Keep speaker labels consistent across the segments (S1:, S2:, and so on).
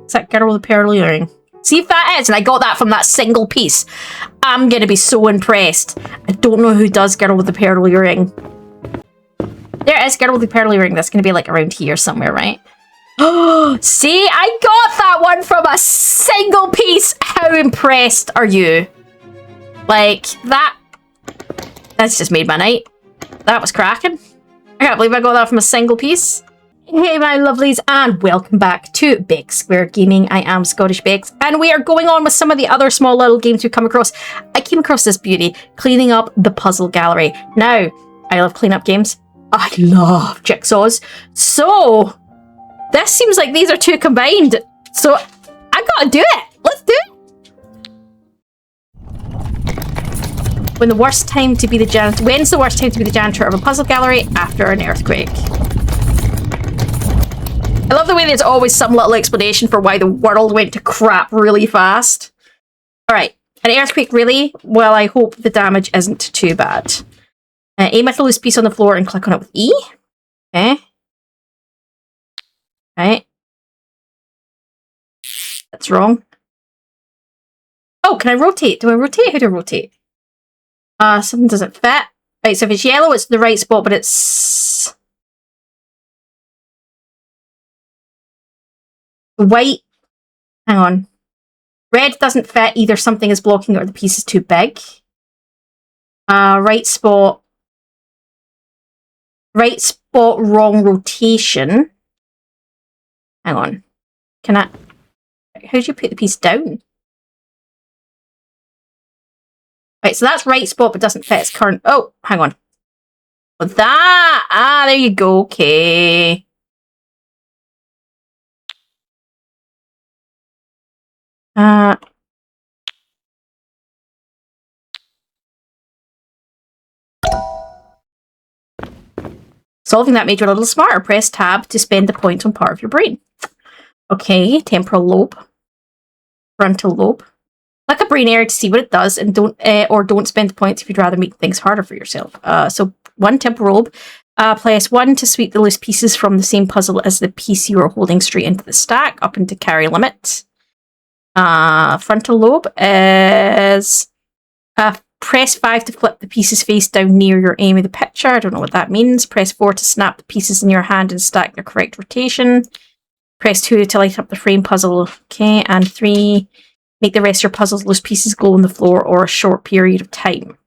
S1: Is that girl with the pearl earring? See if that is, and I got that from that single piece. I'm gonna be so impressed. I don't know who does girl with the pearl earring. There is girl with the pearl earring. That's gonna be like around here somewhere, right? Oh, see, I got that one from a single piece. How impressed are you? Like, that's just made my night. That was cracking. I can't believe I got that from a single piece. Hey my lovelies, and welcome back to Big Square Gaming. I am Scottish Bex, and we are going on with some of the other small little games we've come across. I came across this beauty, cleaning up the puzzle gallery. Now, I love cleanup games. I love jigsaws. So, this seems like these are two combined. So, I gotta do it. Let's do it. When's the worst time to be the janitor of a puzzle gallery? After an earthquake. I love the way there's always some little explanation for why the world went to crap really fast. Alright, an earthquake really? Well, I hope the damage isn't too bad. Aim at the loose piece on the floor and click on it with E. Okay. Right. That's wrong. Oh, can I rotate? Do I rotate? How do I rotate? Something doesn't fit. Right, so if it's yellow, it's the right spot, but it's white. Hang on. Red doesn't fit. Either something is blocking it or the piece is too big. Right spot. Right spot, wrong rotation. Hang on. Can I... How do you put the piece down? Right, so that's right spot, but doesn't fit its current... Oh, hang on. Oh, that! Ah, there you go. Okay. Solving that made you a little smarter. Press tab to spend the point on part of your brain. Okay, temporal lobe. Frontal lobe. Click a brain area to see what it does, and don't spend the points if you'd rather make things harder for yourself. So one temporal lobe. Press 1 to sweep the loose pieces from the same puzzle as the piece you are holding straight into the stack, up into carry limit. Frontal lobe is press 5 to flip the pieces face down near your aim of the picture. I don't know what that means. Press 4 to snap the pieces in your hand and stack their correct rotation. Press 2 to light up the frame puzzle. Okay, and 3, make the rest of your puzzle's loose pieces glow on the floor or a short period of time.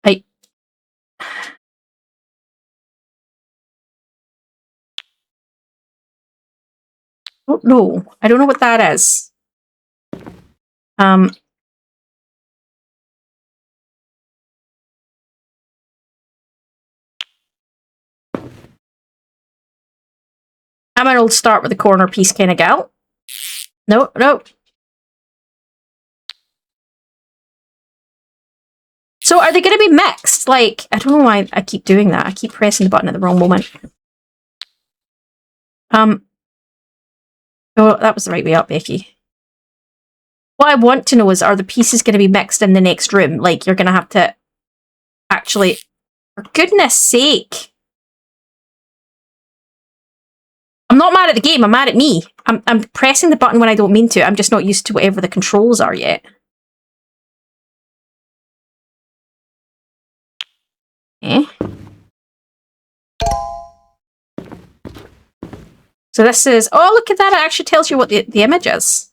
S1: I don't know. I don't know what that is. I'm an old start with the corner piece kind of gal. No, no. So are they going to be mixed? Like, I don't know why I keep doing that. I keep pressing the button at the wrong moment. Oh, that was the right way up, Becky. What I want to know is, are the pieces going to be mixed in the next room? Like, you're going to have to actually... For goodness sake. I'm not mad at the game, I'm mad at me. I'm pressing the button when I don't mean to. I'm just not used to whatever the controls are yet. Okay. So this is... Oh, look at that. It actually tells you what the image is.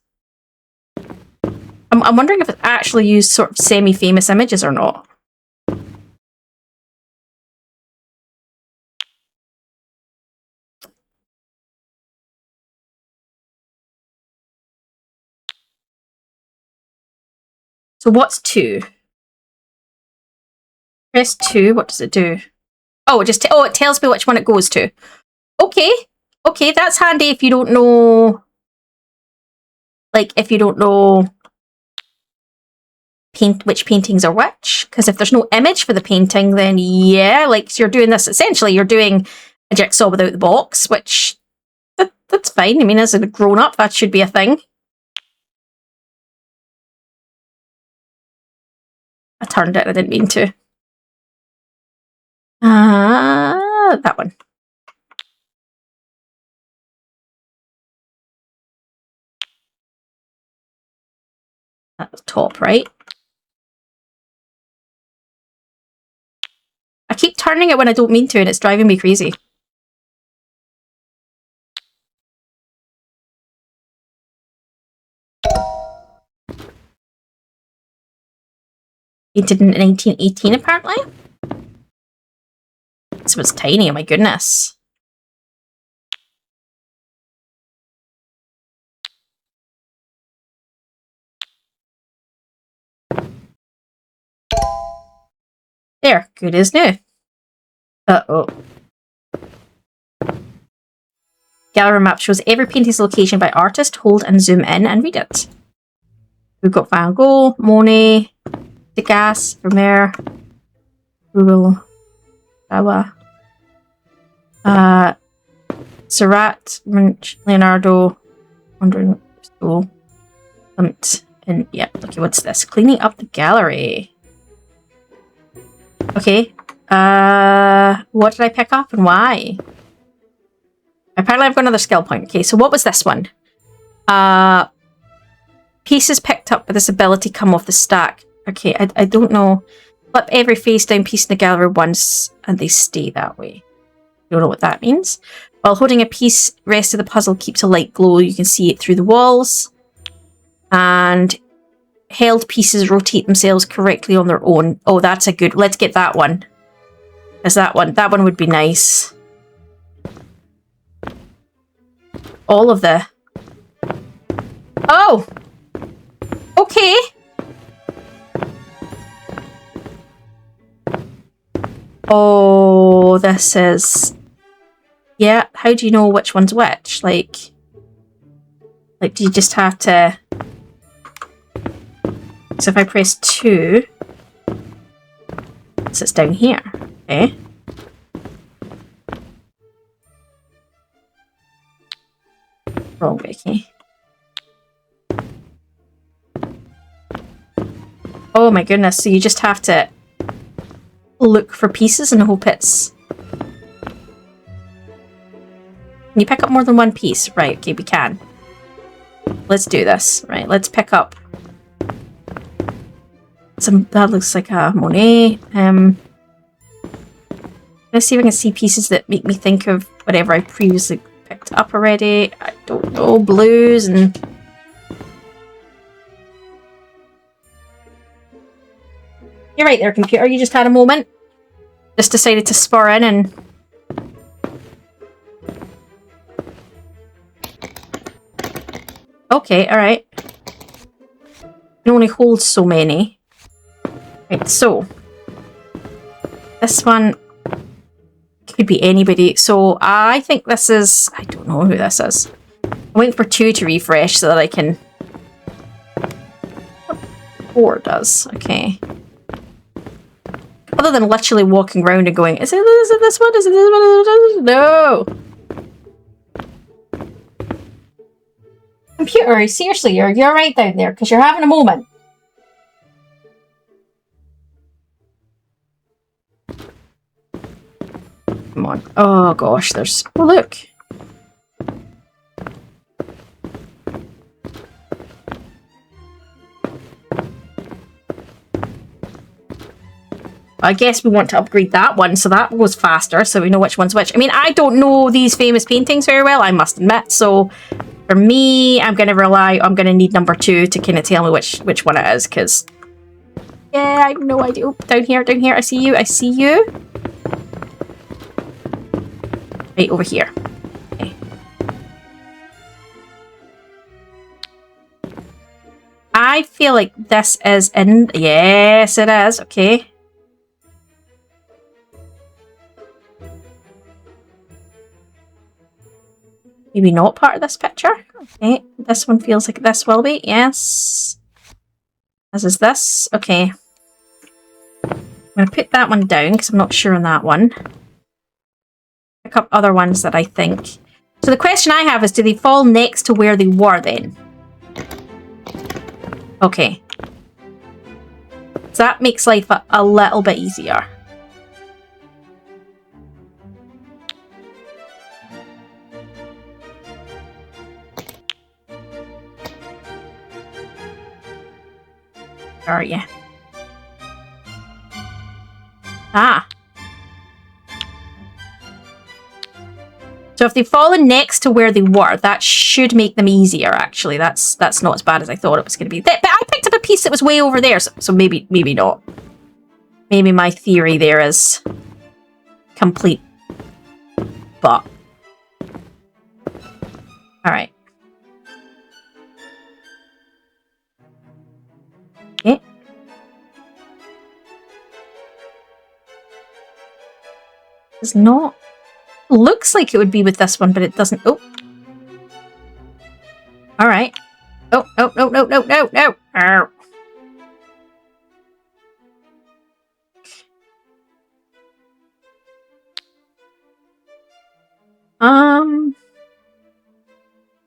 S1: I'm wondering if it actually used sort of semi-famous images or not. So what's 2? Press 2. What does it do? Oh, it tells me which one it goes to. Okay. Okay, that's handy if you don't know... Like, if you don't know... which paintings are which. Because if there's no image for the painting, then yeah, like, so you're doing this... Essentially, you're doing a jigsaw without the box, which... That's fine. I mean, as a grown-up, that should be a thing. I turned it, I didn't mean to. That one. at the top, right? I keep turning it when I don't mean to, and it's driving me crazy. Painted in 1918, apparently. This was tiny, oh my goodness. There, good as new. Uh-oh. Gallery map shows every painting's location by artist. Hold and zoom in and read it. We've got Van Gogh, Monet, Degas, Vermeer, Rubel, Dawa, Seurat, Munch, Leonardo, wondering, and yeah, okay, what's this? Cleaning up the gallery. Okay, what did I pick up and why? Apparently I've got another skill point. Okay, so what was this one? Pieces picked up with this ability come off the stack. Okay, I don't know. Flip every face down piece in the gallery once and they stay that way. Don't know what that means. While holding a piece, rest of the puzzle keeps a light glow. You can see it through the walls. And held pieces rotate themselves correctly on their own. Oh, that's a good... Let's get that one. Is that one? That one would be nice. All of the... Oh! Okay. Oh, this is... Yeah, how do you know which one's which? Like, do you just have to... So if I press 2... So it's down here. Okay. Wrong way, okay. Oh my goodness, so you just have to look for pieces and hope it's... Can you pick up more than one piece? Right, okay, we can. Let's do this. Right, let's pick up some... That looks like a Monet. Let's see if I can see pieces that make me think of whatever I previously picked up already. I don't know, blues and... You're right there, computer. You just had a moment. Just decided to spur in and... Okay, alright. Can only hold so many. Right, so... This one... Could be anybody. So, I think this is... I don't know who this is. I'm waiting for 2 to refresh so that I can... 4 does. Okay. Other than literally walking around and going, is it this one? Is it this one? No! Computer, seriously, you're right down there, because you're having a moment. Come on. Oh gosh, there's... Oh, look! I guess we want to upgrade that one, so that goes faster, so we know which one's which. I mean, I don't know these famous paintings very well, I must admit, so for me, I'm going to need number 2 to kind of tell me which one it is, because... Yeah, I have no idea. Oh, down here, I see you. Right, over here. Okay. I feel like this is in... Yes, it is, okay. Maybe not part of this picture. Okay, this one feels like this will be. Yes. As is this. Okay. I'm going to put that one down because I'm not sure on that one. Pick up other ones that I think. So the question I have is, do they fall next to where they were then? Okay. So that makes life a little bit easier. Where are you? Ah. So if they've fallen next to where they were, that should make them easier, actually. That's not as bad as I thought it was going to be. But I picked up a piece that was way over there, so maybe not. Maybe my theory there is complete. But. Alright. Okay. It's not... Looks like it would be with this one, but it doesn't. Oh. Alright. Oh, no, no, no, no, no, no. Ow.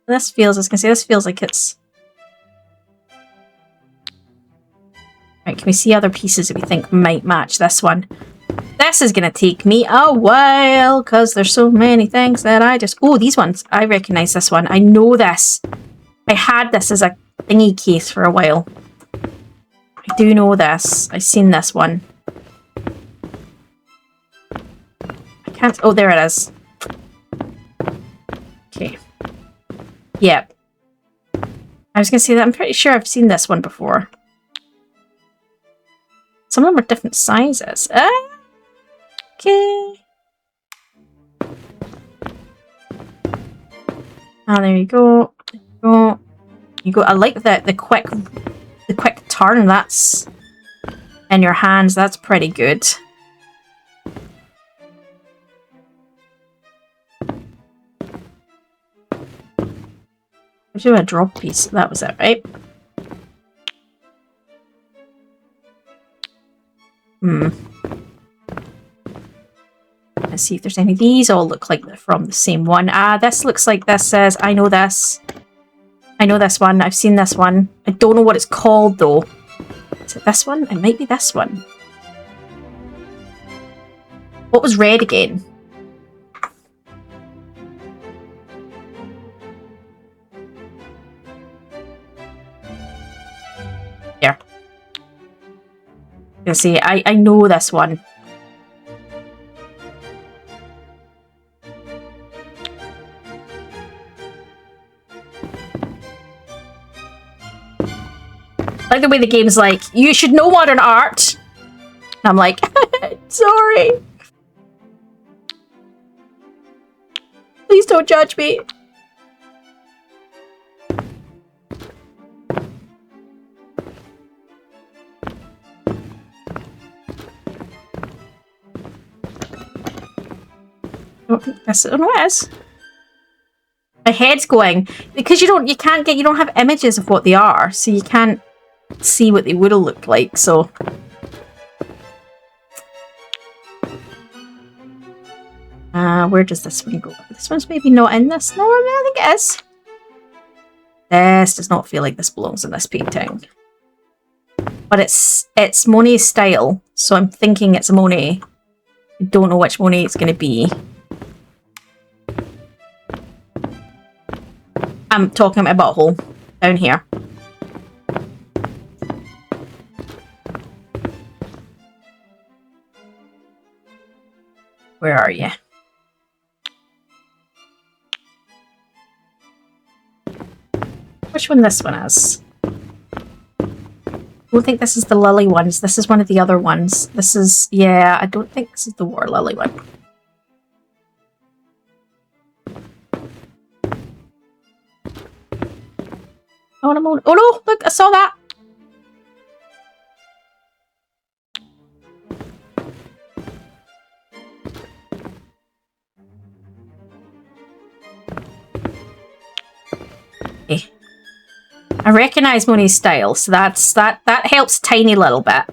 S1: This feels, I was gonna say, this feels like it's... Right, can we see other pieces that we think might match this one? This is gonna take me a while, because there's so many things that I just... Oh, these ones. I recognize this one. I know this. I had this as a thingy case for a while. I do know this. I've seen this one. I can't... Oh, there it is. Okay. Yep. I was gonna say that I'm pretty sure I've seen this one before. Some of them are different sizes. Okay. Ah, there you go. There you go. You go. I like the quick turn. That's in your hands. That's pretty good. I do a drop piece. That was it, right? Let's see if there's any. These all look like they're from the same one. Ah, this looks like this says, I know this. I know this one. I've seen this one. I don't know what it's called, though. Is it this one? It might be this one. What was red again? Here. You'll see, I know this one. I like the way the game's like, you should know modern art. And I'm like, sorry. Please don't judge me. I don't think this. Oh no, it is. My head's going because you don't have images of what they are, so you can't see what they would have looked like. So where does this one go? This one's maybe not in this. No, I think it is. This does not feel like this belongs in this painting, but it's Monet's style, so I'm thinking it's Monet. I don't know which Monet it's going to be. I'm talking about my butthole down here. Where are you? Which one this one is? I don't think this is the lily ones. This is one of the other ones. This is, yeah, I don't think this is the war lily one. Oh no, look, I saw that. Okay. I recognize Monet's style, so that helps a tiny little bit.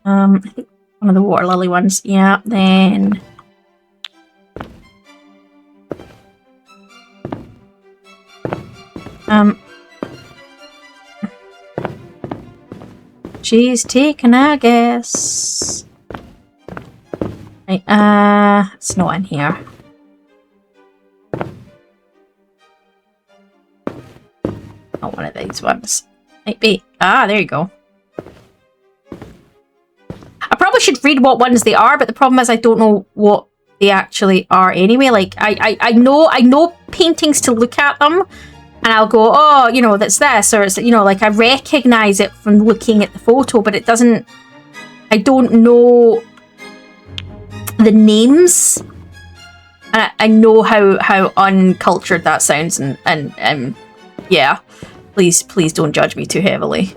S1: I think one of the water lily ones. Yeah, then She's taken, I guess. Right, it's not in here. Not one of these ones. Might be. Ah, there you go. I probably should read what ones they are, but the problem is I don't know what they actually are anyway. Like, I know paintings to look at them, and I'll go, oh, you know, that's this, or it's, you know, like I recognize it from looking at the photo, but it doesn't, I don't know the names. And I know how uncultured that sounds, and yeah, please don't judge me too heavily.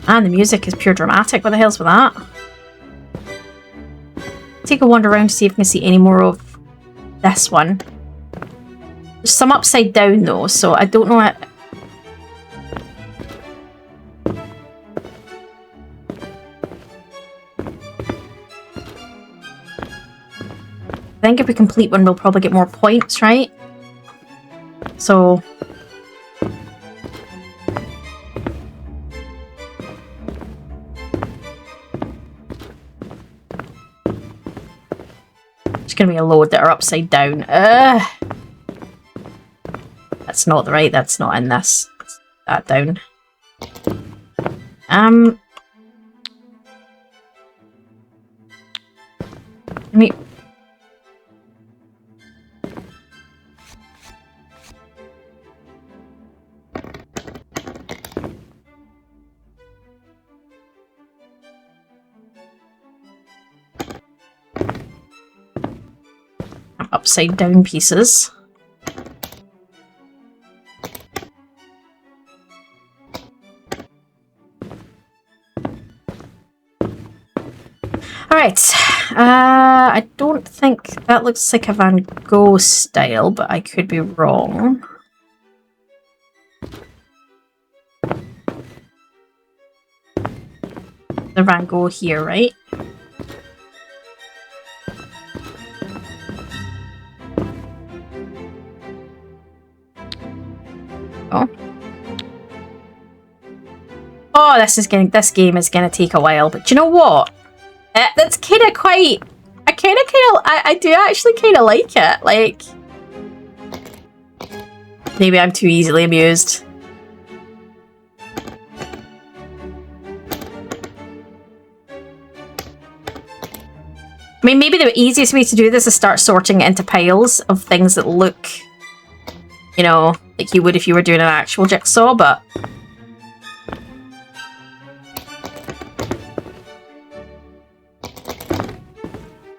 S1: And the music is pure dramatic. What the hell's with that? Take a wander around to see if we can see any more of this one. There's some upside down though, so I don't know. I think if we complete one, we'll probably get more points, right? So gonna be a load that are upside down. That's not the right. That's not in this. It's that down. Let me. Upside down pieces. Alright, I don't think that looks like a Van Gogh style, but I could be wrong. The Van Gogh here, right? Oh, this game is gonna take a while, but do you know what? That's kind of quite. I do actually kind of like it. Like, maybe I'm too easily amused. I mean, maybe the easiest way to do this is start sorting it into piles of things that look, you know, like you would if you were doing an actual jigsaw, but.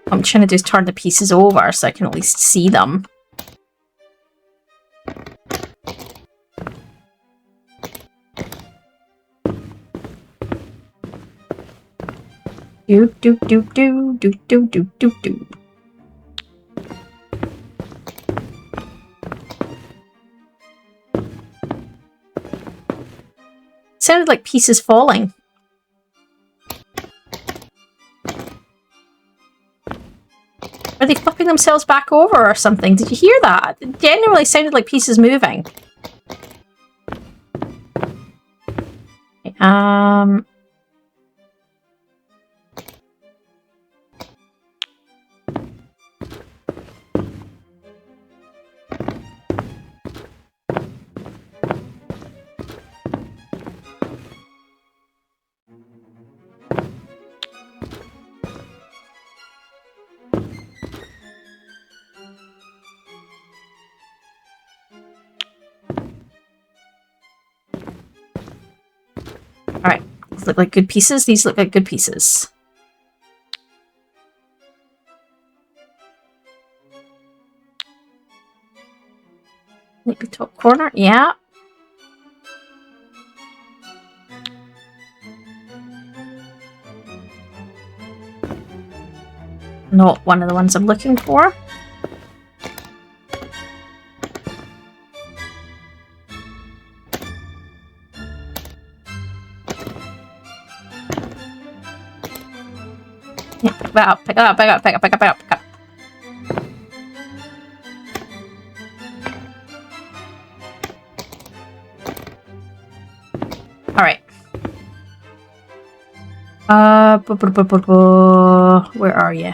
S1: What I'm trying to do is turn the pieces over so I can at least see them. Do do do do do do do do do. Sounded like pieces falling. Are they flipping themselves back over or something? Did you hear that? It genuinely sounded like pieces moving. Okay, alright, these look like good pieces. These look like good pieces. Maybe top corner, yeah. Not one of the ones I'm looking for. Pick that up, pick that up, pick up, pick up, pick up, pick up, pick up. Alright. Where are you?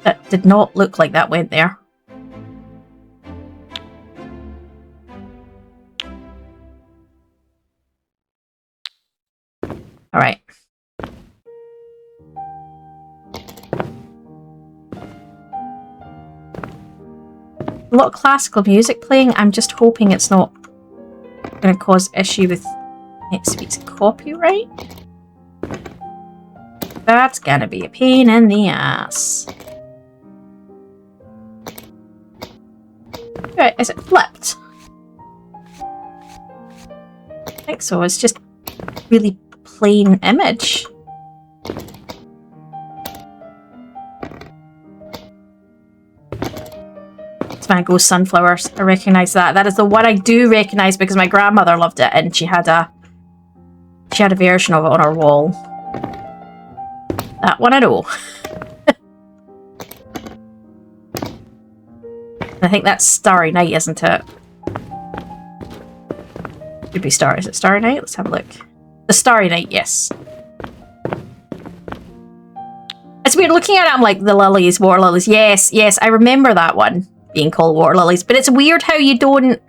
S1: That did not look like that went there. Alright. A lot of classical music playing. I'm just hoping it's not going to cause issue with next week's copyright. That's going to be a pain in the ass. Right, is it flipped? I think so. It's just really plain image. It's Van Gogh's Sunflowers. I recognise that. That is the one I do recognise because my grandmother loved it and she had a version of it on her wall. That one I know. I think that's Starry Night, isn't it? Could be Starry. Is it Starry Night? Let's have a look. The Starry Night, yes. It's weird looking at it, I'm like, the lilies, water lilies. Yes, yes, I remember that one being called water lilies. But it's weird how you don't...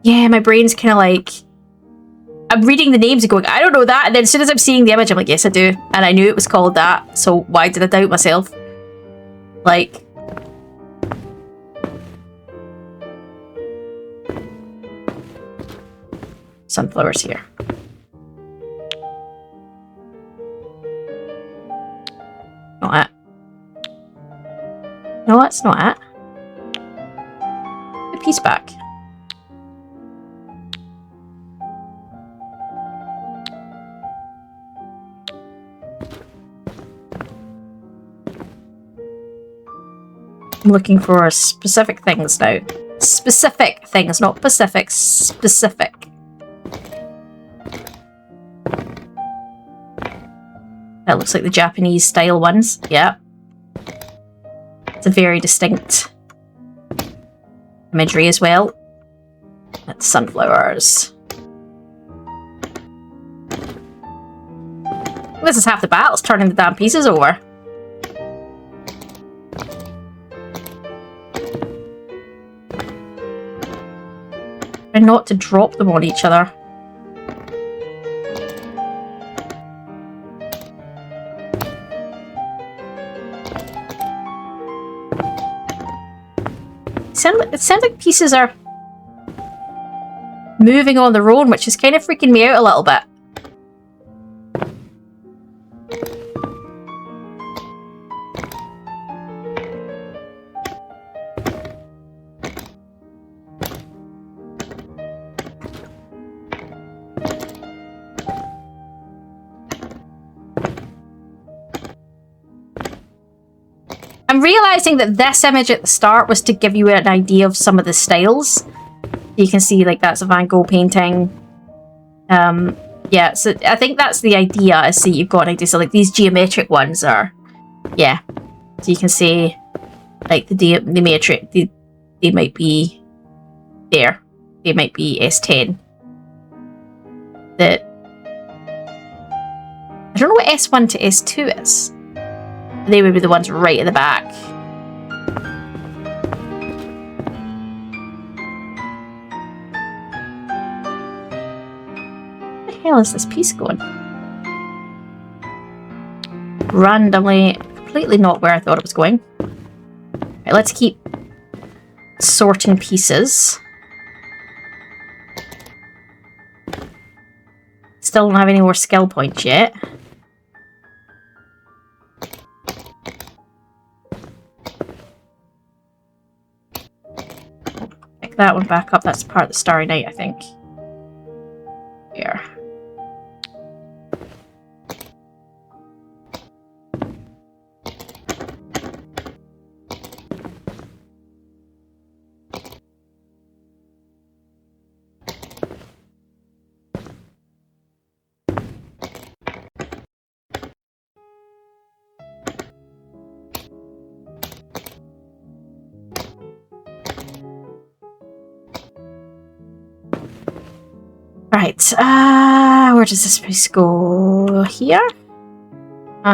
S1: Yeah, my brain's kind of like... I'm reading the names and going, I don't know that. And then as soon as I'm seeing the image, I'm like, yes, I do. And I knew it was called that. So why did I doubt myself? Like... Sunflowers here. Not it. No, that's not it. The piece back. I'm looking for specific things now. Specific things, not Pacific. Specific. That looks like the Japanese style ones. Yeah. It's a very distinct imagery as well. That's sunflowers. This is half the battle. It's turning the damn pieces over. And not to drop them on each other. It sounds like pieces are moving on their own, which is kind of freaking me out a little bit. I'm realising that this image at the start was to give you an idea of some of the styles. You can see, like, that's a Van Gogh painting. Yeah, so I think that's the idea, is that you've got an idea. So, like, these geometric ones are... Yeah. So you can see, like, the matrix, they might be there. They might be S10. I don't know what S1 to S2 is. They would be the ones right at the back. Where the hell is this piece going? Randomly, completely not where I thought it was going. Right, let's keep sorting pieces. Still don't have any more skill points yet. That one back up. That's part of the Starry Night, I think. Here. Right, where does this piece go? Here? Yeah.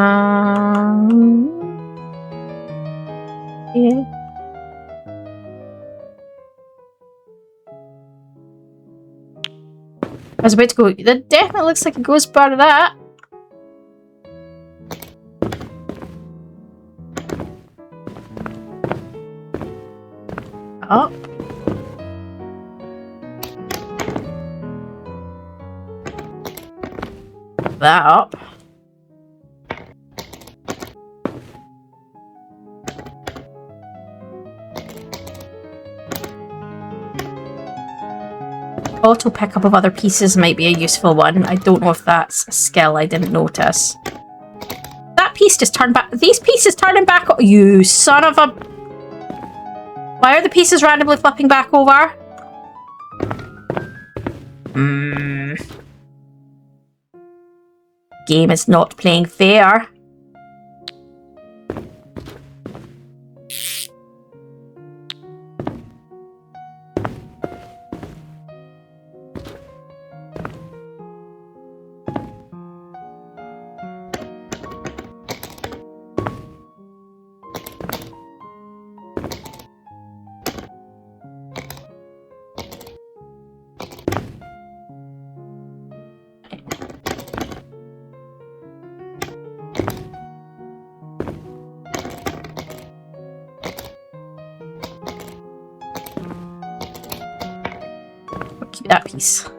S1: I was about to go. That definitely looks like it goes part of that. Up. That up. Auto pickup of other pieces might be a useful one. I don't know if that's a skill I didn't notice. That piece just turned back. These pieces turning back. You son of a. Why are the pieces randomly flipping back over? Game is not playing fair. Keep that piece. I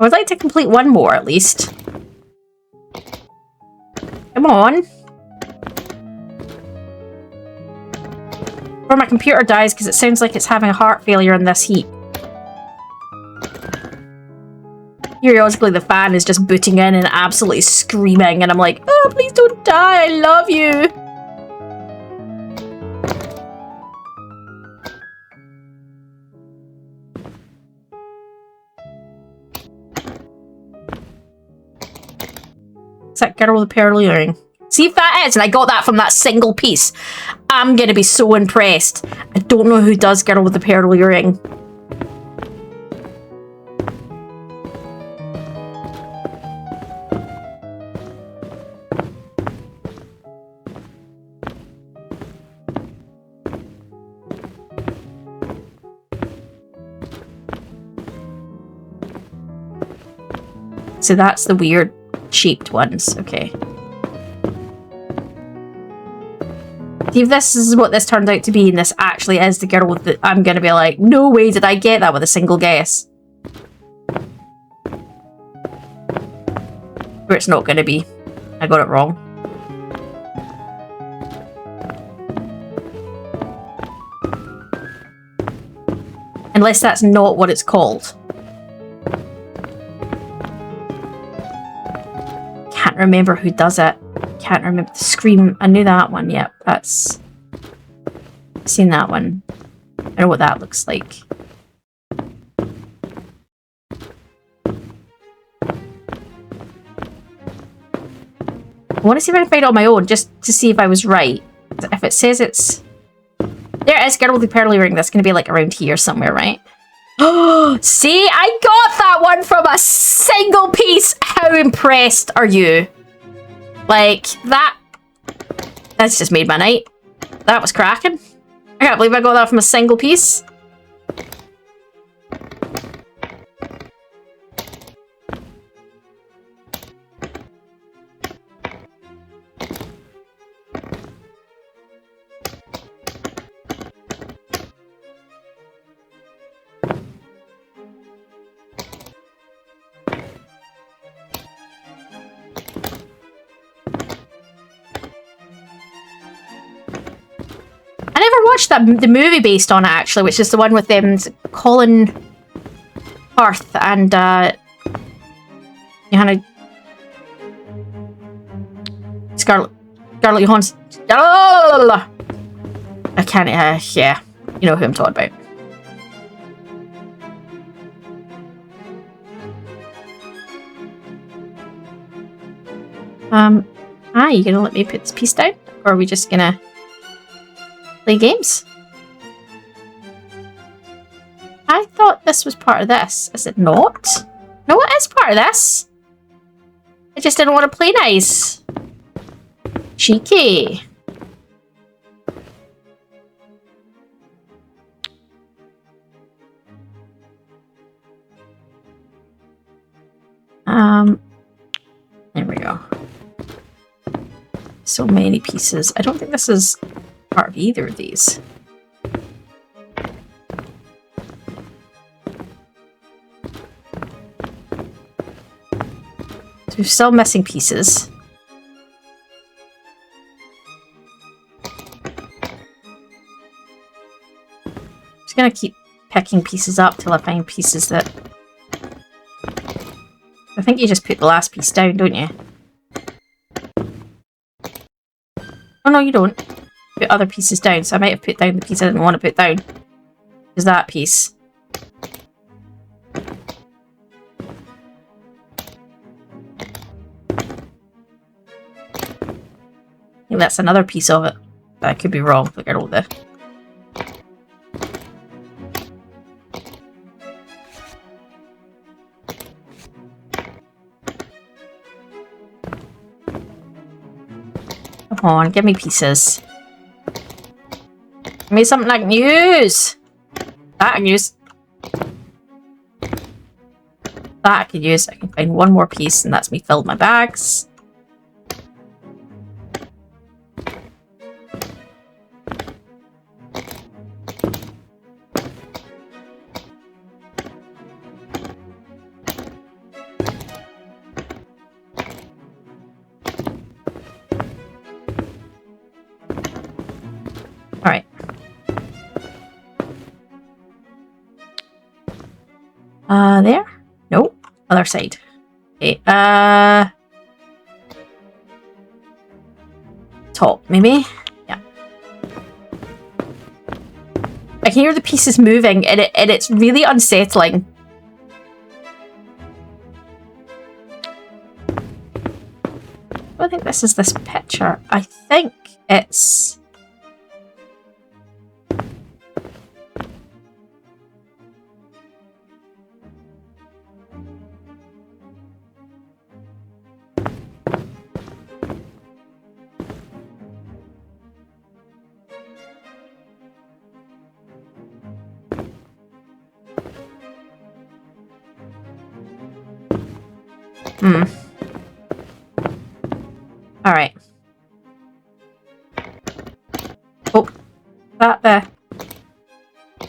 S1: would like to complete one more at least. Come on. Or my computer dies because it sounds like it's having a heart failure in this heat. Periodically the fan is just booting in and absolutely screaming and I'm like, oh, please don't die, I love you. It's that girl with the pearl earring. See if that is, and I got that from that single piece. I'm gonna be so impressed. I don't know who does girl with the pearl earring. So that's the weird shaped ones. Okay. See if this is what this turned out to be and this actually is the girl with the... I'm gonna be like, no way did I get that with a single guess. Or it's not gonna be. I got it wrong. Unless that's not what it's called. Can't remember who does it. Can't remember the scream. I knew that one. Yep, that's... I've seen that one. I know what that looks like. I want to see if I can find it on my own, just to see if I was right. If it says it's... There it is, girl with the pearly ring. That's going to be like around here somewhere, right? Oh, see, I got that one from a single piece. How impressed are you? Like, that's just made my night. That was cracking. I can't believe I got that from a single piece. I never watched the movie based on it, actually, which is the one with Colin Firth and Johanna Scarlett Johansson. I can't. Yeah, you know who I'm talking about. Are you gonna let me put this piece down, or are we just gonna play games? this was part of this. Is it not? No, it is part of this. I just didn't want to play nice. Cheeky. There we go. So many pieces. I don't think this is part of either of these. So we're still missing pieces. Just gonna keep picking pieces up till I find pieces that... I think you just put the last piece down, don't you? Oh no, you don't. Put other pieces down, so I might have put down the piece I didn't want to put down. Is that piece. I think that's another piece of it. I could be wrong. Look at all the... Come on, give me pieces. Give me something I can use. That I can use. That I can use. I can find one more piece and that's me filled my bags. Alright. There? Nope. Other side. Okay, top, maybe? Yeah. I can hear the pieces moving and it's really unsettling. I think this is this picture. I think it's... Alright. Oh, that there.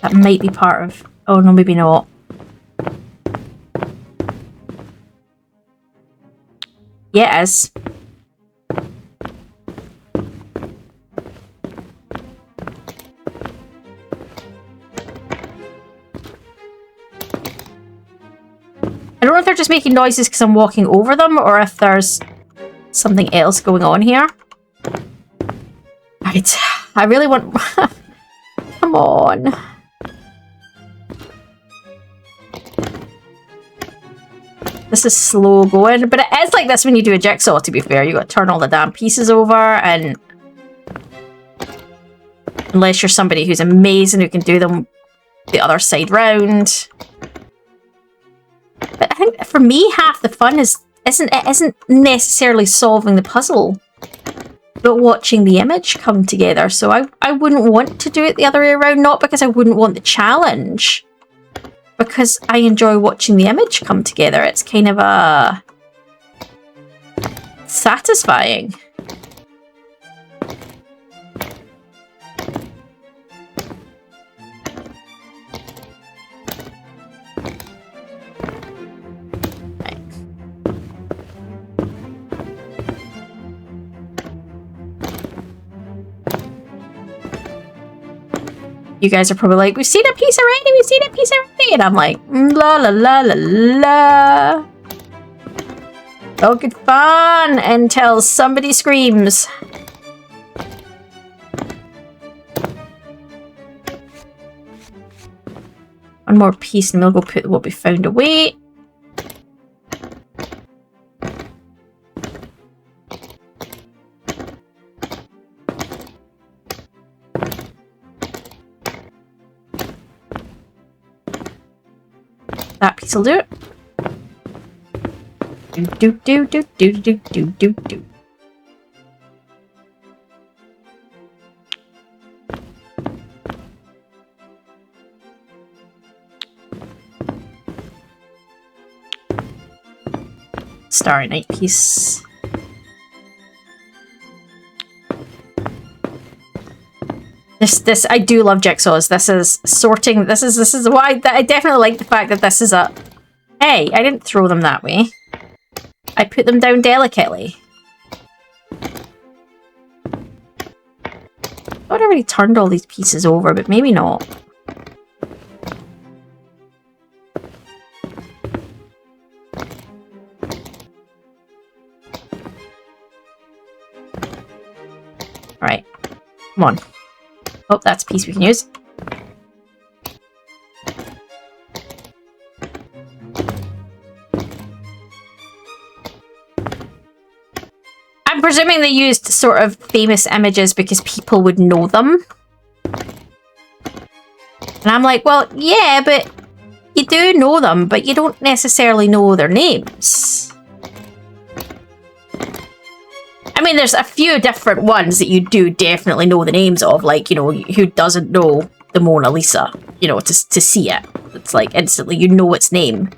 S1: That might be part of... Oh, no, maybe not. Yeah, it is. I don't know if they're just making noises because I'm walking over them or if there's something else going on here. Right. I really want... Come on. This is slow going, but it is like this when you do a jigsaw, to be fair. You got to turn all the damn pieces over, and unless you're somebody who's amazing who can do them the other side round. But I think for me, half the fun isn't necessarily solving the puzzle, but watching the image come together. So I wouldn't want to do it the other way around, not because I wouldn't want the challenge, because I enjoy watching the image come together. It's kind of a satisfying. You guys are probably like, we've seen a piece already, we've seen a piece already. And I'm like, la la la la la. Oh, good fun until somebody screams. One more piece and we'll go put what we found away. piece'll do it. Do do do do do do do do. Starry Night piece. This I do love jigsaws. This is sorting. This is why I definitely like the fact that this is a. Hey, I didn't throw them that way. I put them down delicately. I thought I already turned all these pieces over, but maybe not. Alright. Come on. Oh, that's a piece we can use. I'm presuming they used sort of famous images because people would know them. And I'm like, well, yeah, but you do know them, but you don't necessarily know their names. I mean, there's a few different ones that you do definitely know the names of, like, you know, who doesn't know the Mona Lisa, you know, to see it. It's like instantly you know its name.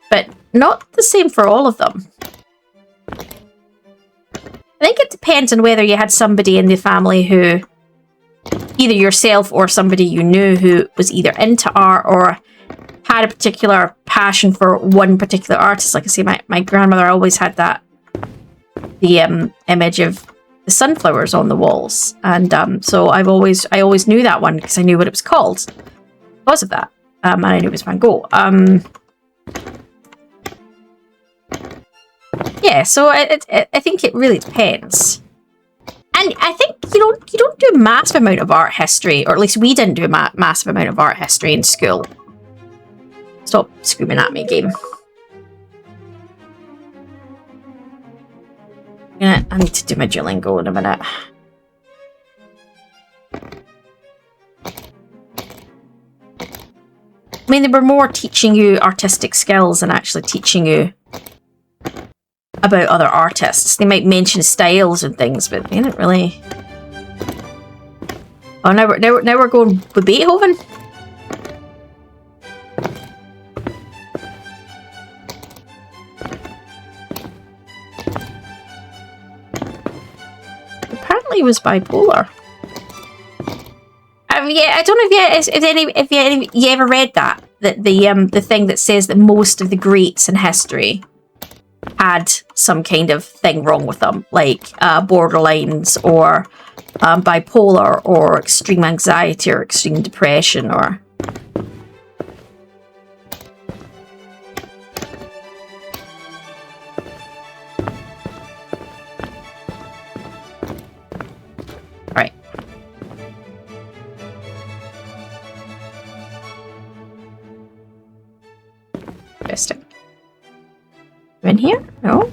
S1: But not the same for all of them. I think it depends on whether you had somebody in the family who, either yourself or somebody you knew who was either into art or had a particular passion for one particular artist. Like I say, my grandmother always had that, the image of the sunflowers on the walls. And so I always knew that one because I knew what it was called because of that. And I knew it was Van Gogh. Yeah, so I think it really depends. And I think you don't do a massive amount of art history, or at least we didn't do a massive amount of art history in school. Stop screaming at me, game. I need to do my Duolingo in a minute. I mean, they were more teaching you artistic skills than actually teaching you about other artists. They might mention styles and things, but they didn't really. Oh, now we're going with Beethoven. Apparently, he was bipolar. Yeah, I don't know if you ever read that the thing that says that most of the greats in history had some kind of thing wrong with them, like borderlines or bipolar or extreme anxiety or extreme depression or... Right. Interesting. You in here? No?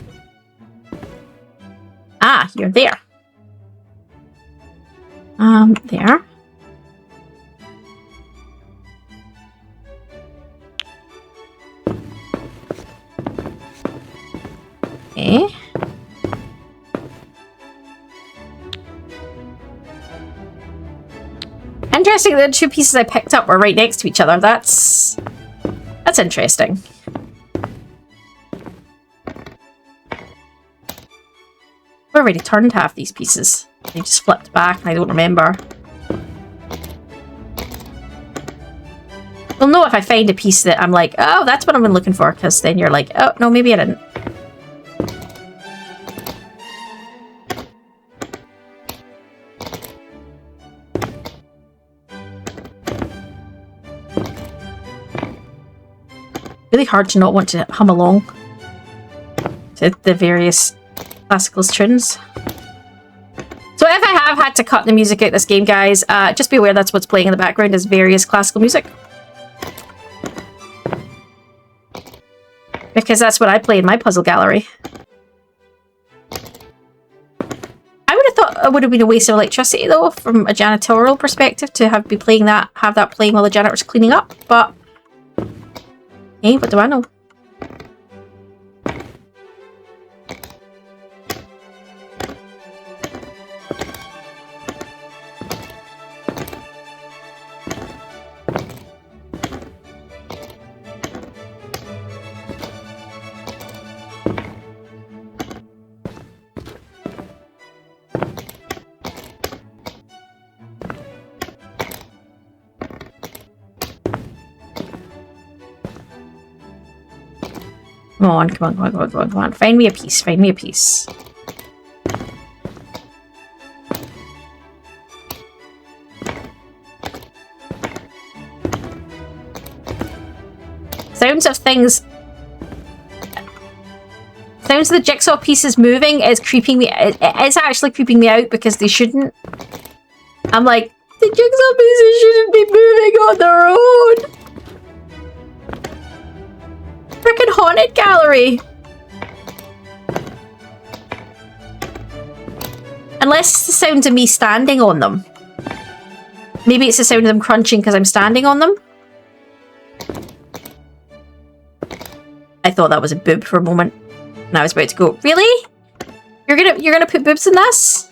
S1: Ah, you're there. There. Okay. Interesting that the two pieces I picked up were right next to each other. That's interesting. I've already turned half these pieces. They just flipped back and I don't remember. You'll know if I find a piece that I'm like, oh, that's what I've been looking for, because then you're like, oh, no, maybe I didn't. Really hard to not want to hum along to the various classical tunes. So if I have had to cut the music out this game, guys, just be aware that's what's playing in the background is various classical music. Because that's what I play in my puzzle gallery. I would have thought it would have been a waste of electricity, though, from a janitorial perspective, to have that playing while the janitor's cleaning up, but Hey, what do I know? Come on, come on, come on, come on, come on, come on. Find me a piece, find me a piece. Sounds of things... Sounds of the jigsaw pieces moving is creeping me... It's actually creeping me out because they shouldn't. I'm like, the jigsaw pieces shouldn't be moving on their own! Frickin' haunted gallery! Unless it's the sound of me standing on them. Maybe it's the sound of them crunching because I'm standing on them. I thought that was a boob for a moment. And I was about to go, really? You're gonna put boobs in this?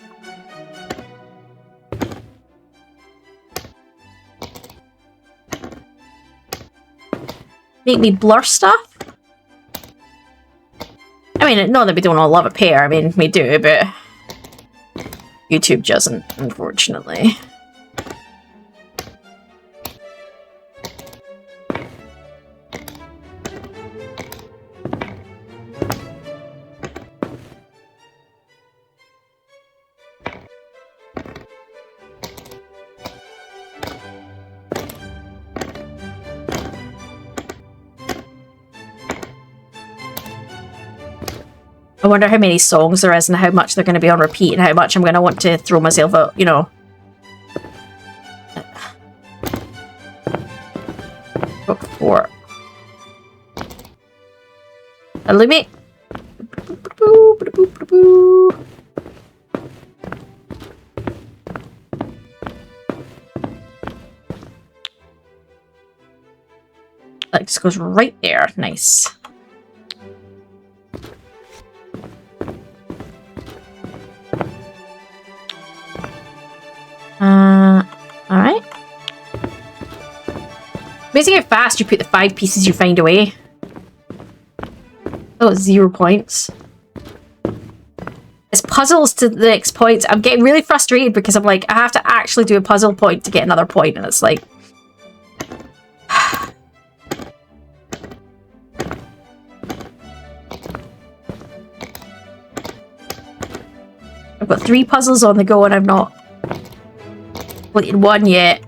S1: Make me blur stuff? I mean, not that we don't all love a pair. I mean, we do, but YouTube doesn't, unfortunately. I wonder how many songs there is and how much they're going to be on repeat and how much I'm going to want to throw myself out, you know. Book 4. Illumate. That just goes right there. Nice. Alright. Amazing how fast you put the 5 pieces you find away. Oh, 0 points. It's puzzles to the next points. I'm getting really frustrated because I'm like, I have to actually do a puzzle point to get another point, and it's like... I've got 3 puzzles on the go and I've not completed 1 yet.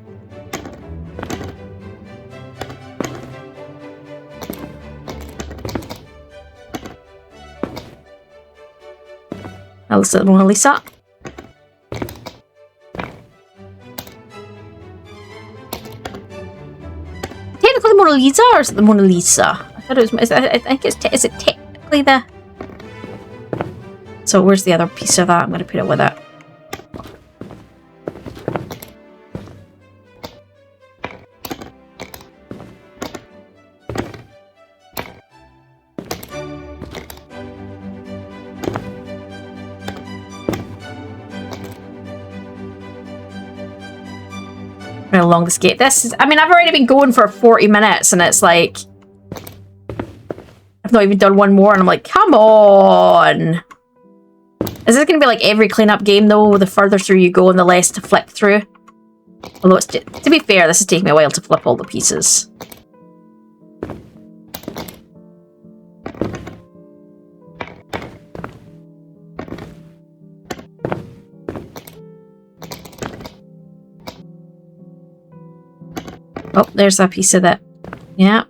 S1: I'll set the Mona Lisa. Technically the Mona Lisa, or is it the Mona Lisa? I thought it was. I think it's. Is it technically the? So where's the other piece of that? I'm going to put it with it. How long this gate? This is. I mean, I've already been going for 40 minutes, and it's like I've not even done one more, and I'm like, come on. Is this going to be like every cleanup game, though? The further through you go and the less to flip through? Although, it's to be fair, this is taking me a while to flip all the pieces. Oh, there's that piece of that. Yeah.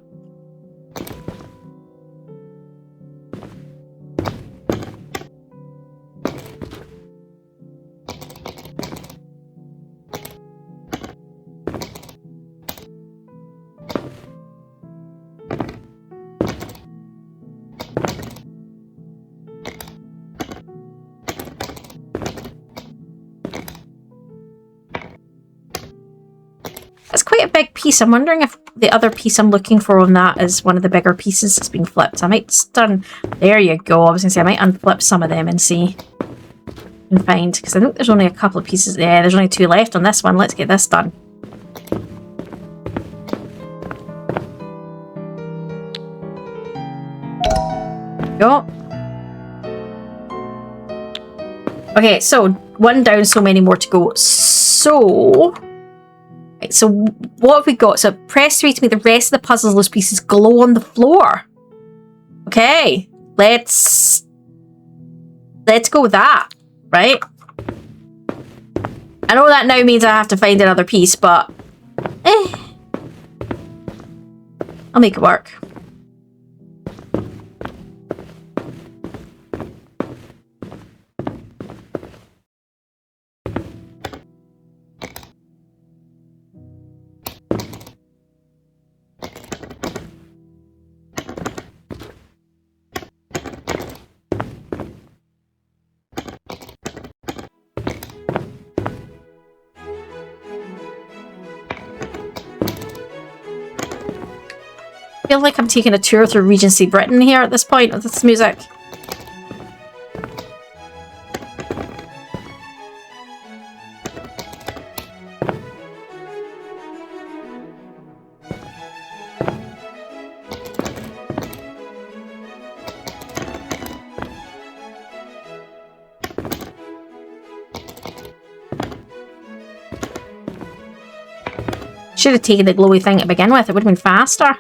S1: That's quite a big piece. I'm wondering if the other piece I'm looking for on that is one of the bigger pieces that's been flipped. I might stun. There you go. I was going to say I might unflip some of them and see and find, because I think there's only a couple of pieces. Yeah, there's only 2 left on this one. Let's get this done. Go. Okay, so 1 down, so many more to go. So, right, so what have we got? So press 3 to make the rest of the puzzles, those pieces, glow on the floor. Okay, let's go with that, right? I know that now means I have to find another piece, but I'll make it work. I feel like I'm taking a tour through Regency Britain here at this point with this music. Should have taken the glowy thing to begin with, it would have been faster.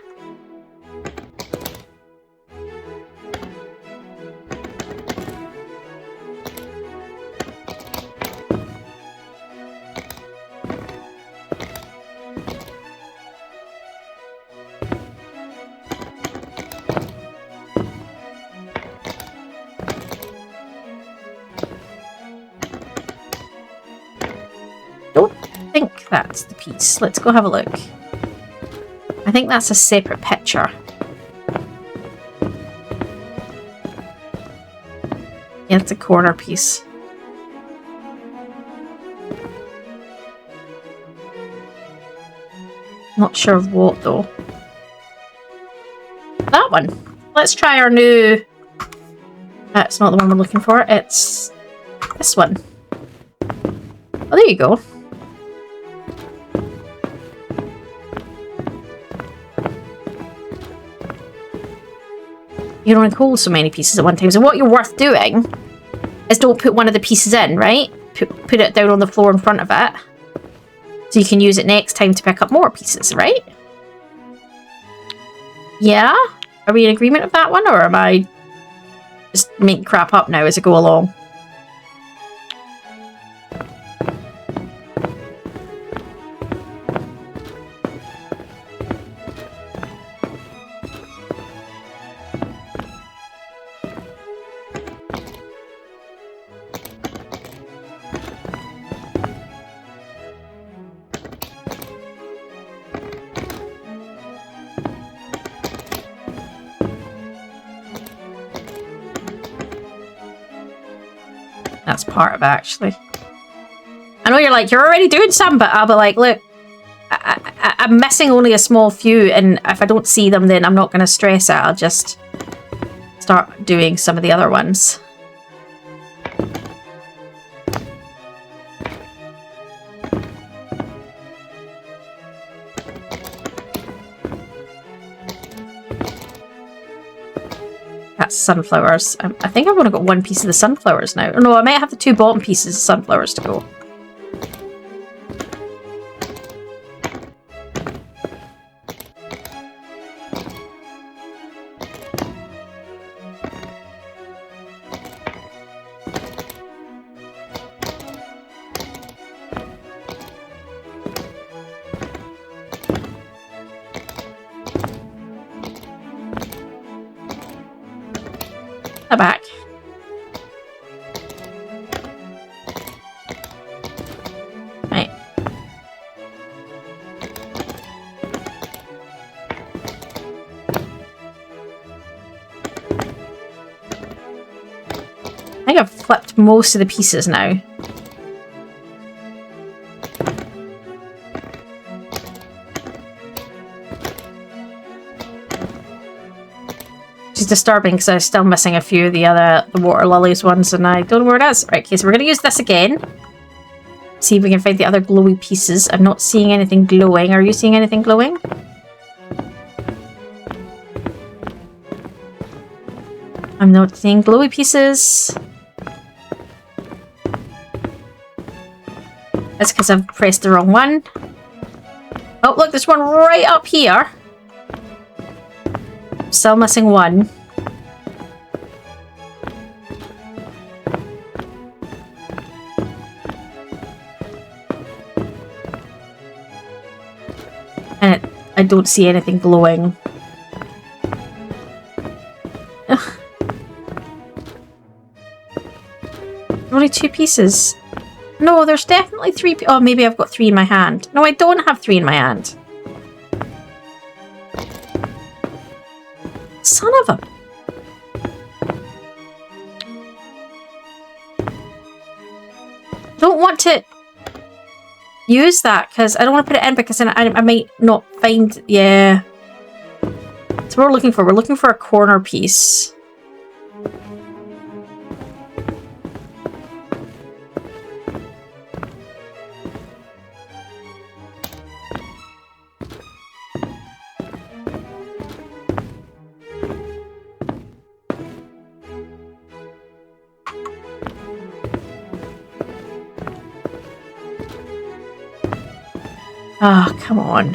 S1: I think that's the piece. Let's go have a look. I think that's a separate picture. Yeah, it's a corner piece. Not sure of what though. That one. Let's try our new... That's not the one we're looking for. It's this one. Oh, there you go. You don't want to hold so many pieces at one time. So what you're worth doing is don't put one of the pieces in, right? Put it down on the floor in front of it. So you can use it next time to pick up more pieces, right? Yeah? Are we in agreement with that one? Or am I just making crap up now as I go along? That's part of it, actually. I know you're like, you're already doing some, but I'll be like, look, I'm missing only a small few, and if I don't see them, then I'm not going to stress it. I'll just start doing some of the other ones. That's sunflowers. I think I've only got 1 piece of the sunflowers now. No, I might have the 2 bottom pieces of sunflowers to go. Back. Right. I think I've flipped most of the pieces now. disturbing because I was still missing a few of the water lilies ones, and I don't know where it is. Right, okay, so we're going to use this again. See if we can find the other glowy pieces. I'm not seeing anything glowing. Are you seeing anything glowing? I'm not seeing glowy pieces. That's because I've pressed the wrong one. Oh, look, there's one right up here. Still missing one. And I don't see anything glowing. Ugh. Only 2 pieces. No, there's definitely 3. Oh, maybe I've got 3 in my hand. No, I don't have 3 in my hand. Son of a... don't want to use that because I don't want to put it in because then I might not find... yeah. So what we're looking for? We're looking for a corner piece. Oh, come on.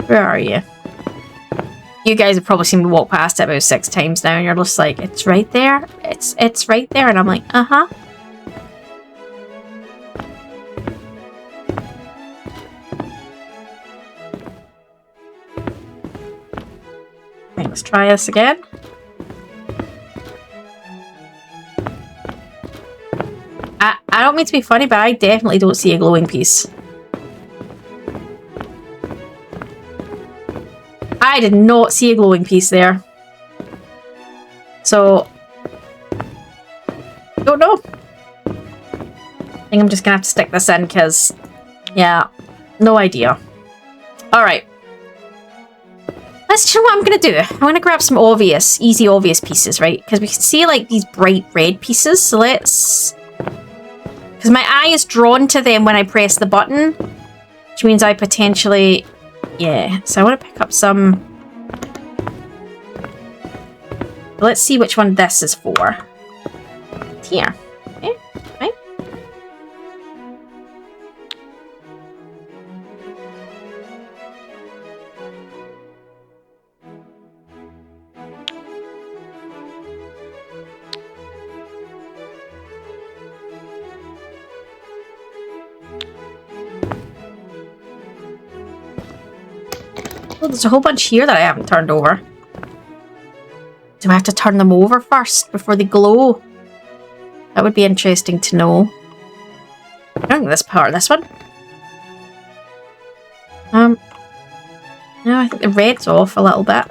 S1: Where are you? You guys have probably seen me walk past it about 6 times now, and you're just like, it's right there. It's right there. And I'm like, uh-huh. Okay, let's try this again. I don't mean to be funny, but I definitely don't see a glowing piece. I did not see a glowing piece there. So, don't know. I think I'm just gonna have to stick this in because, yeah, no idea. Alright. Let's, you know what I'm gonna do? I'm gonna grab some obvious, easy obvious pieces, right? Because we can see like these bright red pieces, so let's... because my eye is drawn to them when I press the button, which means I potentially... yeah, so I want to pick up some... let's see which one this is for. Here. Okay, right. Oh, there's a whole bunch here that I haven't turned over. Do I have to turn them over first before they glow? That would be interesting to know. I don't think this part, this one. No, I think the red's off a little bit.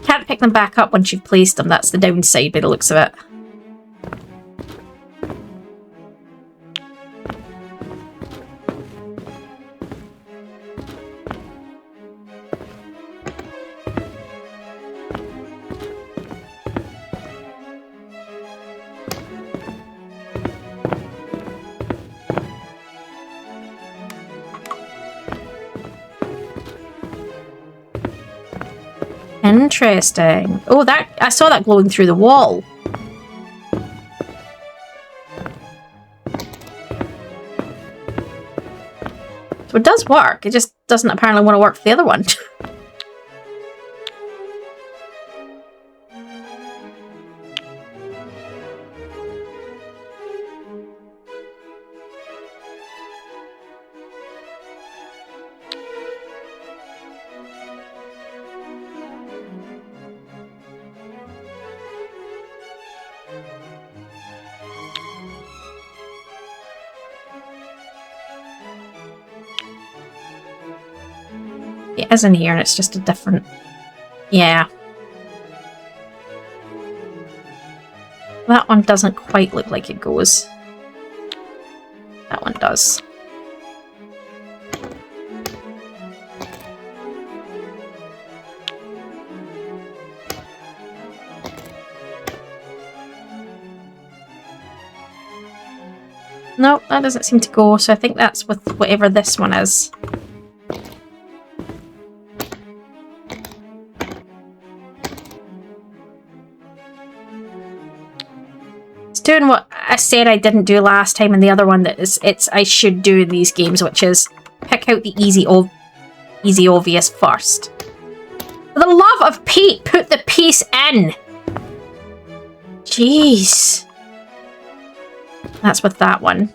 S1: Can't pick them back up once you've placed them. That's the downside by the looks of it. Interesting. Oh, that I saw that glowing through the wall. So it does work. It just doesn't apparently want to work for the other one. It is in here and it's just a different... Yeah. That one doesn't quite look like it goes. That one does. Nope, that doesn't seem to go, so I think that's with whatever this one is. It's doing what I said I didn't do last time, and the other one that is I should do in these games, which is pick out the easy obvious first. For the love of Pete, put the piece in! Jeez. That's with that one.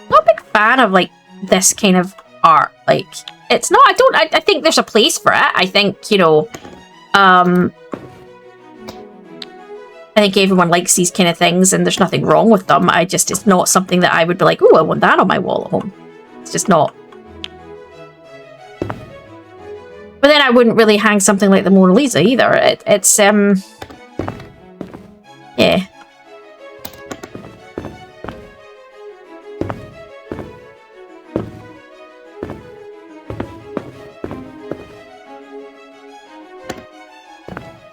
S1: Not a big fan of, like, this kind of art. Like, it's not, I think there's a place for it. I think, you know, I think everyone likes these kind of things and there's nothing wrong with them. It's not something that I would be like, oh, I want that on my wall at home. It's just not. But then I wouldn't really hang something like the Mona Lisa either. It's yeah.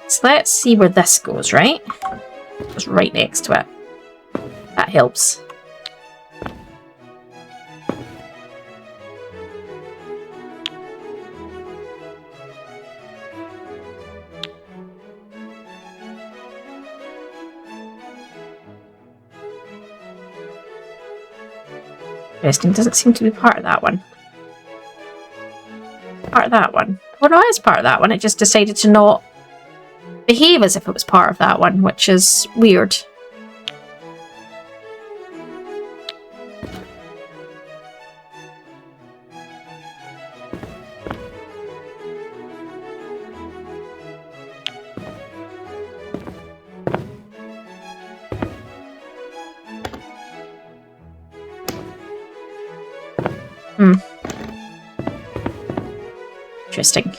S1: So let's see where this goes, right? Just right next to it. That helps. Interesting, doesn't seem to be part of that one. Part of that one. Well, no, it is part of that one. It just decided to not behave as if it was part of that one, which is weird. Interesting.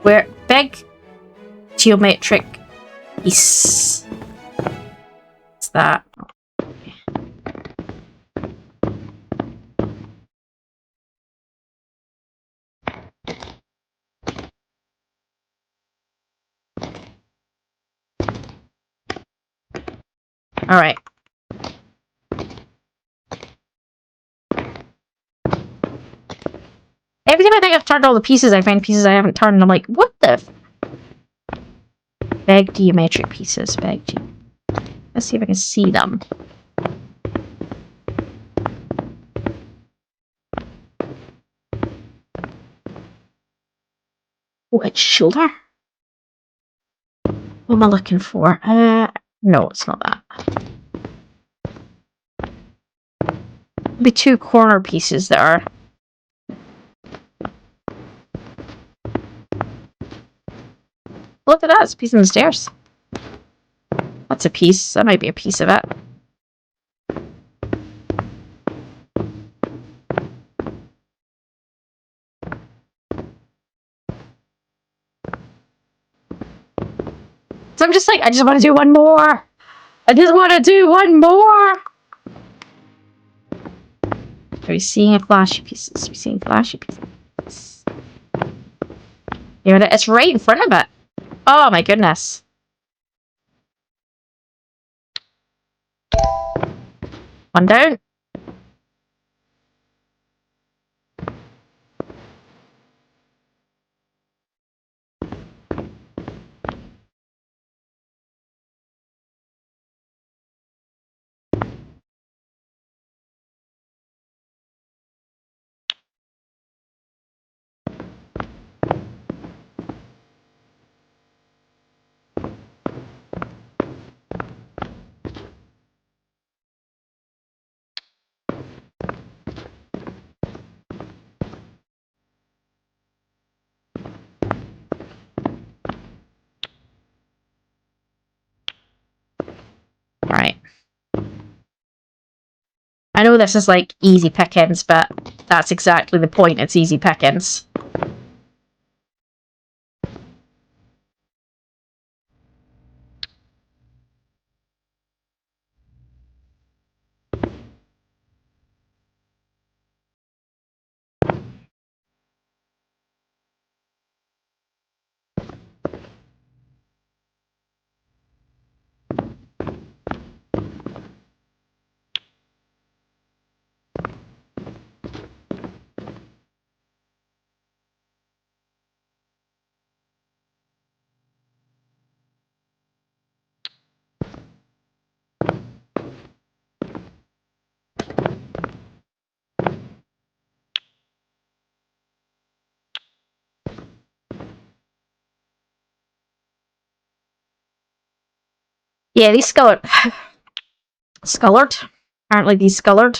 S1: Where big geometric piece. What's that? All right. Every time I think I've turned all the pieces, I find pieces I haven't turned, and I'm like, what the big geometric pieces, Let's see if I can see them. Which shoulder? What am I looking for? No, it's not that. There'll be two corner pieces that are... Look at that, it's a piece on the stairs. That's a piece. That might be a piece of it. So I'm just like, I just want to do one more. I just want to do one more. Are we seeing flashy pieces? Are we seeing flashy pieces? Here it is. It's right in front of it. Oh my goodness. One down. Right. I know this is like easy pickings, but that's exactly the point. It's easy pickings. Yeah, these colored. Apparently these colored.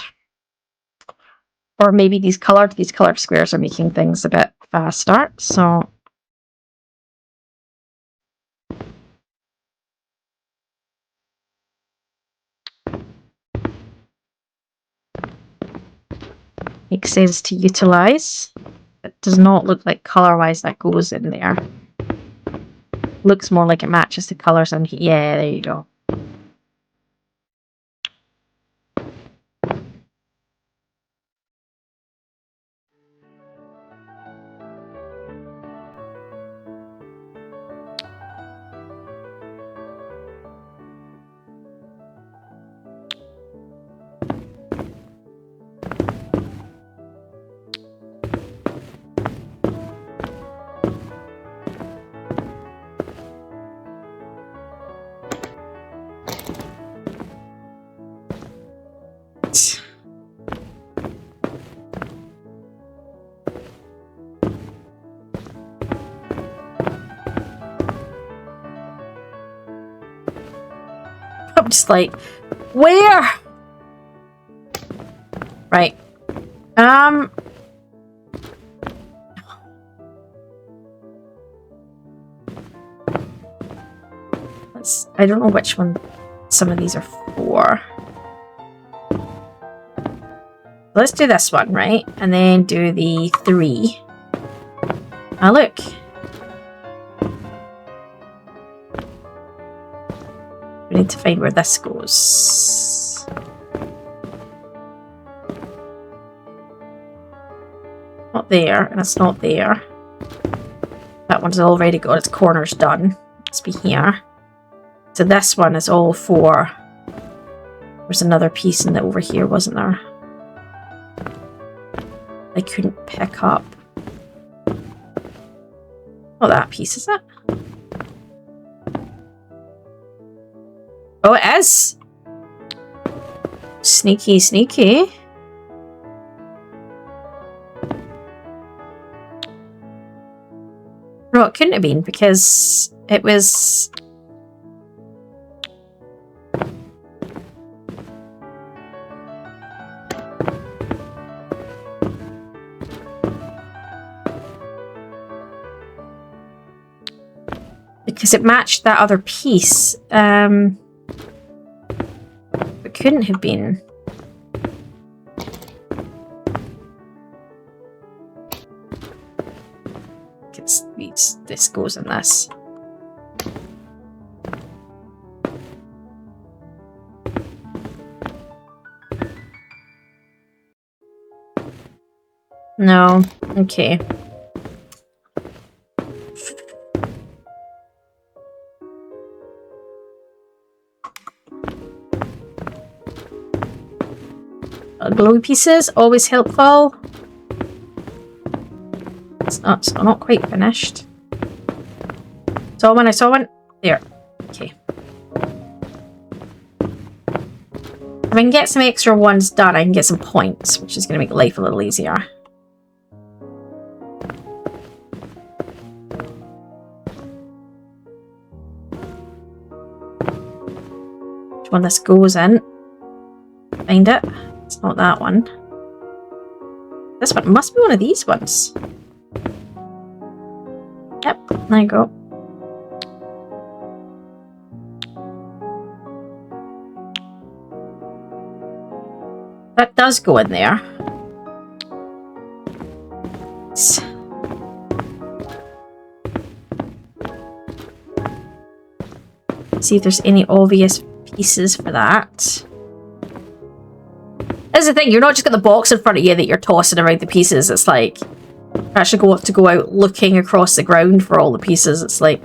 S1: Or maybe these colored squares are making things a bit faster, so... Makes sense to utilize. It does not look like color-wise that goes in there. Looks more like it matches the colors on here. Yeah, there you go. I'm just like, where? Right. I don't know which one some of these are for. Let's do this one, right? And then do the 3. Ah, look. We need to find where this goes. Not there, and it's not there. That one's already got its corners done. Let's be here. So this one is all 4. There's another piece in the over here, wasn't there? I couldn't pick up. Oh, that piece, is it? Oh, it is! Sneaky, sneaky. No, it couldn't have been, because it was... because it matched that other piece. It couldn't have been. This goes in this. No. Okay. Glowy pieces, always helpful. It's not quite finished. I saw one. There. Okay. If I can get some extra ones done, I can get some points, which is going to make life a little easier. Which one this goes in? Find it. It's not that one. This one must be one of these ones. Yep, there you go. That does go in there. See if there's any obvious pieces for that. That's the thing, you're not just got the box in front of you that you're tossing around the pieces. It's like, you actually have to go out looking across the ground for all the pieces. It's like...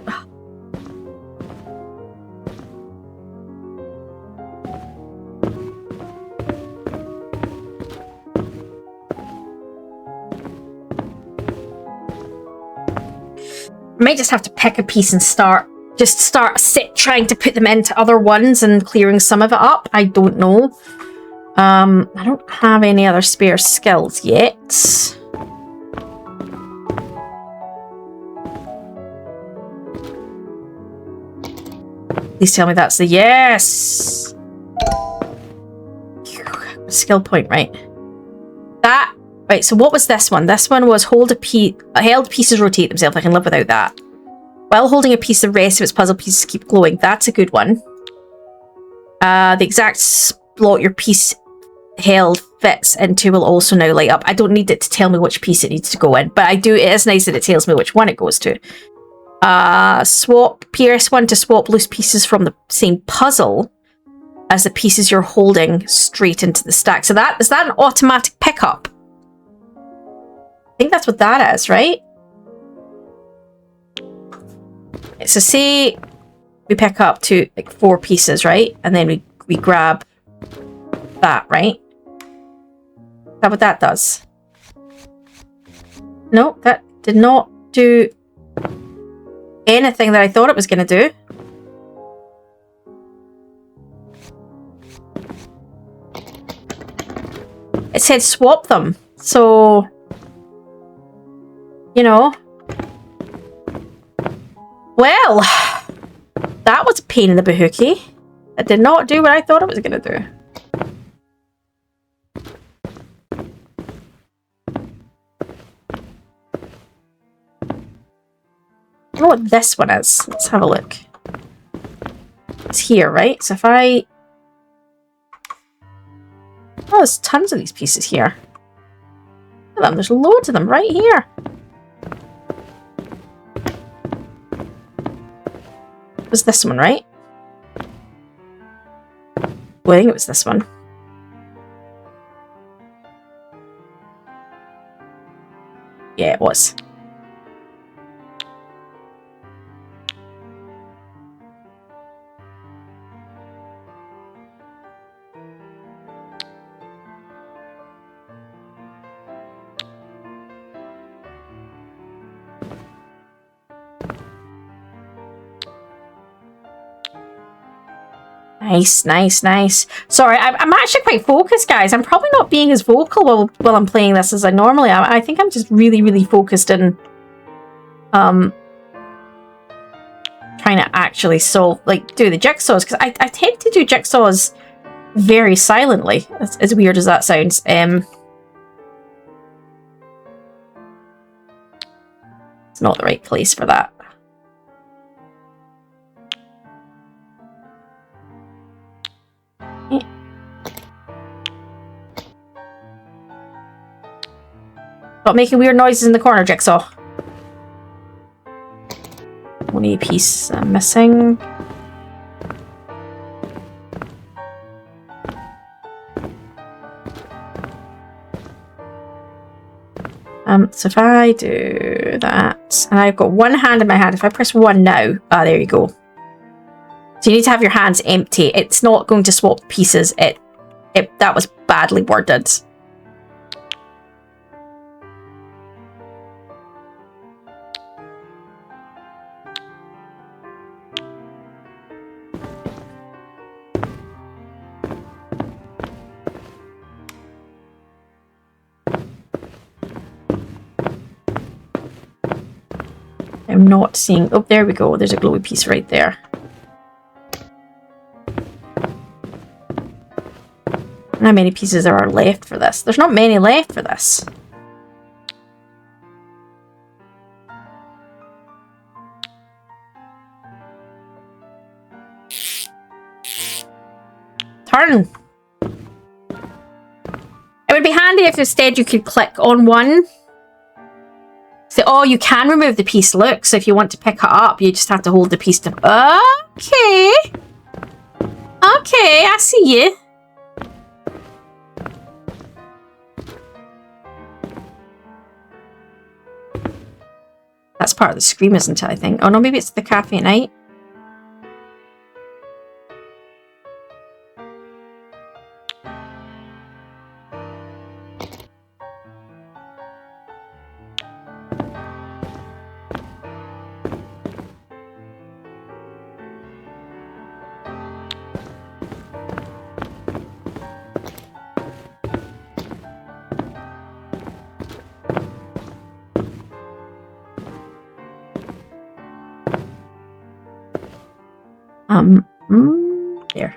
S1: I might just have to pick a piece and start trying to put them into other ones and clearing some of it up. I don't know. I don't have any other spare skills yet. Please tell me that's the yes! Skill point, right. That... Right, so what was this one? This one was held pieces rotate themselves. I can live without that. While holding a piece, the rest of its puzzle pieces keep glowing. That's a good one. The exact slot your piece held fits into will also now light up. I don't need it to tell me which piece it needs to go in, but I do. It is nice that it tells me which one it goes to. Swap PS1 to swap loose pieces from the same puzzle as the pieces you're holding straight into the stack. So is that an automatic pickup? I think that's what that is, right? So say we pick up to like 4 pieces, right? And then we grab that, right? Is that what that does? No, that did not do anything that I thought it was going to do. It said swap them. So... You know. Well, that was a pain in the bahookie. It did not do what I thought it was going to do. I don't know what this one is. Let's have a look. It's here, right? So if I... Oh, there's tons of these pieces here. Look at them. There's loads of them right here. It was this one, right? Well, I think it was this one. Yeah, it was. Nice, nice, nice. Sorry, I'm actually quite focused, guys. I'm probably not being as vocal while I'm playing this as I normally am. I think I'm just really, really focused in trying to actually solve, like, do the jigsaws, because I tend to do jigsaws very silently, as weird as that sounds. It's not the right place for that. Stop making weird noises in the corner, Jigsaw. Only a piece missing. So if I do that, and I've got one hand in my hand, if I press 1 now, there you go. So you need to have your hands empty. It's not going to swap pieces. That was badly worded. I'm not seeing... Oh, there we go. There's a glowy piece right there. How many pieces there are left for this? There's not many left for this. Turn! if instead you could click on one. So, oh, you can remove the piece. Look, so if you want to pick it up, you just have to hold the piece to... Okay. Okay, I see you. That's part of the scream, isn't it, I think? Oh, no, maybe it's the cafe at night. There.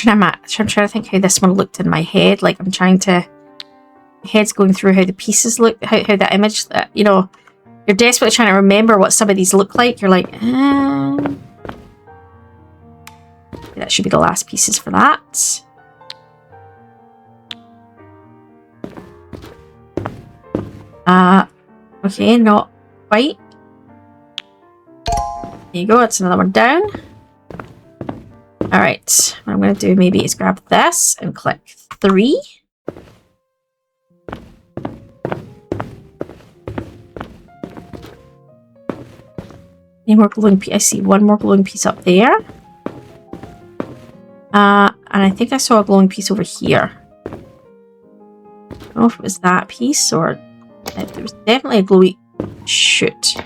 S1: I'm trying to think how this one looked in my head. Like I'm trying to... My head's going through how the pieces look, how that image, you know, you're desperately trying to remember what some of these look like. You're like, that should be the last pieces for that. Okay, not quite. There you go, that's another one down. Alright, what I'm going to do maybe is grab this and click 3. Any more glowing piece? I see one more glowing piece up there. And I think I saw a glowing piece over here. I don't know if it was that piece or... There was definitely a glowy... Shoot.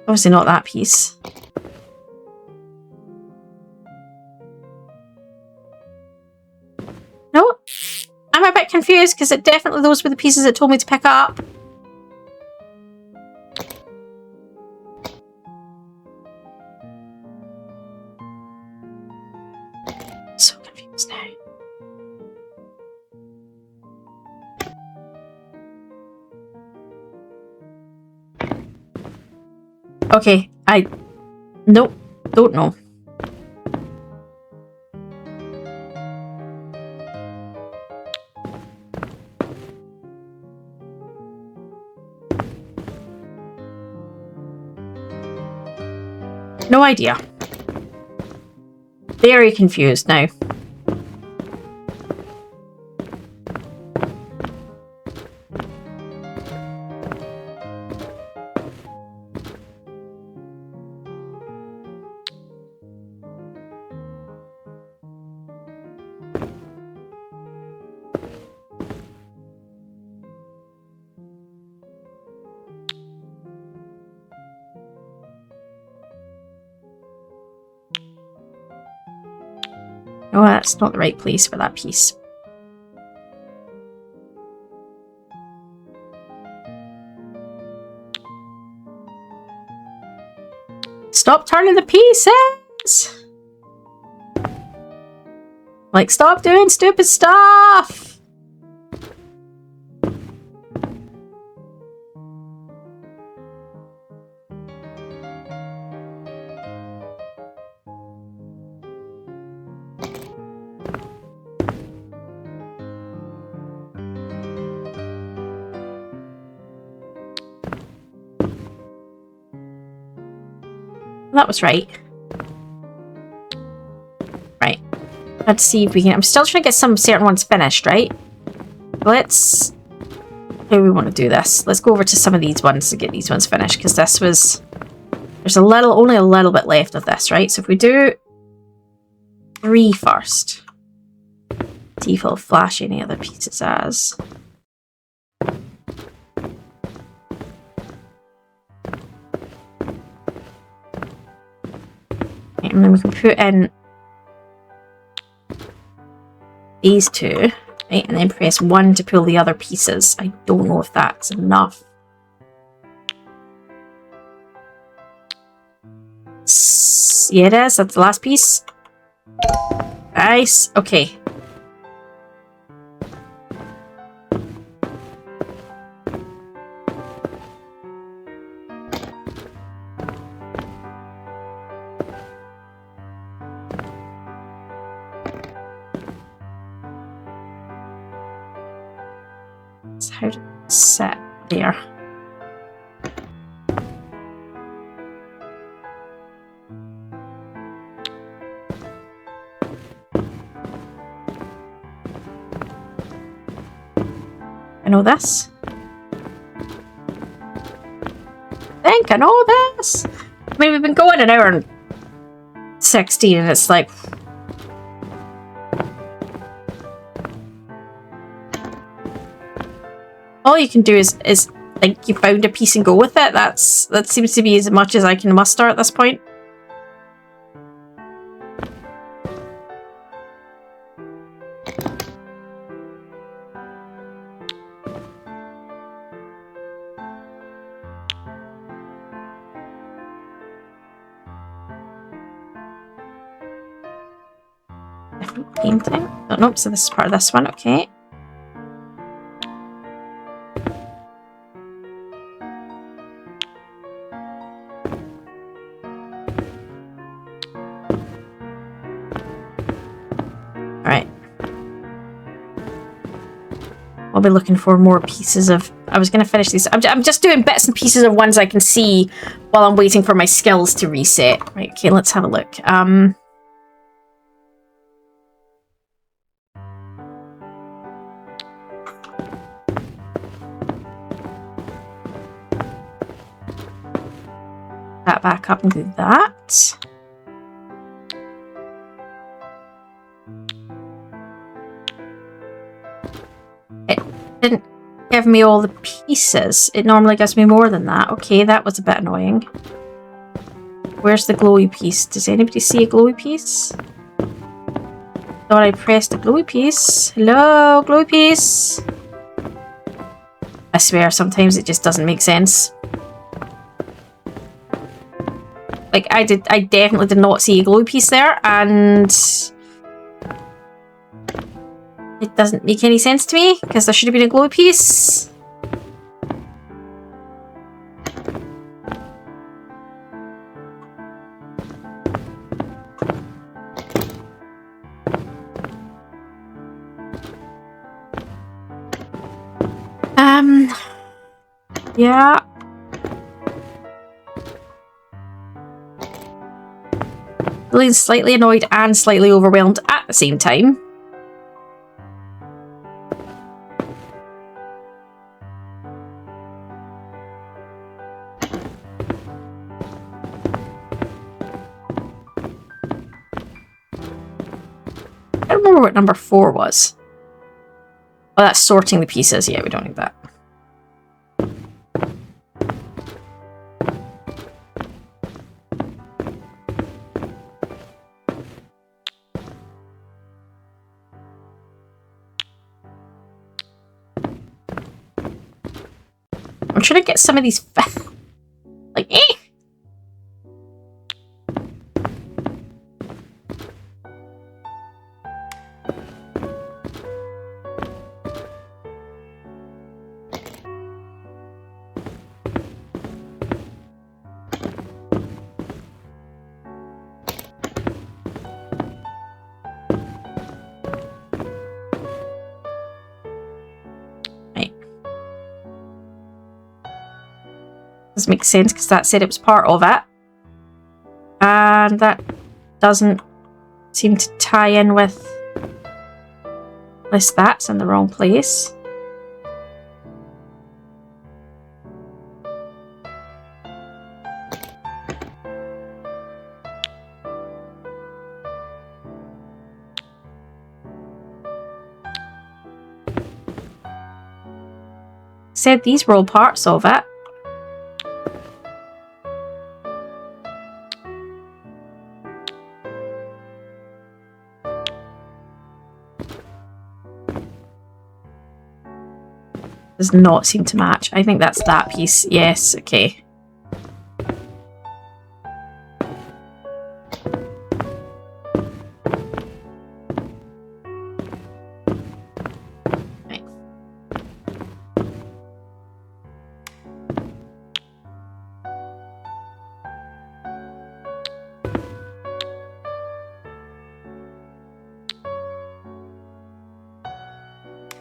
S1: Obviously not that piece. No, I'm a bit confused because it definitely those were the pieces it told me to pick up. So confused now. Okay, nope, don't know. No idea. Very confused now. No, that's not the right place for that piece. Stop turning the pieces! Like, stop doing stupid stuff! That was right. Right. Let's see if we can... I'm still trying to get some certain ones finished, right? Let's... How do we want to do this? Let's go over to some of these ones to get these ones finished, because this was... There's only a little bit left of this, right? So if we do 3 first. See if it'll flash any other pieces as... And then we can put in these 2, right? And then press 1 to pull the other pieces. I don't know if that's enough. Yeah, it is. That's the last piece. Nice. Okay. So how to set there? I know this. I think I know this. I mean, we've been going an hour and 16 and it's like... all you can do is like, you found a piece and go with it. That seems to be as much as I can muster at this point. Different painting. Oh, nope, so this is part of this one, okay. Alright. I'll be looking for more pieces of... I was going to finish these. I'm just doing bits and pieces of ones I can see while I'm waiting for my skills to reset. Right, okay, let's have a look. That back up and do that. It didn't give me all the pieces. It normally gives me more than that. Okay, that was a bit annoying. Where's the glowy piece? Does anybody see a glowy piece? Thought I pressed a glowy piece. Hello, glowy piece. I swear, sometimes it just doesn't make sense. Like, I definitely did not see a glowy piece there, and it doesn't make any sense to me, because there should have been a glowy piece. Yeah. Feeling slightly annoyed and slightly overwhelmed at the same time. I don't remember what number 4 was. Oh, that's sorting the pieces. Yeah, we don't need that. I'm trying to get some of these like, Does make sense because that said it was part of it, and that doesn't seem to tie in with this. That's in the wrong place. Said these were all parts of it. Does not seem to match. I think that's that piece. Yes, okay.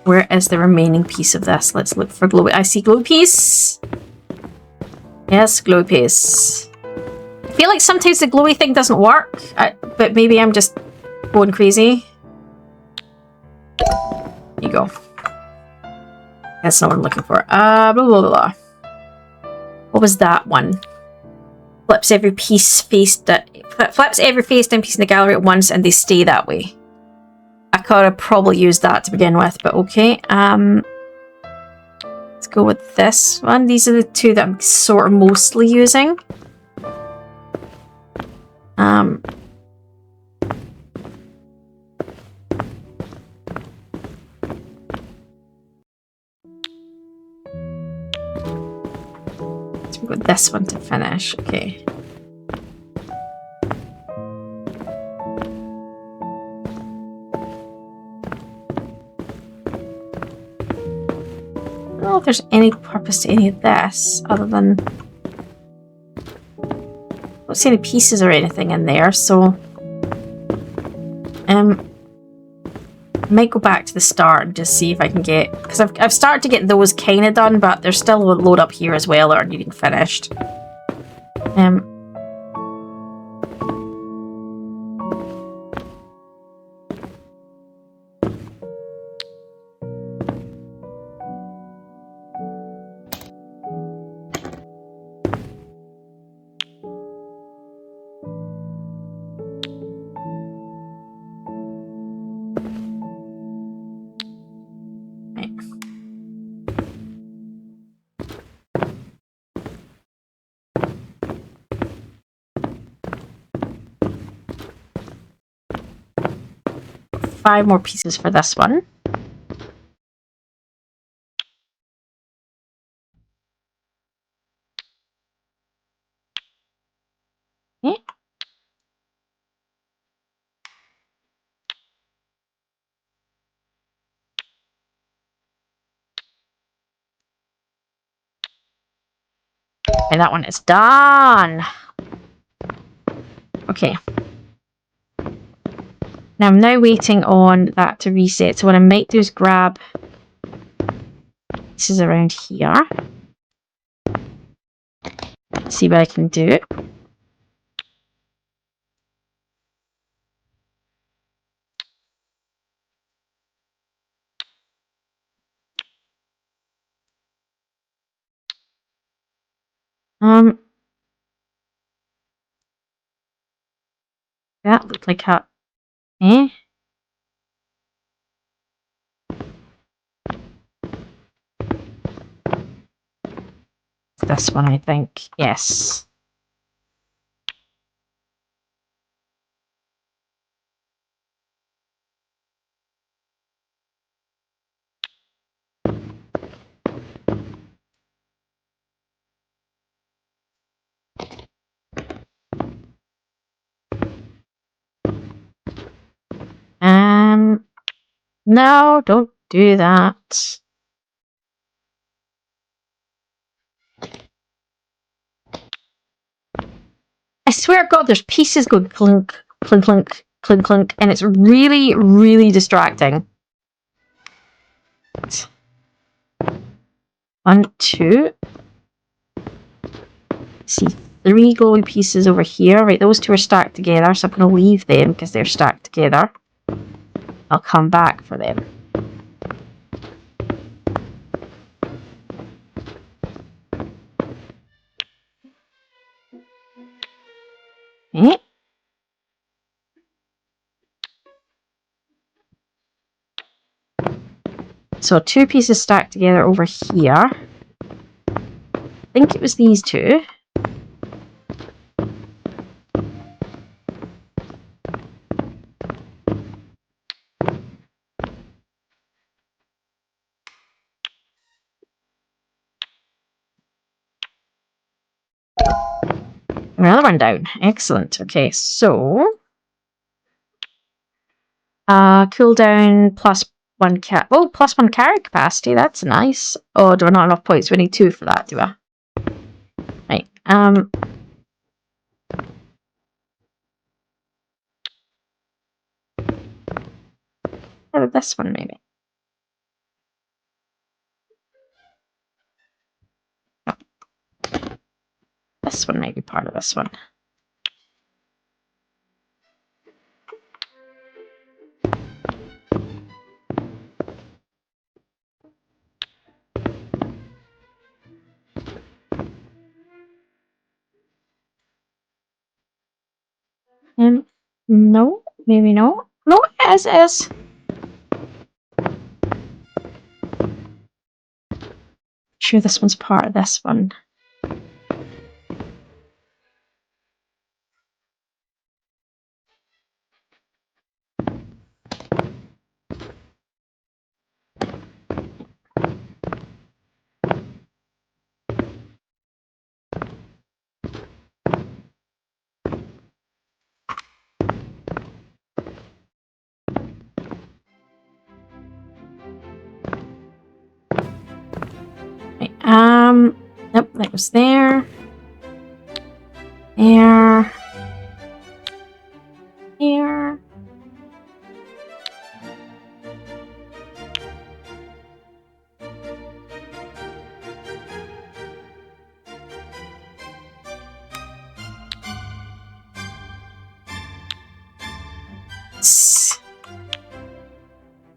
S1: Where is the remaining piece of this? Let's look for glow. I see glow piece. Yes, glow piece. I feel like sometimes the glowy thing doesn't work, but maybe I'm just going crazy. There you go. That's not what I'm looking for. Blah, blah, blah, blah. What was that one? Flips every piece faced at, flips every face down piece in the gallery at once and they stay that way. I could have probably used that to begin with, but okay. Let's go with this one. These are the two that I'm sort of mostly using. Let's go with this one to finish. Okay. I don't know if there's any purpose to any of this other than I don't see any pieces or anything in there, so I might go back to the start and just see if I can get, because I've started to get those kind of done, but there's still a load up here as well that are needing finished. Five more pieces for this one. Okay. And that one is done. Okay. Now I'm now waiting on that to reset. So what I might do is grab pieces around here. See what I can do. That looked like a this one, I think. Yes. No, don't do that. I swear to God, there's pieces going clunk, clunk, clunk, clunk, clunk, and it's really, really distracting. 1, 2. See, 3 glowy pieces over here. Right, those two are stacked together, so I'm going to leave them because they're stacked together. I'll come back for them. Okay. So 2 pieces stacked together over here. I think it was these 2. Another one down. Excellent. Okay, so cooldown plus 1 plus 1 carry capacity. That's nice. Oh, do I not have enough points? We need 2 for that, do I? Right. How about this one maybe? this one might be part of this one. No, maybe no. No, it is. Sure, this one's part of this one. Nope, that was there. There. Here.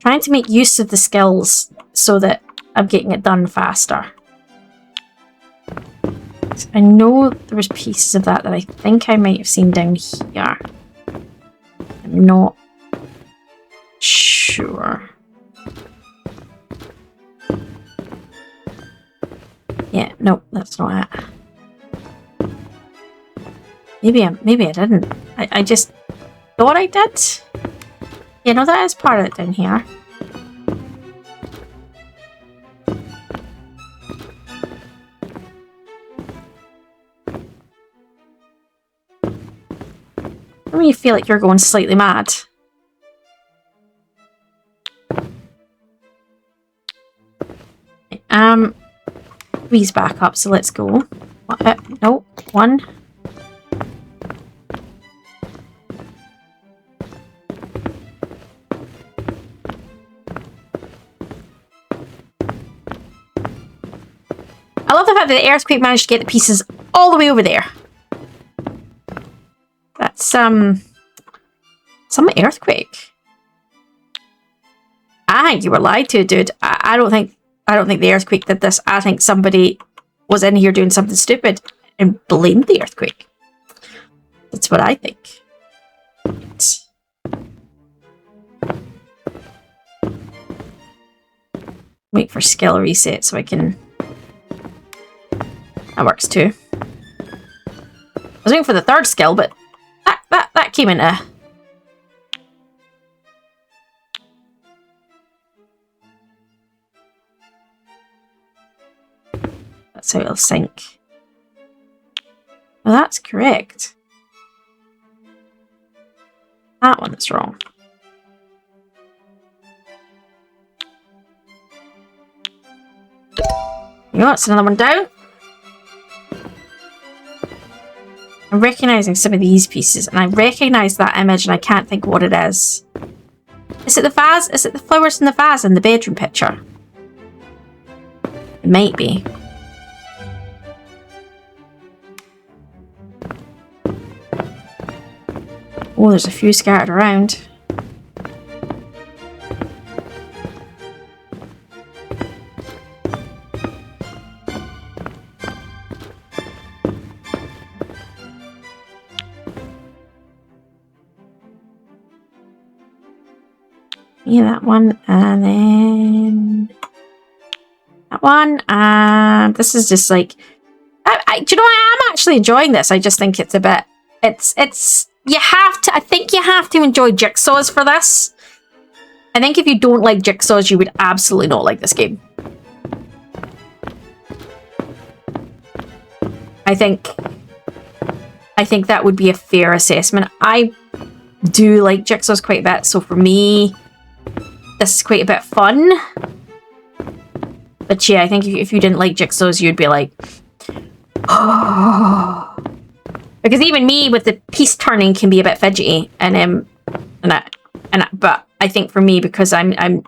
S1: Trying to make use of the skills so that I'm getting it done faster. I know there was pieces of that I think I might have seen down here. I'm not sure. Yeah, no, that's not it. Maybe I didn't. I just thought I did. Yeah, no, that is part of it down here. I mean, you feel like you're going slightly mad. Three's back up, so let's go. No, one. I love the fact that the earthquake managed to get the pieces all the way over there. That's some earthquake. I think you were lied to, dude. I don't think the earthquake did this. I think somebody was in here doing something stupid and blamed the earthquake. That's what I think. Wait for skill reset so I can... That works too. I was waiting for the third skill, but that came into... That's how it'll sync. Well, that's correct. That one that's wrong. You know, that's another one down. I'm recognising some of these pieces, and I recognise that image, and I can't think what it is. Is it the vase? Is it the flowers in the vase in the bedroom picture? It might be. Oh, there's a few scattered around. Yeah, that one, and then that one, and this is just like, do you know what? I'm actually enjoying this. I just think it's a bit, you have to, I think you have to enjoy jigsaws for this. I think if you don't like jigsaws, you would absolutely not like this game. I think that would be a fair assessment. I do like jigsaws quite a bit, so for me, this is quite a bit fun. But yeah, I think if you didn't like jigsaws, you'd be like, oh. Because even me with the piece turning can be a bit fidgety, but I think for me, because I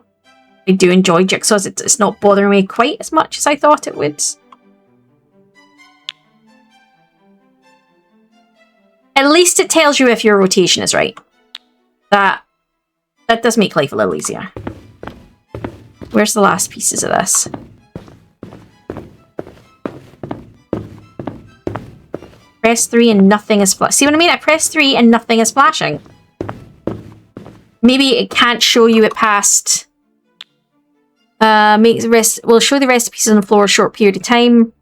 S1: do enjoy jigsaws, it's not bothering me quite as much as I thought it would. At least it tells you if your rotation is right. That does make life a little easier. Where's the last pieces of this? Press 3 and nothing is flashing. See what I mean? I press 3 and nothing is flashing. Maybe it can't show you it past... makes the rest... Will show the rest of the pieces on the floor a short period of time.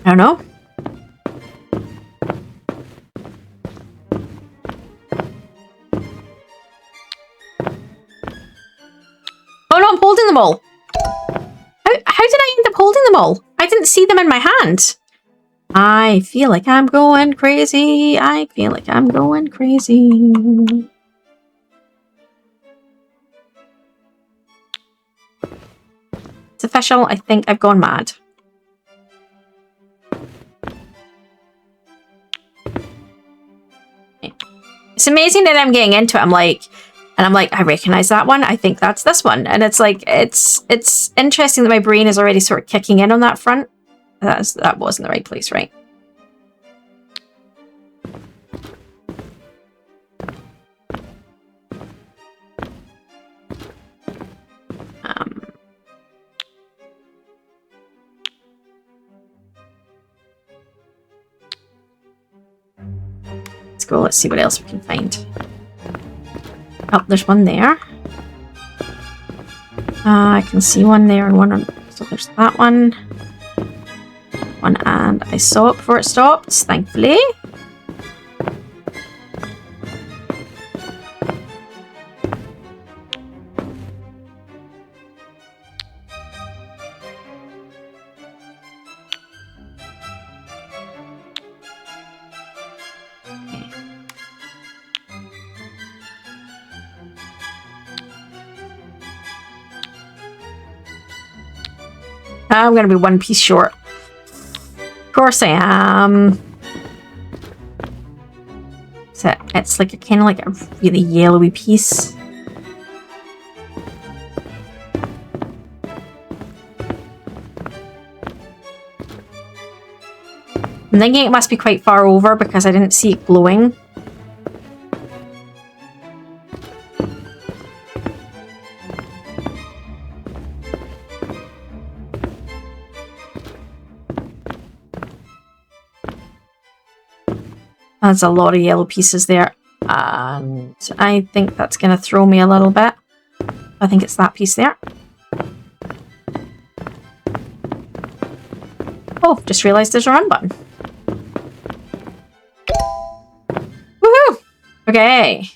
S1: I don't know. Oh no, I'm holding them all. How did I end up holding them all? I didn't see them in my hand. I feel like I'm going crazy. I feel like I'm going crazy. It's official. I think I've gone mad. It's amazing that I'm getting into it. I'm like, I recognize that one. I think that's this one. And it's like, it's interesting that my brain is already sort of kicking in on that front. That wasn't the right place, right? Let's go. Let's see what else we can find. Oh, there's one there. I can see one there and one on... So there's that one. One, and I saw it before it stopped, thankfully. I'm going to be one piece short. Of course I am. So it's like kind of like a really yellowy piece. I'm thinking it must be quite far over because I didn't see it glowing. There's a lot of yellow pieces there, and I think that's going to throw me a little bit. I think it's that piece there. Oh, just realised there's a run button. Woohoo! Okay.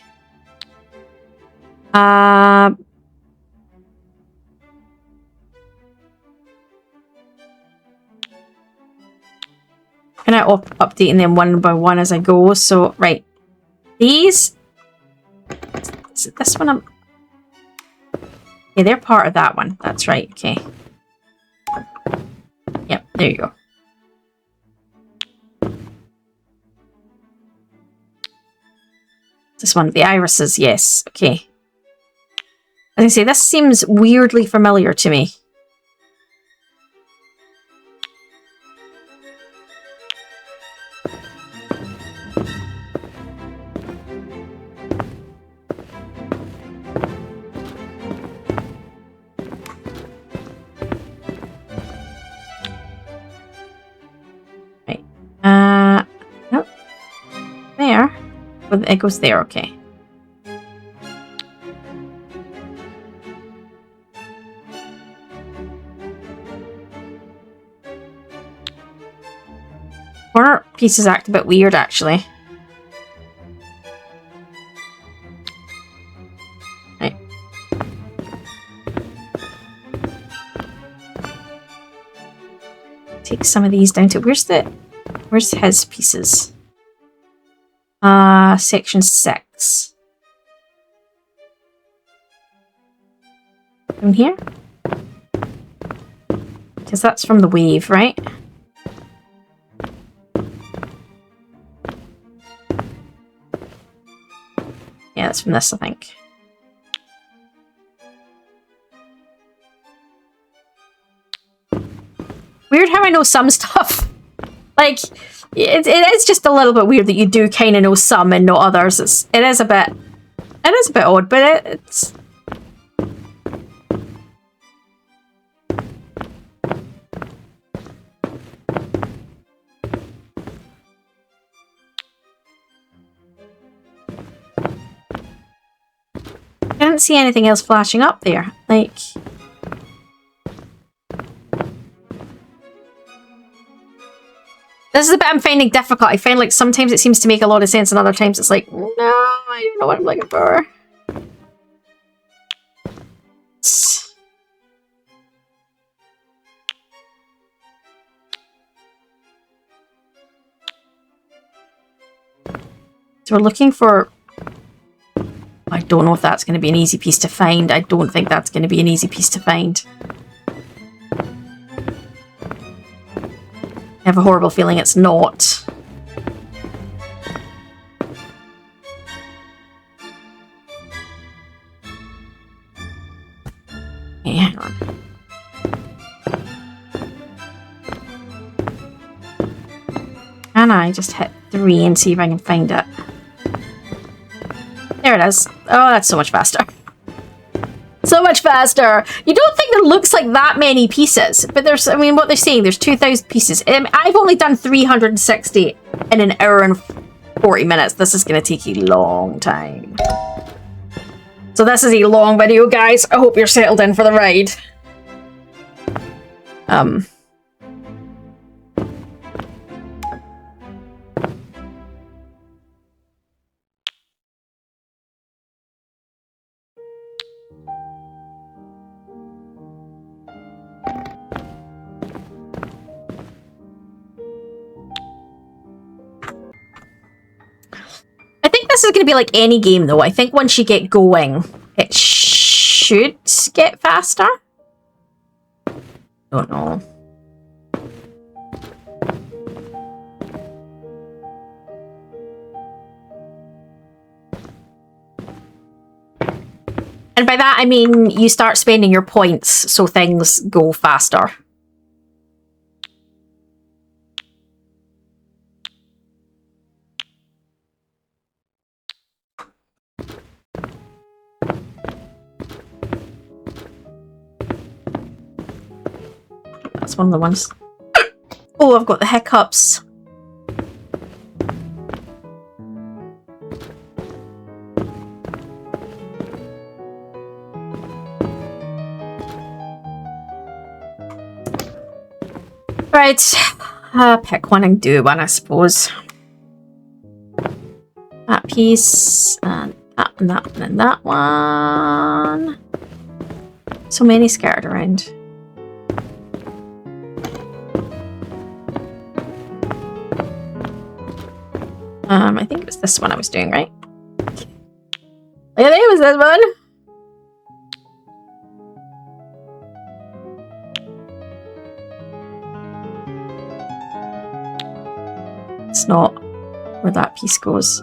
S1: Kind of updating them one by one as I go. So, right. These... Is it this one? Yeah, they're part of that one. That's right. Okay. Yep, there you go. This one, the irises, yes. Okay. As I say, this seems weirdly familiar to me. Nope. There. But it goes there, okay. Corner pieces act a bit weird, actually. Right. Take some of these down to... Where's his pieces? Section 6. Down here? Because that's from the wave, right? Yeah, that's from this, I think. Weird how I know some stuff. Like, it is just a little bit weird that you do kind of know some and not others. It is a bit odd, but it's... I didn't see anything else flashing up there. Like... This is the bit I'm finding difficult. I find like sometimes it seems to make a lot of sense and other times it's like, no, I don't know what I'm looking for. So we're looking for... I don't know if that's going to be an easy piece to find. I don't think that's going to be an easy piece to find. I have a horrible feeling it's not. Okay, hang on. Can I just hit 3 and see if I can find it? There it is. Oh, that's so much faster. So much faster. You don't think there looks like that many pieces, but there's, I mean, what they're saying, there's 2,000 pieces. I've only done 360 in an hour and 40 minutes. This is going to take a long time. So this is a long video, guys. I hope you're settled in for the ride. This is going to be like any game, though. I think once you get going, it should get faster. Don't know. And by that, I mean you start spending your points so things go faster. That's one of the ones. Oh, I've got the hiccups. Right, pick one and do one, I suppose. That piece, and that one, that one, and that one. So many scattered around. I think it was this one I was doing, right? I think it was this one. It's not where that piece goes.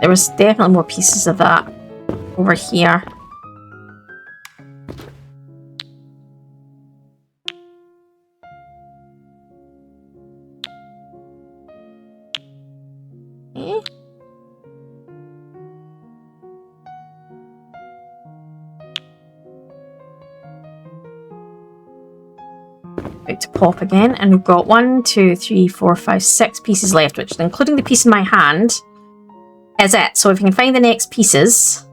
S1: There was definitely more pieces of that over here. To pop again, and we've got 1, 2, 3, 4, 5, 6 pieces left, which, including the piece in my hand, is it. So if you can find the next pieces.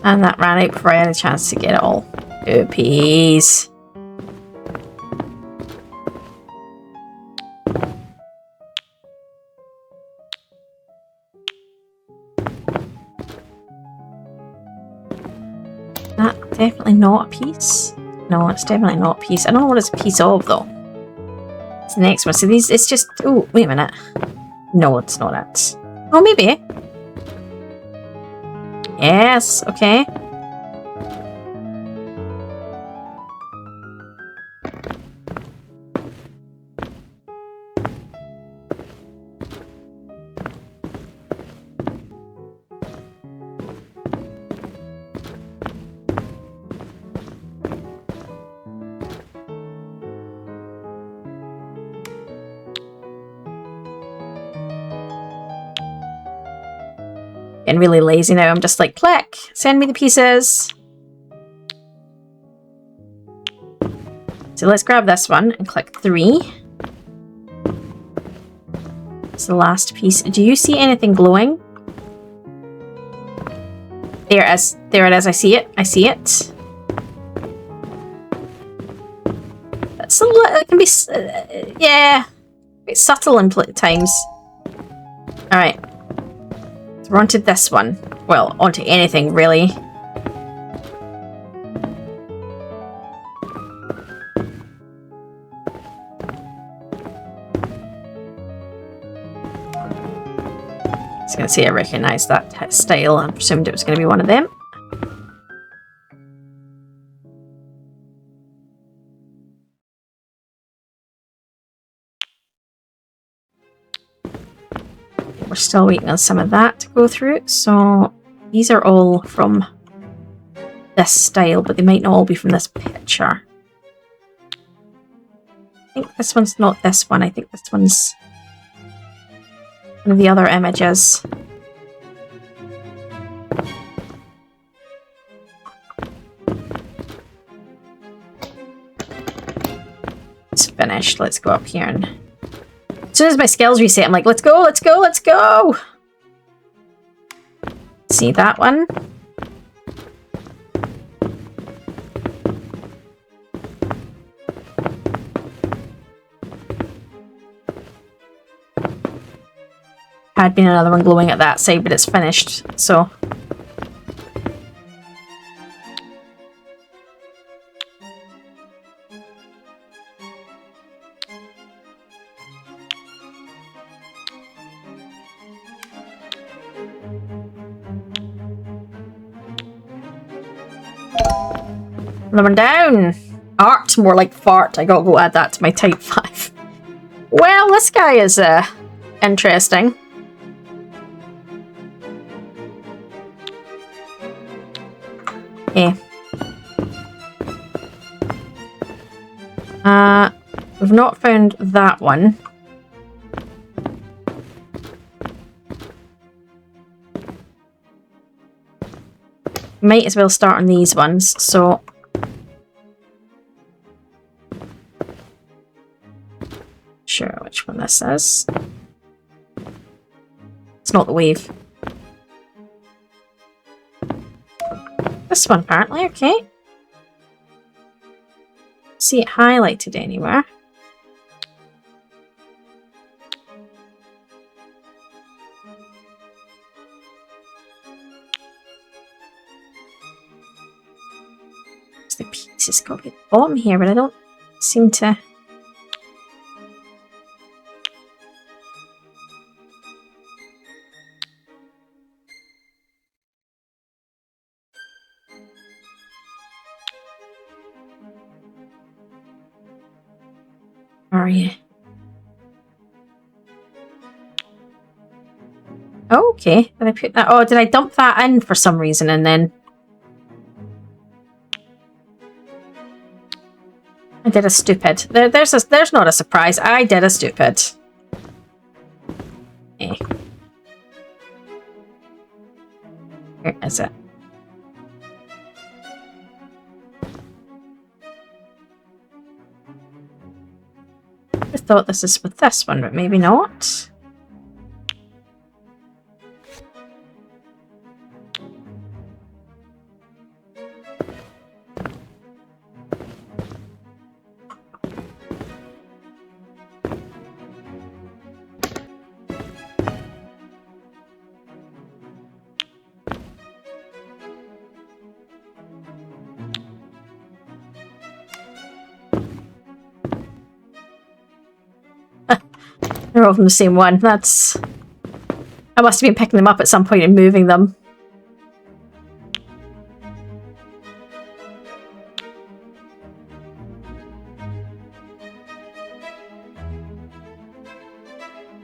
S1: And that ran out before I had a chance to get it all. Oopies. Definitely not a piece. No, it's definitely not a piece. I don't know what it's a piece of, though. It's the next one. So these, it's just... Oh, wait a minute. No, it's not it. Oh, maybe. Yes, okay. Getting really lazy now. I'm just like, click, send me the pieces. So let's grab this one and click 3. It's the last piece. Do you see anything glowing? There it is. There it is. I see it. I see it. That's a little, it can be, yeah, it's subtle in times. Alright. So we're onto this one. Well, onto anything, really. I was going to say I recognised that style. I presumed it was going to be one of them. We're still waiting on some of that to go through. So these are all from this style, but they might not all be from this picture. I think this one's not this one. I think this one's one of the other images. It's finished. Let's go up here and as soon as my skills reset, I'm like, let's go, let's go, let's go! See that one? Had been another one glowing at that side, but it's finished, so... Another one down. Art, more like fart. I gotta go add that to my type 5. Well, this guy is interesting. Okay. We've not found that one. Might as well start on these ones, so... Sure which one this is. It's not the wave. This one apparently, okay. See it highlighted anywhere. The pieces got to be at the bottom here, but I don't seem to... Are you? Oh, okay. Did I put that? Oh, did I dump that in for some reason and then... I did a stupid. There's not a surprise. I did a stupid. Okay. Where is it? I thought this is with this one, but maybe not. They're all from the same one. That's... I must have been picking them up at some point and moving them.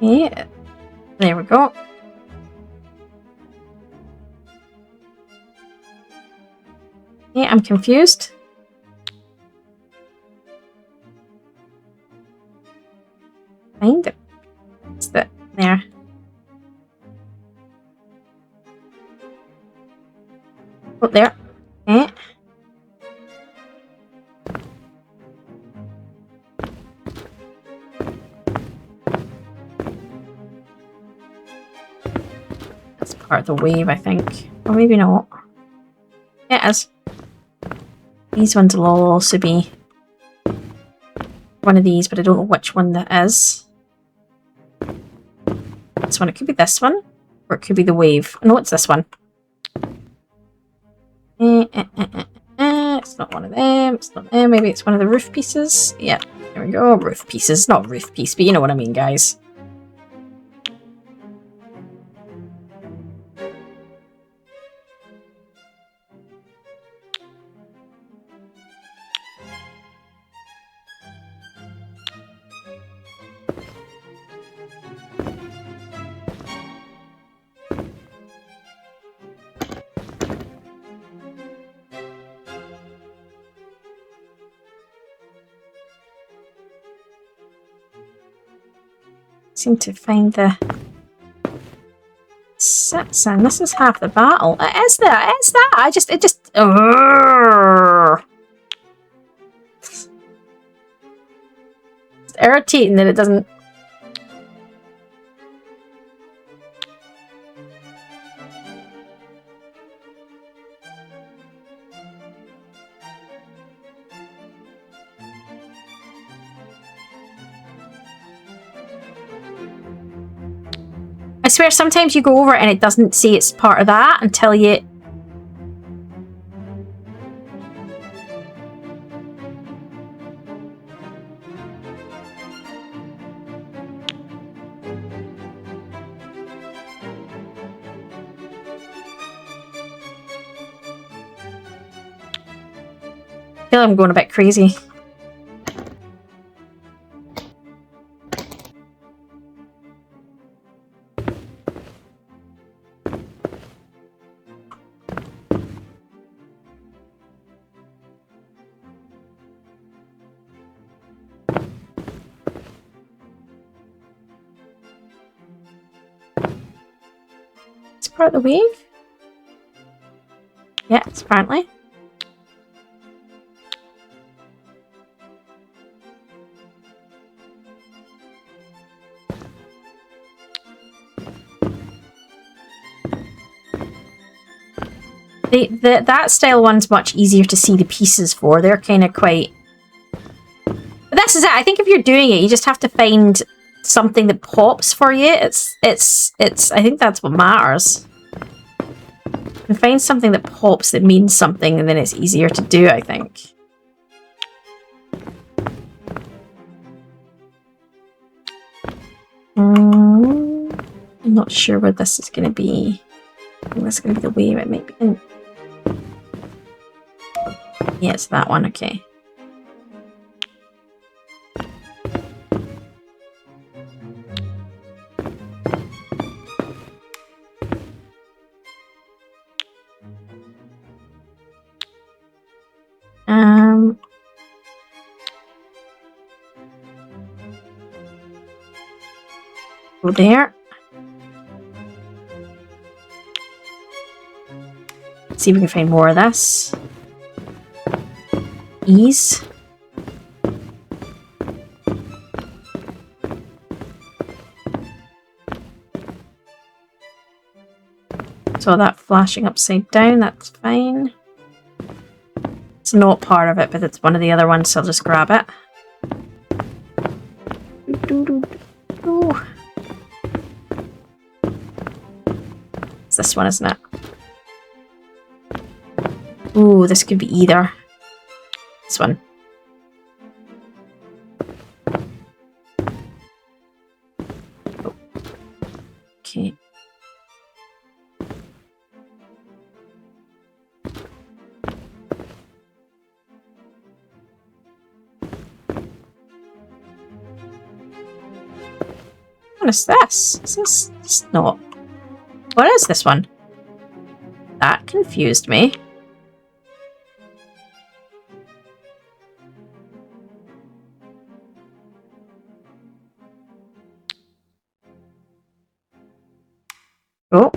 S1: Yeah. There we go. Yeah, I'm confused. Find it. What's that? There. Oh, there. Eh. That's part of the wave, I think. Or maybe not. Yeah, it is. These ones will also be one of these, but I don't know which one that is. This one. It could be this one. Or it could be the wave. No, it's this one. It's not one of them. It's not them. Maybe it's one of the roof pieces. Yeah, there we go. Roof pieces. Not roof piece, but you know what I mean, guys. Seem to find the sits in. This is half the battle. It is that. It's that. It just. It's irritating that it doesn't. I swear sometimes you go over it and it doesn't say it's part of that until you... I feel I'm going a bit crazy. Part of the wave? Yeah, it's apparently. That style one's much easier to see the pieces for. They're kind of quite... But this is it. I think if you're doing it, you just have to find something that pops for you. I think that's what matters. You find something that pops that means something, and then it's easier to do, I think. I'm not sure where this is going to be. I think that's going to be the wave. It might be in... Yeah, it's that one. Okay. Go there. Let's see if we can find more of this. Ease. So that flashing upside down, that's fine. It's not part of it, but it's one of the other ones, so I'll just grab it. It's this one, isn't it? Ooh, this could be either. This one. Oh. Okay. What is this? Is this just not... What is this one? That confused me. Oh.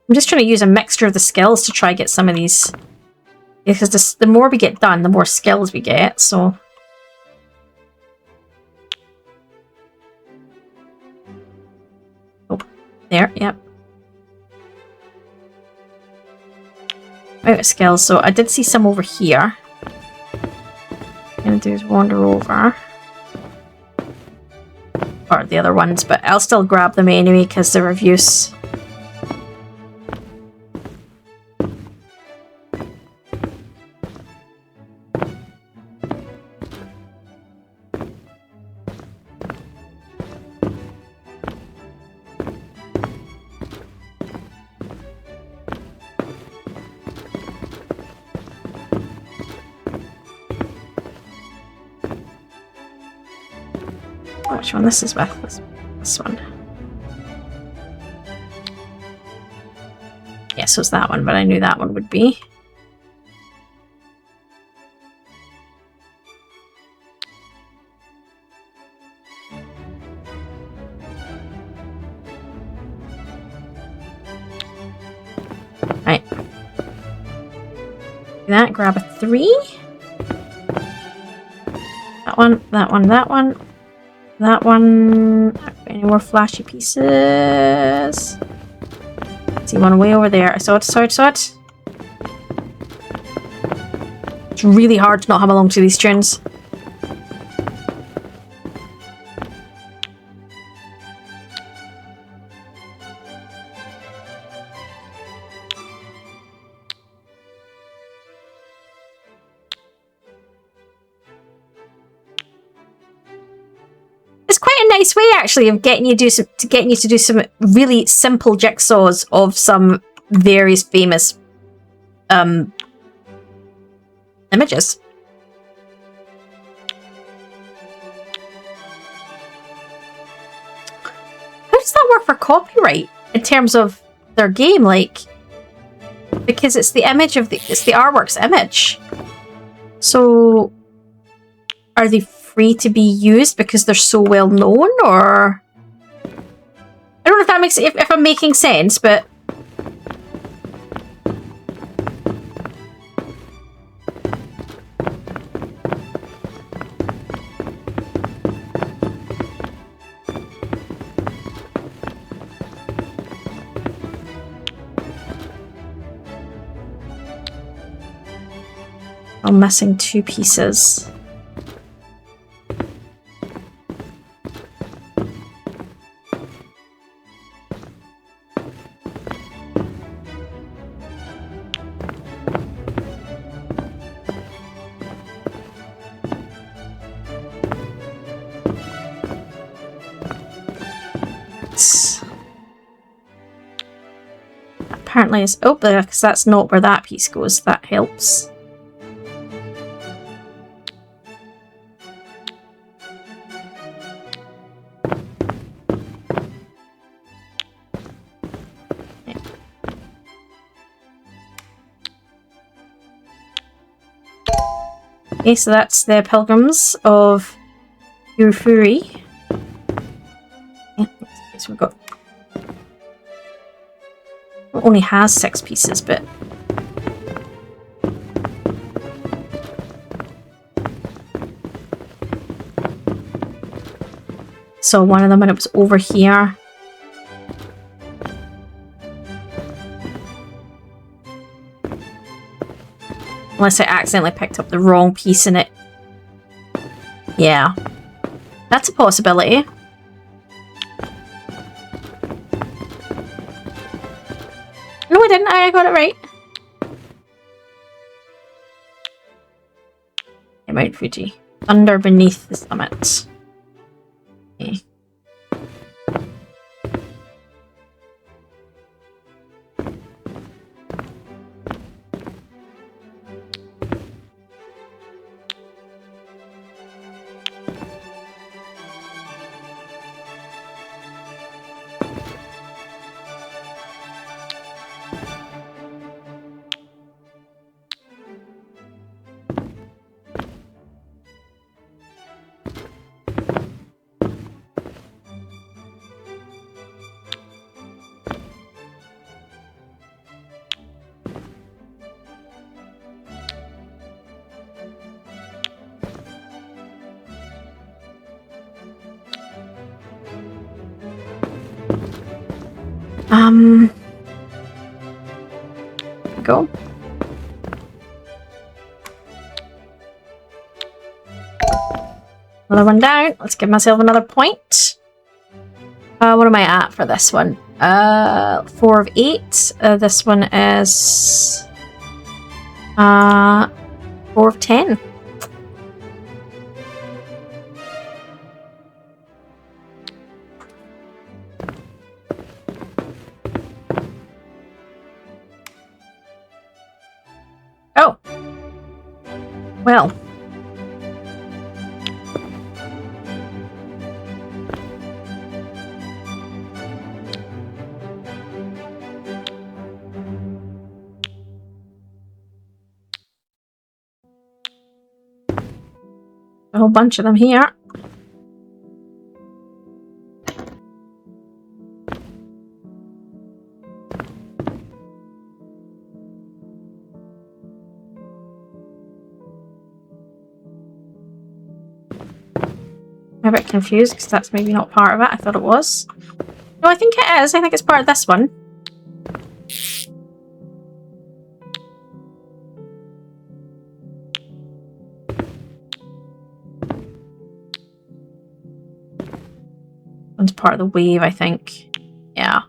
S1: I'm just trying to use a mixture of the skills to try get some of these. Because the more we get done, the more skills we get, so... Oh, there, yep. Out of skills, so I did see some over here. What I'm gonna do is wander over. Or the other ones, but I'll still grab them anyway because they're of use. Which one this is with? This one. Yeah, so it's that one, but I knew that one would be. Right. Do that, grab a 3. That one, that one, that one. That one. Any more flashy pieces? See one way over there. I saw it, saw it, saw it. It's really hard to not hum along to these tunes. Nice way actually of getting you to do some really simple jigsaws of some various famous images. How does that work for copyright in terms of their game? Like, because it's the image of it's the artwork's image. So are they free to be used because they're so well known, or I don't know if that makes if I'm making sense, but I'm missing 2 pieces. Apparently it's... Oh, because that's not where that piece goes. That helps. Okay, so that's the Pilgrims of Urufuri. Yeah, so we've got... It only has 6 pieces, but... So one of them when it was over here. Unless I accidentally picked up the wrong piece in it. Yeah. That's a possibility. No, I didn't. I got it right. Mount Fuji. Under beneath the summit. Okay. Go. Another one down. Let's give myself another point. What am I at for this one? 4 of 8. This one is 4 of 10. Oh. Well. A whole bunch of them here. I'm a bit confused because that's maybe not part of it. I thought it was. No, I think it is. I think it's part of this one. One's part of the wave, I think. Yeah.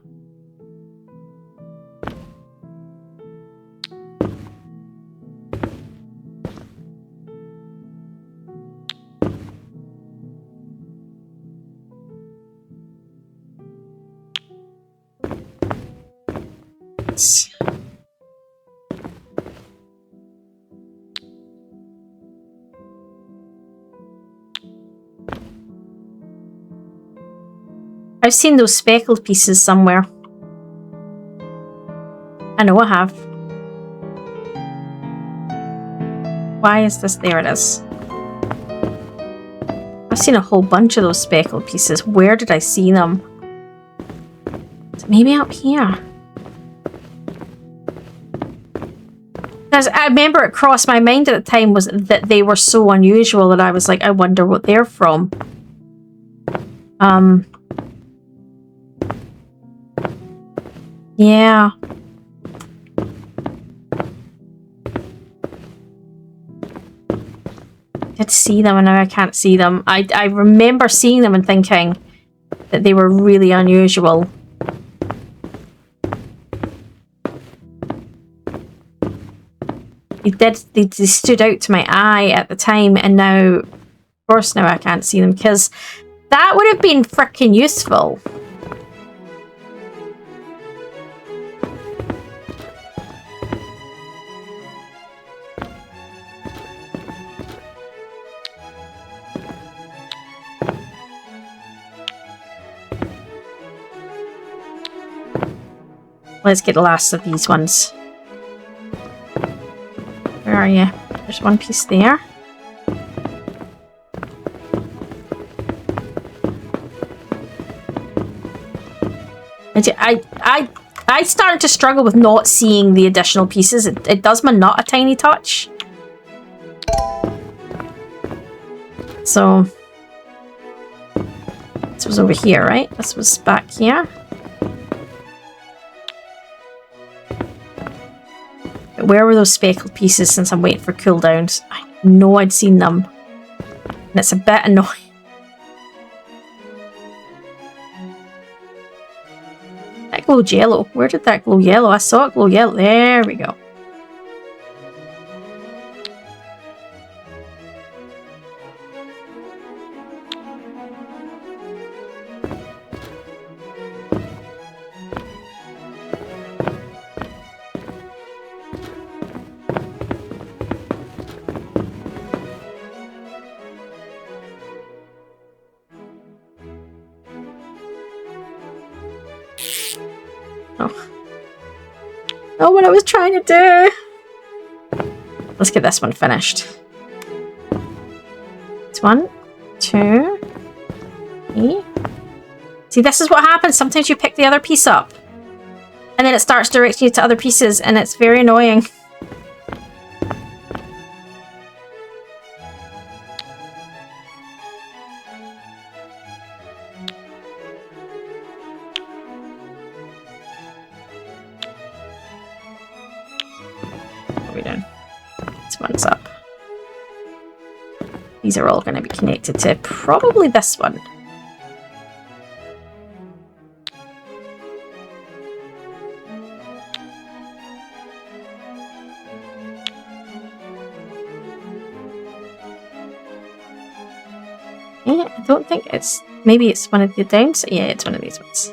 S1: I've seen those speckled pieces somewhere. I know I have. Why is this? There it is. I've seen a whole bunch of those speckled pieces. Where did I see them? Is it maybe up here? Because I remember it crossed my mind at the time was that they were so unusual that I was like, I wonder what they're from. Yeah. I did see them and now I can't see them. I remember seeing them and thinking that they were really unusual. They stood out to my eye at the time, and now, of course, now I can't see them because that would have been freaking useful. Let's get the last of these ones. Where are you? There's one piece there. I started to struggle with not seeing the additional pieces. It does my nut a tiny touch. So this was over here, right? This was back here. Where were those speckled pieces since I'm waiting for cooldowns? I know I'd seen them. And it's a bit annoying. That glowed yellow. Where did that glow yellow? I saw it glow yellow. There we go. Oh, what I was trying to do. Let's get this one finished. It's 1, 2, 3. See, this is what happens. Sometimes you pick the other piece up, and then it starts directing you to other pieces, and it's very annoying. These are all going to be connected to probably this one. Yeah, I don't think it's... Maybe it's one of the downs? Yeah, it's one of these ones.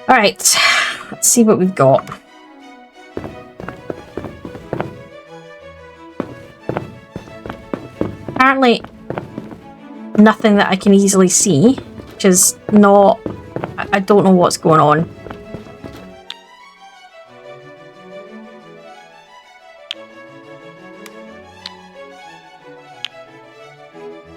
S1: Alright, let's see what we've got. Apparently, nothing that I can easily see, which is not... I don't know what's going on.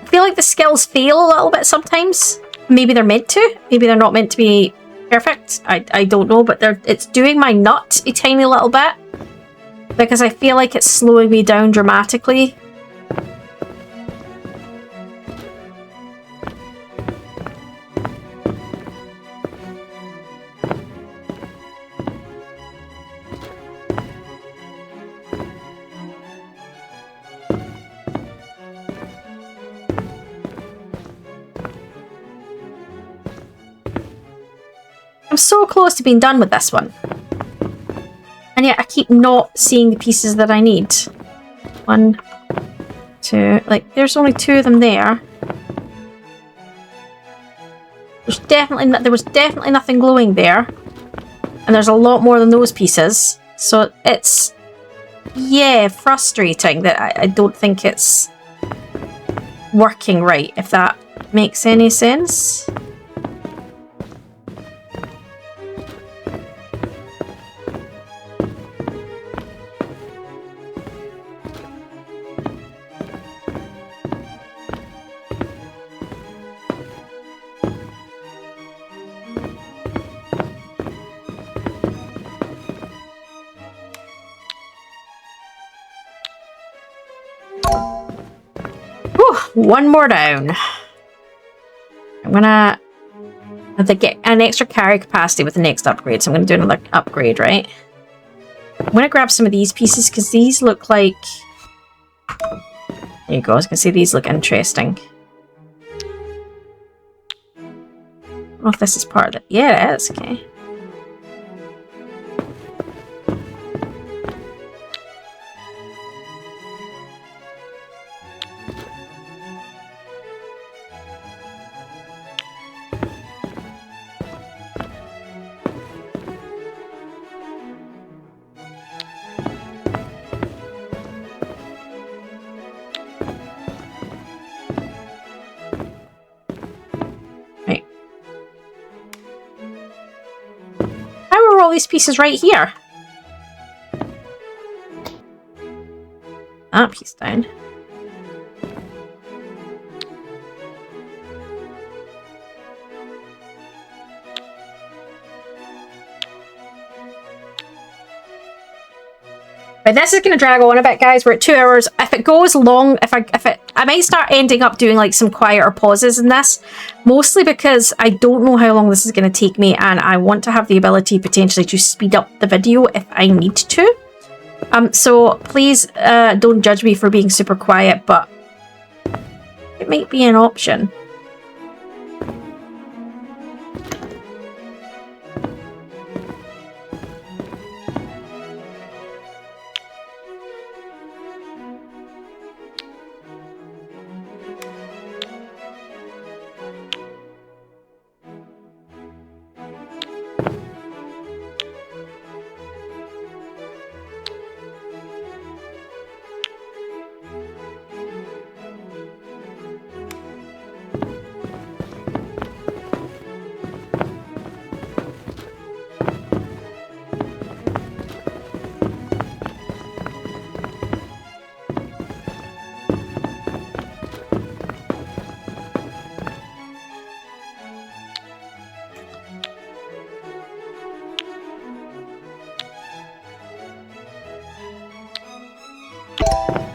S1: I feel like the skills fail a little bit sometimes. Maybe they're meant to. Maybe they're not meant to be perfect. I don't know, but it's doing my nut a tiny little bit. Because I feel like it's slowing me down dramatically. I'm so close to being done with this one. And yet I keep not seeing the pieces that I need. 1, 2... Like, there's only 2 of them there. There was definitely nothing glowing there. And there's a lot more than those pieces. So it's... Yeah, frustrating that I don't think it's working right, if that makes any sense. One more down. I'm gonna have to get an extra carry capacity with the next upgrade, so I'm gonna do another upgrade, right? I'm gonna grab some of these pieces because these look like... There you go, I was gonna say these look interesting. I don't know if this is part of it. Yeah, it is, okay. All these pieces right here. That piece down. Right, this is going to drag on a bit, guys. We're at 2 hours. If it goes long, I might start ending up doing like some quieter pauses in this, mostly because I don't know how long this is going to take me, and I want to have the ability potentially to speed up the video if I need to. So please don't judge me for being super quiet, but it might be an option.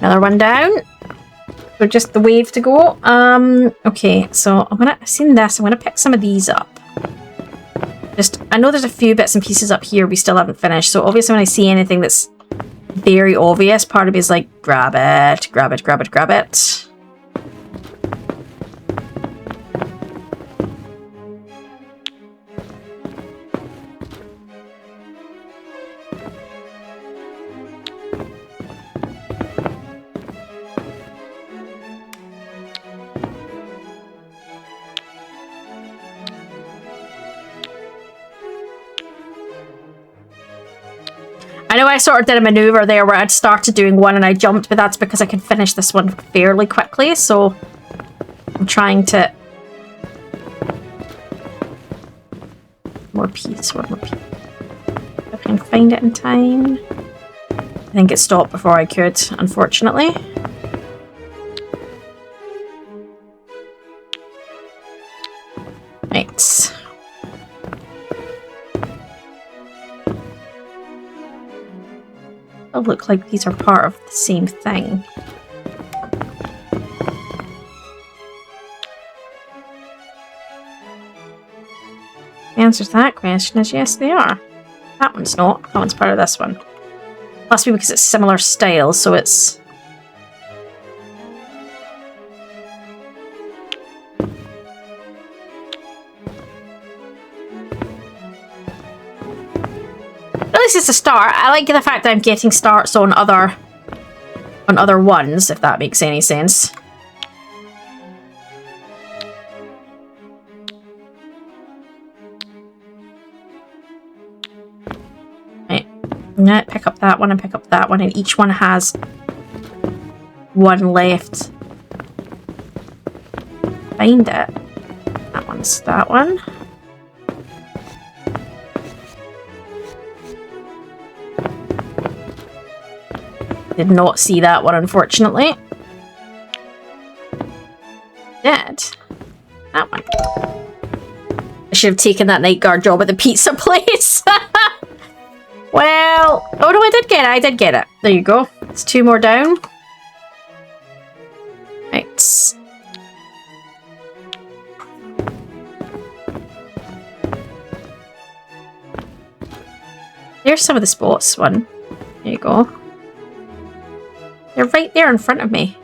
S1: Another one down. So just the wave to go. Okay, so I've seen this. I'm gonna pick some of these up. I know there's a few bits and pieces up here we still haven't finished. So obviously when I see anything that's very obvious, part of me is like, grab it, grab it, grab it, grab it. I know I sort of did a maneuver there where I'd started doing one and I jumped, but that's because I can finish this one fairly quickly, so I'm trying to... One more piece. If I can find it in time. I think it stopped before I could, unfortunately. Right. They look like these are part of the same thing. The answer to that question is yes, they are. That one's not. That one's part of this one. Must be because it's similar style, so it's... At least it's a start. I like the fact that I'm getting starts on other ones, if that makes any sense. Right. I'm gonna pick up that one and pick up that one, and each one has one left. Find it. That one's that one. Did not see that one, unfortunately. Did. That one. I should have taken that night guard job at the pizza place. Well, oh no, I did get it. There you go. It's 2 more down. Right. There's some of the spots one. There you go. They're right there in front of me.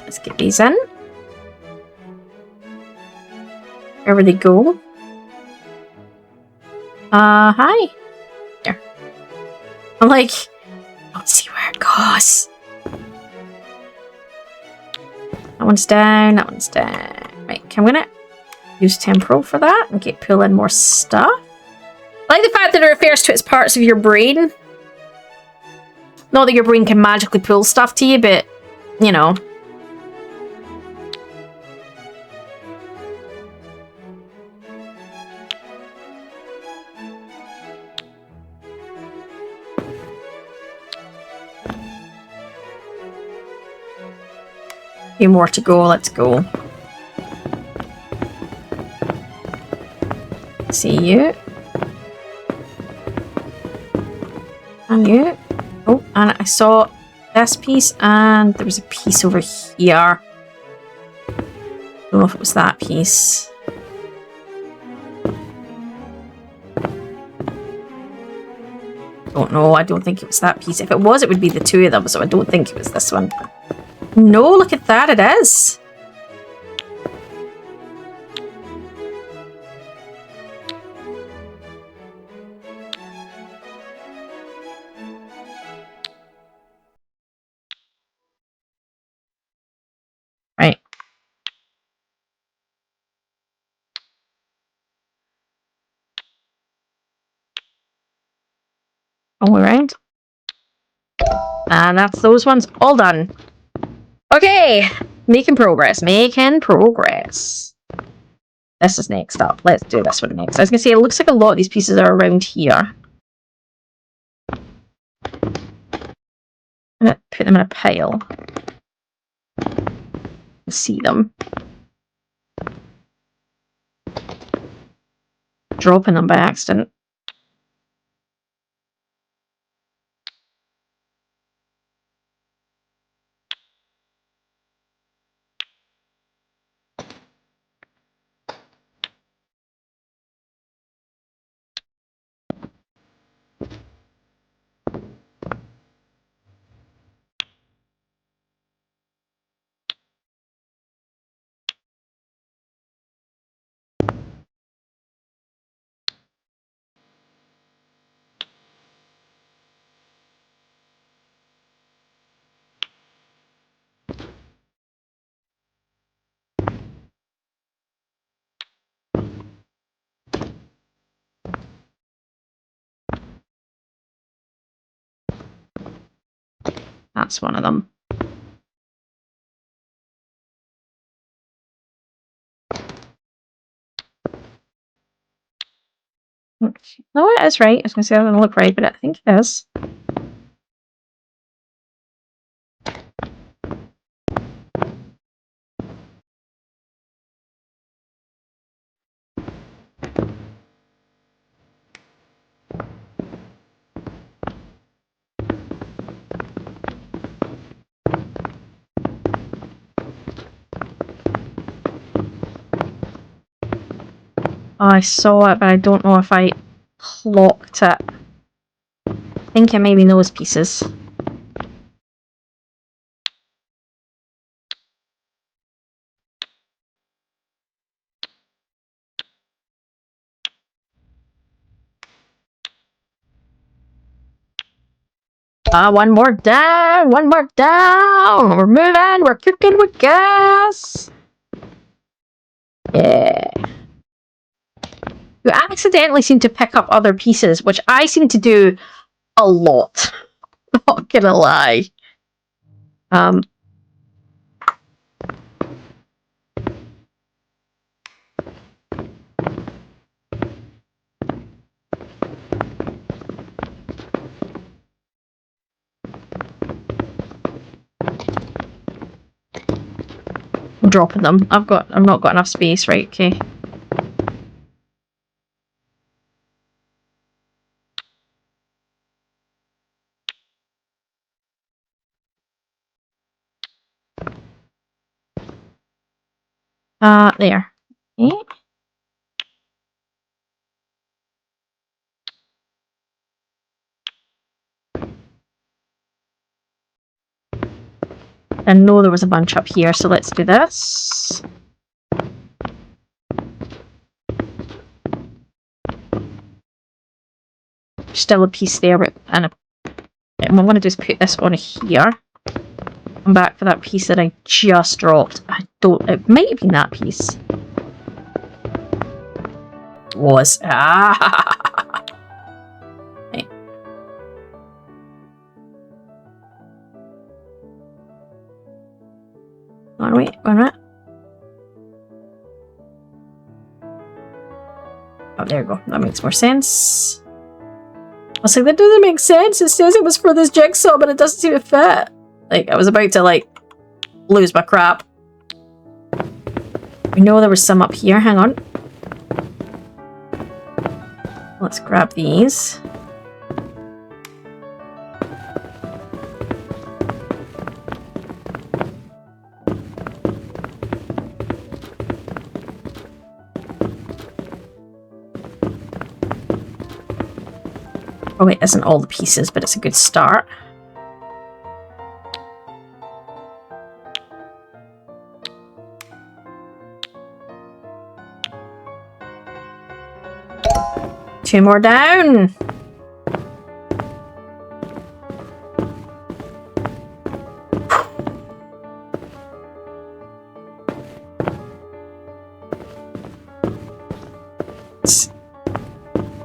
S1: Let's get these in. Wherever they go. Hi. There. I'm like, I don't see where it goes. That one's down, that one's down. Right, okay, I'm gonna use temporal for that and pull in more stuff. I like the fact that it refers to it as parts of your brain. Not that your brain can magically pull stuff to you, but, you know. A few more to go, let's go. See you. And you. Oh, and I saw this piece, and there was a piece over here. Don't know if it was that piece. Don't know, I don't think it was that piece. If it was, it would be the 2 of them, so I don't think it was this one. No, look at that, it is. Right. All around. And that's those ones all done. Okay, making progress, making progress. This is next up. Let's do this one next. I was going to say, it looks like a lot of these pieces are around here. I'm going to put them in a pile. See them. Dropping them by accident. That's one of them. No, it is right. I was going to say it doesn't look right, but I think it is. Oh, I saw it, but I don't know if I clocked it. I think it may be those pieces. One more down, one more down. We're moving, we're cooking with gas. Yeah. You accidentally seem to pick up other pieces, which I seem to do a lot. Not gonna lie. I'm dropping them. I've not got enough space, right, okay. There. Okay. I know there was a bunch up here, so let's do this. Still a piece there, but what I want to do is put this on here. Come back for that piece that I just dropped. It might have been that piece. Was. Ah! Right. Oh, wait, wait a minute. Oh, there we go. That makes more sense. I was like, that doesn't make sense. It says it was for this jigsaw, but it doesn't seem to fit. Like, I was about to, like, lose my crap. We know there was some up here. Hang on. Let's grab these. Probably isn't all the pieces, but it's a good start. Two more down.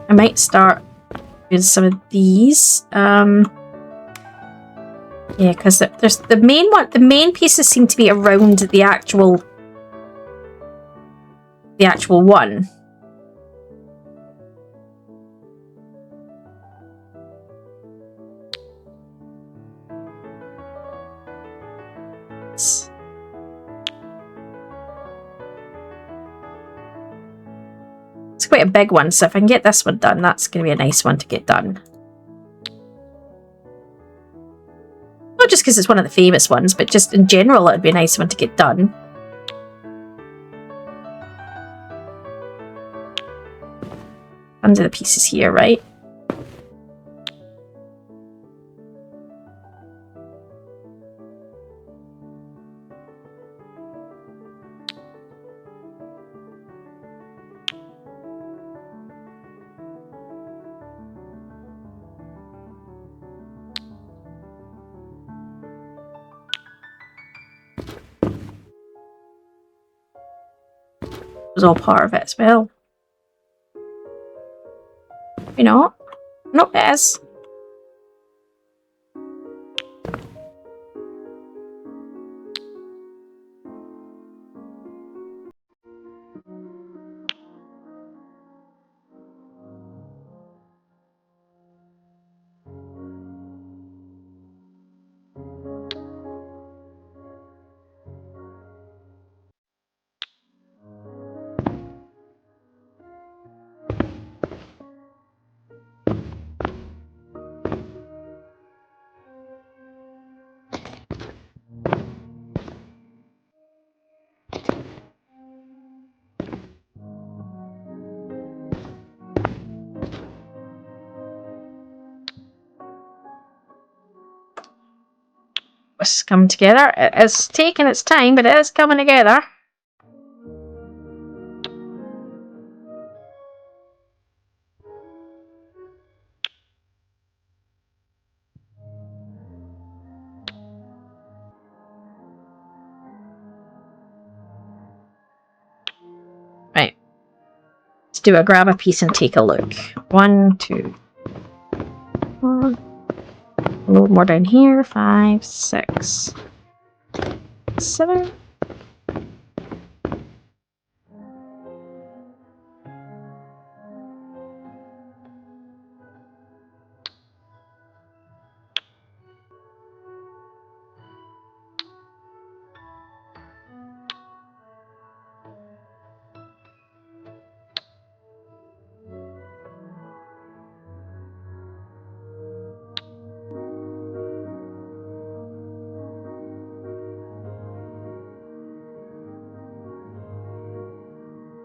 S1: I might start with some of these. Yeah, because there's the main one. The main pieces seem to be around the actual one. It's quite a big one, so if I can get this one done, that's going to be a nice one to get done. Not just because it's one of the famous ones, but just in general, it would be a nice one to get done. Under the pieces here, right? It was all part of it as well. You know? Not as. It's coming together. It's taking its time, but it is coming together. Right. Let's do a grab a piece and take a look. 1, 2, 4. A little more down here. 5, 6, 7.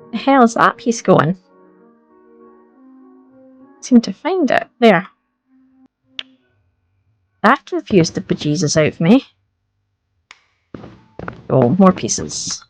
S1: The hell is that piece going? Seem to find it. There. That confused the bejesus out of me. Oh, more pieces.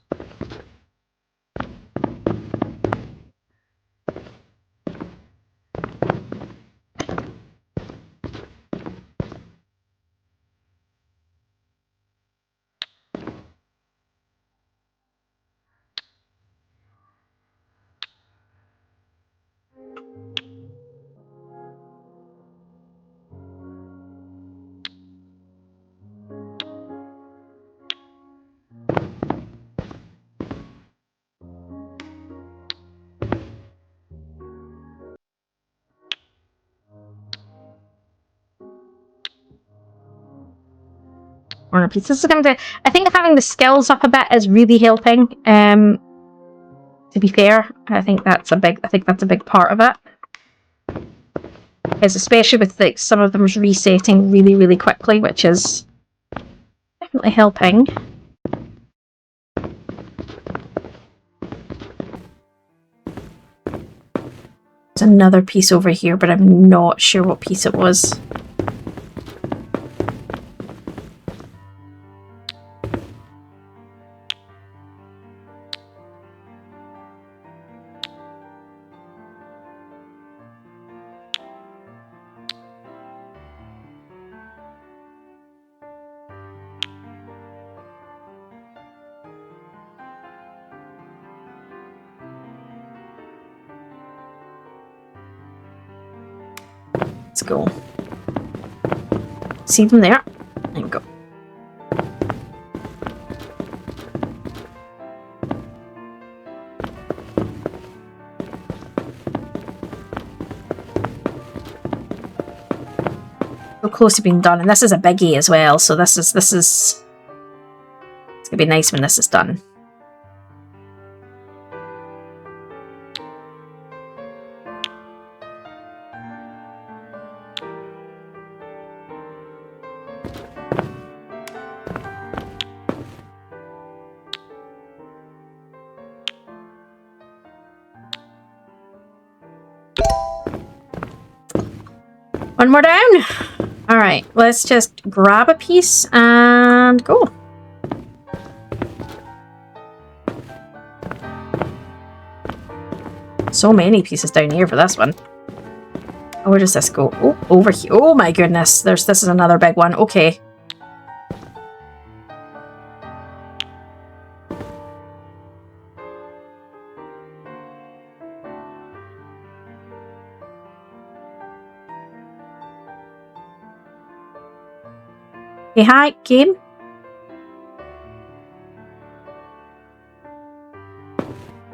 S1: Corner piece. This is going to. I think having the skills up a bit is really helping. To be fair, I think that's a big. I think that's a big part of it. Is especially with like some of them resetting really, really quickly, which is definitely helping. There's another piece over here, but I'm not sure what piece it was. Let's go. See them there. There we so close to being done. And this is a biggie as well, so this is it's gonna be nice when this is done. One more down. All right, let's just grab a piece and go. So many pieces down here for this one. Oh, where does this go? Oh, over here. Oh my goodness. This is another big one. Okay. Hey, hi, game.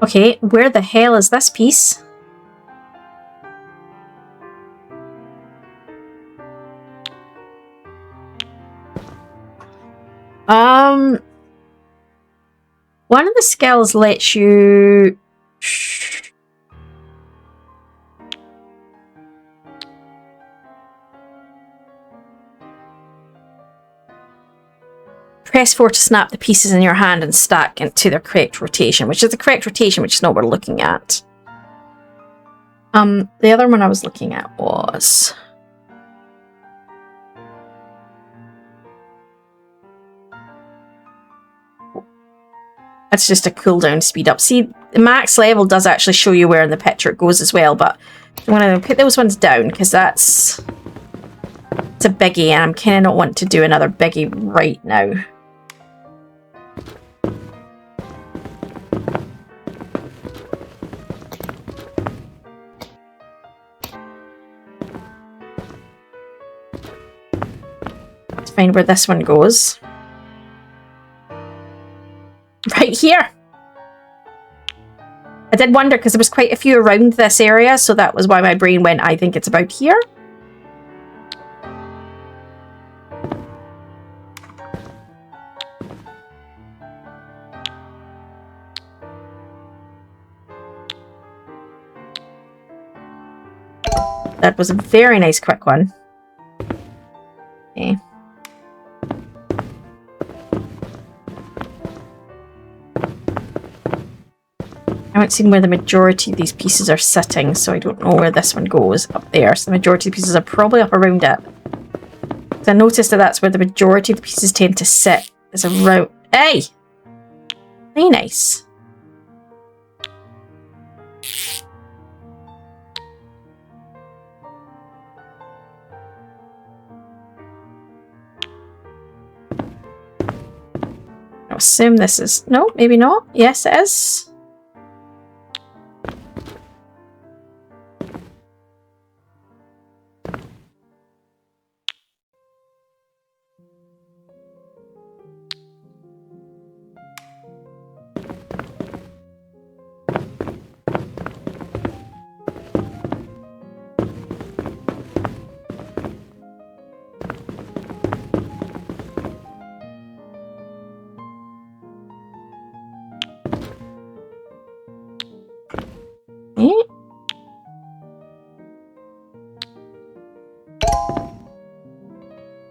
S1: Okay, where the hell is this piece? One of the skills lets you... Press 4 to snap the pieces in your hand and stack into their correct rotation, which is the correct rotation, which is not what we're looking at. The other one I was looking at was... That's just a cooldown speed up. See, the max level does actually show you where in the picture it goes as well, but I'm going to put those ones down because it's a biggie and I'm kind of not wanting to do another biggie right now. Let's find where this one goes. Right here. I did wonder because there was quite a few around this area, so that was why my brain went, I think it's about here. That was a very nice quick one. Okay. I haven't seen where the majority of these pieces are sitting, so I don't know where this one goes. Up there. So the majority of the pieces are probably up around it. So I noticed that that's where the majority of the pieces tend to sit. Is around... Hey! Very nice. I assume this is... No, maybe not. Yes, it is.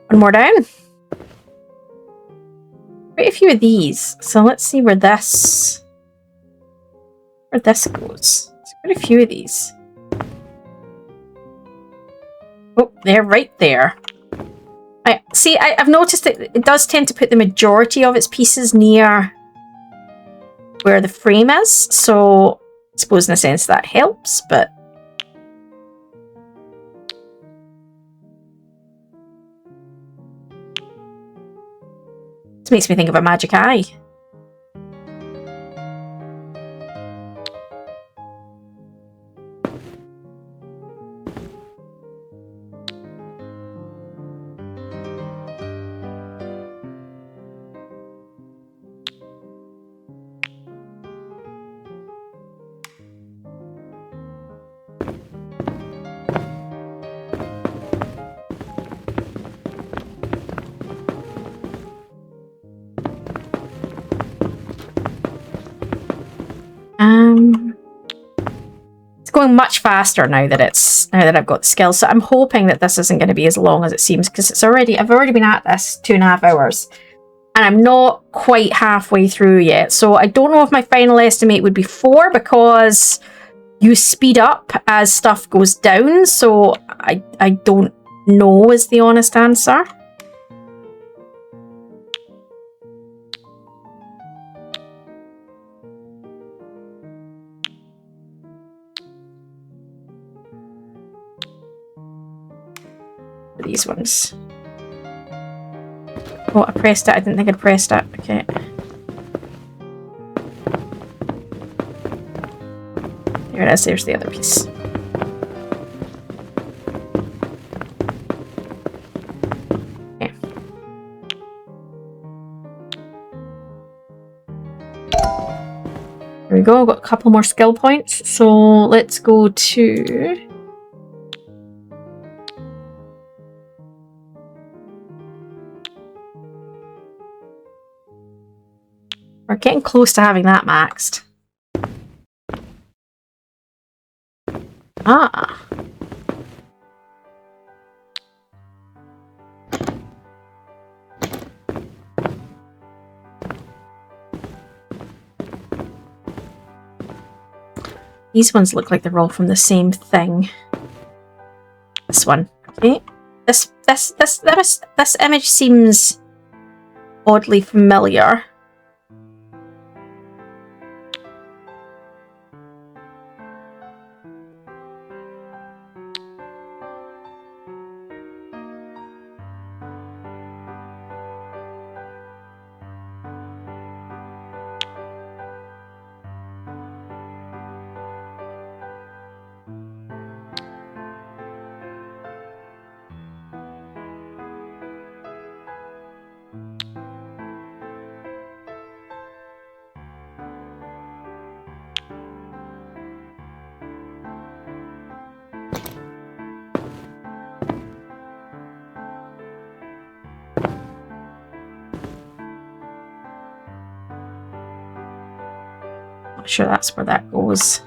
S1: One more down. Quite a few of these. So let's see where this goes. There's quite a few of these. Oh, they're right there. I've noticed that it does tend to put the majority of its pieces near where the frame is. So I suppose in a sense that helps, but this makes me think of a magic eye. going much faster now that I've got the skill. So I'm hoping that this isn't going to be as long as it seems, because I've already been at this 2.5 hours. And I'm not quite halfway through yet. So I don't know if my final estimate would be 4, because you speed up as stuff goes down. So I don't know is the honest answer. These ones. Oh, I pressed it. I didn't think I'd pressed it. Okay. There it is. There's the other piece. Okay. There we go. I've got a couple more skill points. So let's go to... We're getting close to having that maxed. Ah. These ones look like they're all from the same thing. This one. Okay. This image seems oddly familiar. Not sure that's where that goes.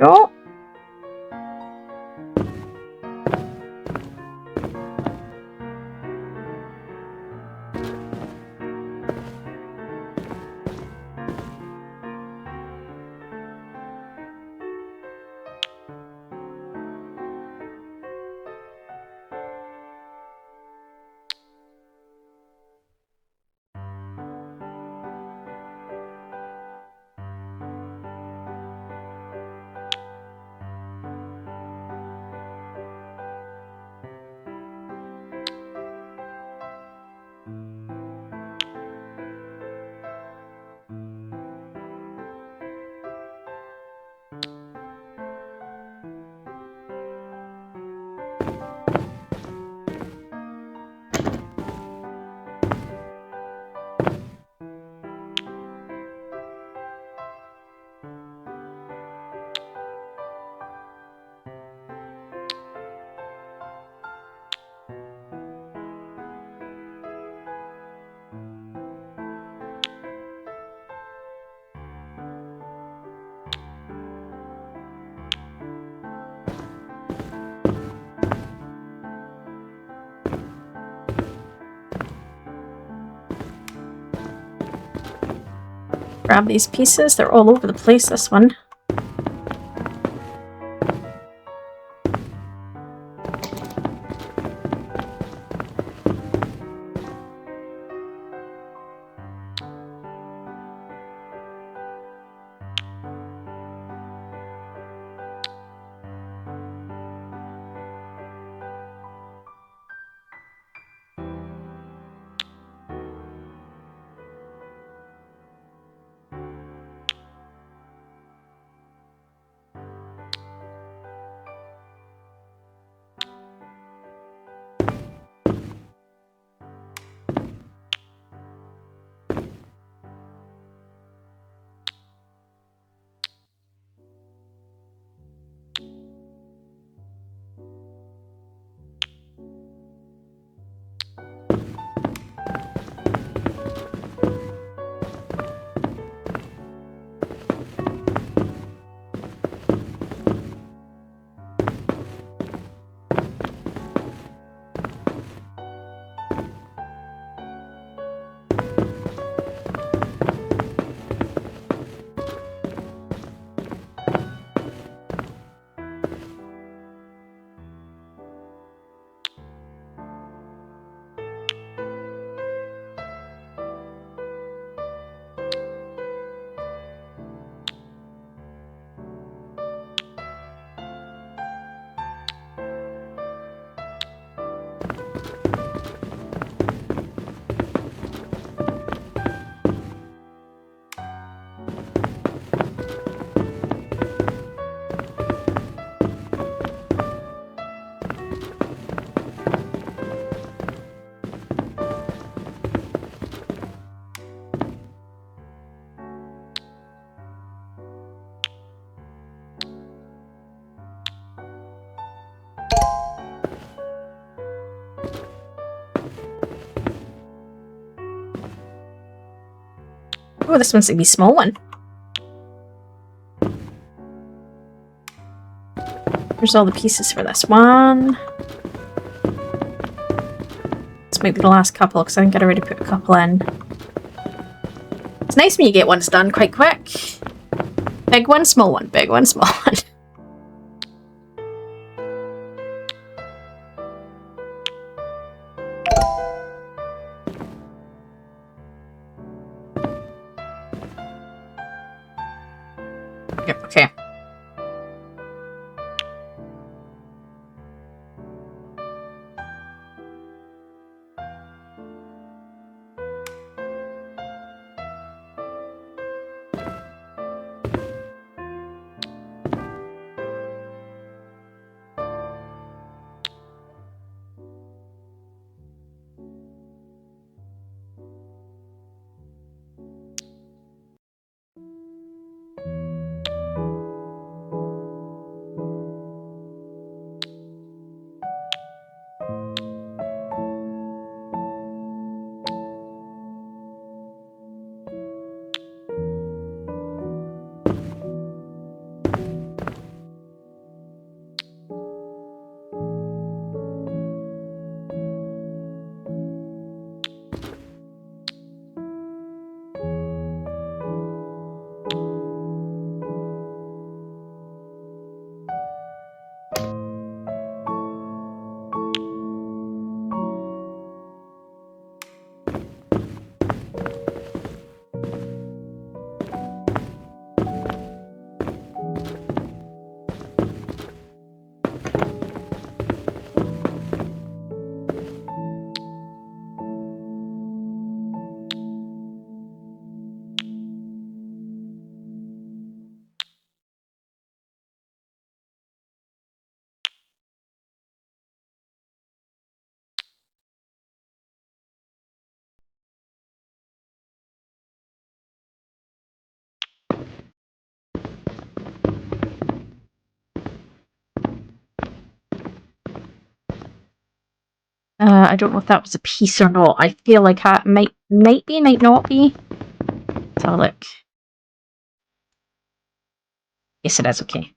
S1: Oh. Grab these pieces. They're all over the place, this one. Oh, this one's going to be a small one. Here's all the pieces for this one. This might be the last couple because I think I'd already put a couple in. It's nice when you get ones done quite quick. Big one, small one, big one, small one. Yep, okay. I don't know if that was a piece or not. I feel like it might be, might not be. Let's have a look. Yes, it is, okay.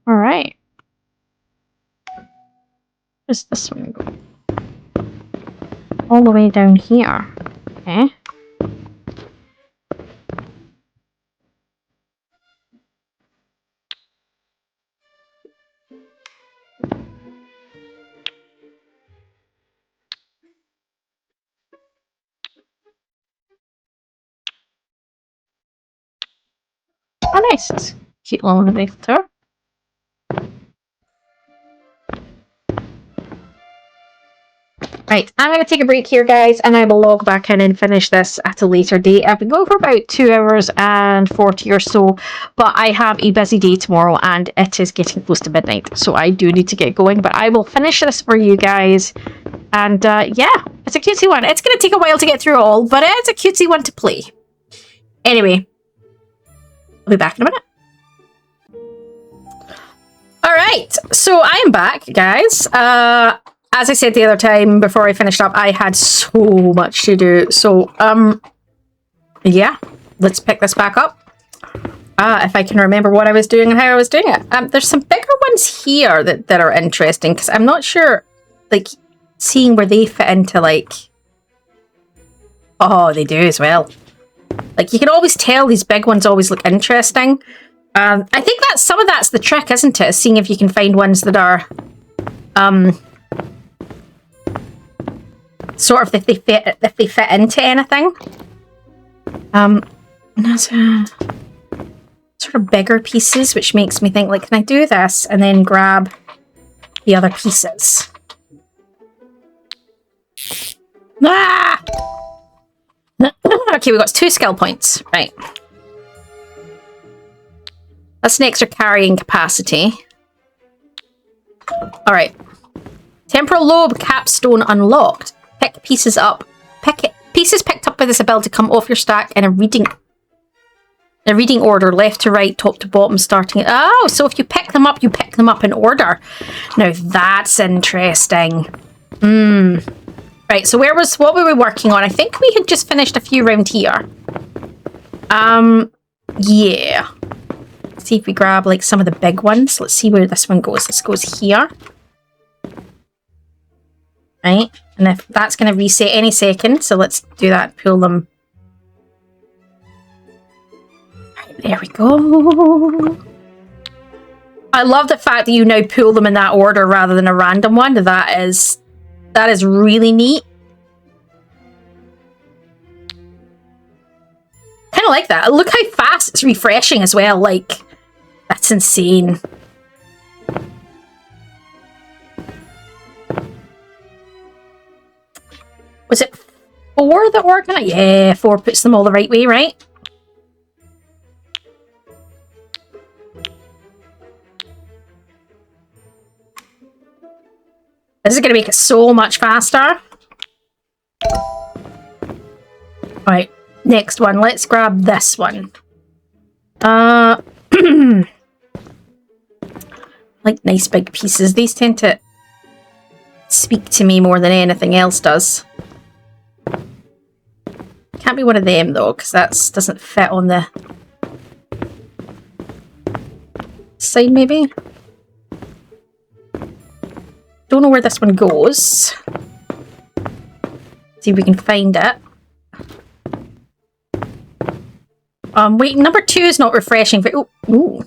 S1: All right. Where's this one go? All the way down here. Okay. Oh, nice. That's a cute little elevator. Right, I'm going to take a break here, guys, and I will log back in and finish this at a later date. I've been going for about 2 hours and 40 or so, but I have a busy day tomorrow, and it is getting close to midnight, so I do need to get going, but I will finish this for you guys, and yeah, it's a cutesy one. It's going to take a while to get through it all, but it's a cutesy one to play. Anyway, I'll be back in a minute. Alright, so I am back, guys. As I said the other time before I finished up, I had so much to do. So, yeah, let's pick this back up. If I can remember what I was doing and how I was doing it. There's some bigger ones here that are interesting, because I'm not sure, like, seeing where they fit into, like... Oh, they do as well. Like, you can always tell these big ones always look interesting. I think that some of that's the trick, isn't it? Seeing if you can find ones that are... sort of if they fit into anything. That's sort of bigger pieces, which makes me think, like, can I do this and then grab the other pieces? Ah! Okay, we've got 2 skill points. Right. That's an extra carrying capacity. Alright. Temporal lobe capstone unlocked. Pick pieces up. Pieces picked up by this ability come off your stack in a reading order, left to right, top to bottom, starting... Oh, so if you pick them up in order. Now that's interesting. Right, so what were we working on? I think we had just finished a few round here. Yeah. Let's see if we grab, like, some of the big ones. Let's see where this one goes. This goes here. Right, and if that's going to reset any second, so let's do that, pull them. Right, there we go. I love the fact that you now pull them in that order rather than a random one. That is really neat. Kind of like that. Look how fast it's refreshing as well. Like, that's insane. Was it 4 that organized? Yeah, 4 puts them all the right way, right? This is going to make it so much faster. Alright, next one. Let's grab this one. Like nice big pieces. These tend to speak to me more than anything else does. Can't be one of them though, because that doesn't fit on the side maybe. Don't know where this one goes. See if we can find it. Wait, number 2 is not refreshing. Ooh, ooh.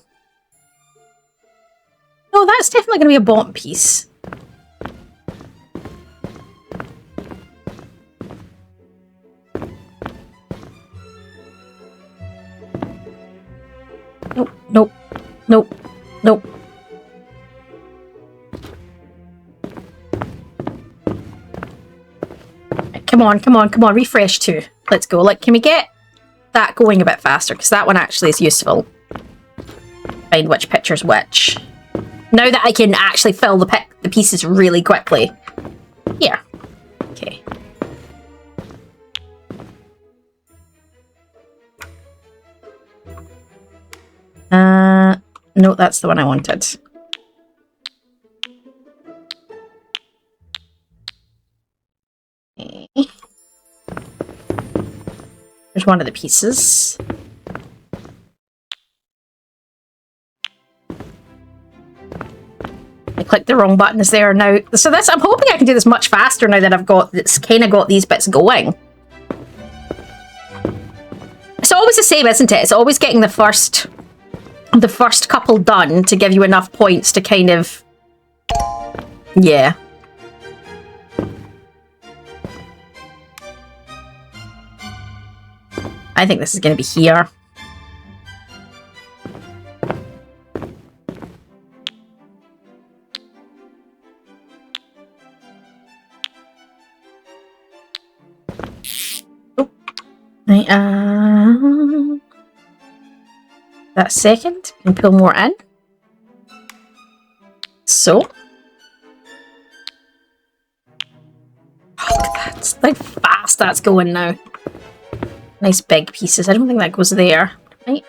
S1: No, that's definitely going to be a bottom piece. Nope, nope, nope, nope. Come on, come on, come on, refresh 2. Let's go. Like, can we get that going a bit faster? Because that one actually is useful. Find which picture's which. Now that I can actually fill the pieces really quickly. Here. Okay. No, that's the one I wanted. Okay. There's one of the pieces. I clicked the wrong buttons there now. So that's, I'm hoping I can do this much faster now that I've got, it's kind of got these bits going. It's always the same, isn't it? It's always getting the first couple done to give you enough points to kind of, yeah. I think this is going to be here. Oh. Right, that second, can pull more in. So. Oh, look at that. How fast that's going now. Nice big pieces. I don't think that goes there. Right.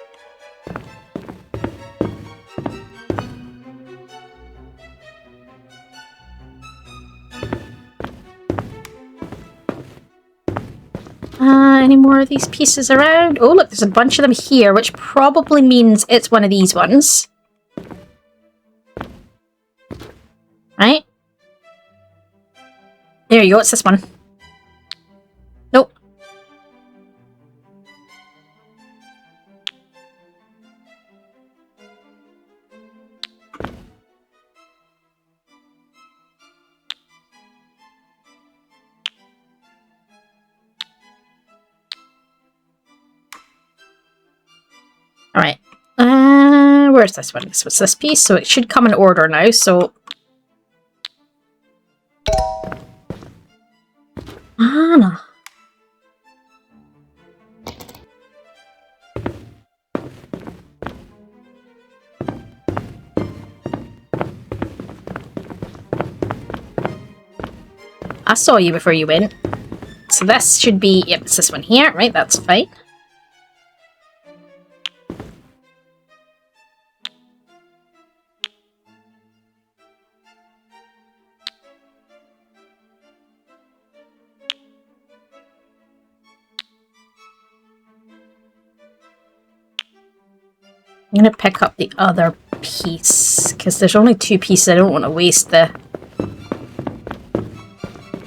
S1: Any more of these pieces around? Oh, look, there's a bunch of them here, which probably means it's one of these ones. Right? There you go, it's this one. Nope. Alright. Where's this one? This was this piece, so it should come in order now, so... Anna. I saw you before you went. So this should be... Yep, it's this one here. Right, that's fine. I'm going to pick up the other piece, because there's only two pieces. I don't want to waste the...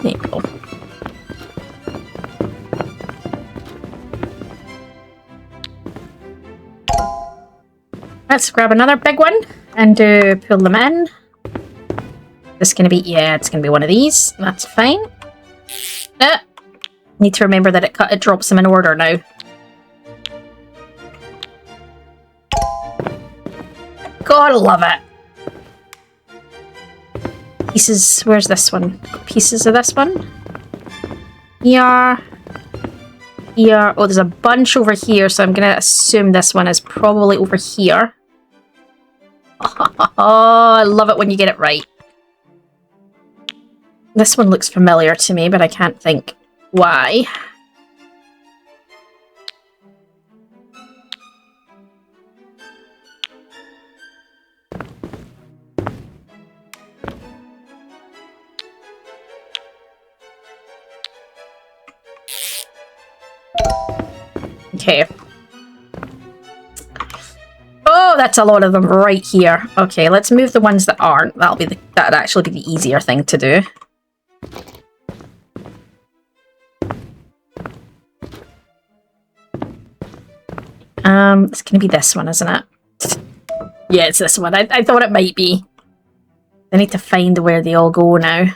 S1: There you go. Let's grab another big one and pull them in. This going to be... Yeah, it's going to be one of these. That's fine. Need to remember that it drops them in order now. Gotta love it. Pieces, where's this one? Pieces of this one? Here. Here. Oh, there's a bunch over here, so I'm gonna assume this one is probably over here. Oh, I love it when you get it right. This one looks familiar to me, but I can't think why. Okay. Oh, that's a lot of them right here. Okay, let's move the ones that aren't. That'd actually be the easier thing to do. It's gonna be this one, isn't it? Yeah, it's this one. I thought it might be. I need to find where they all go now.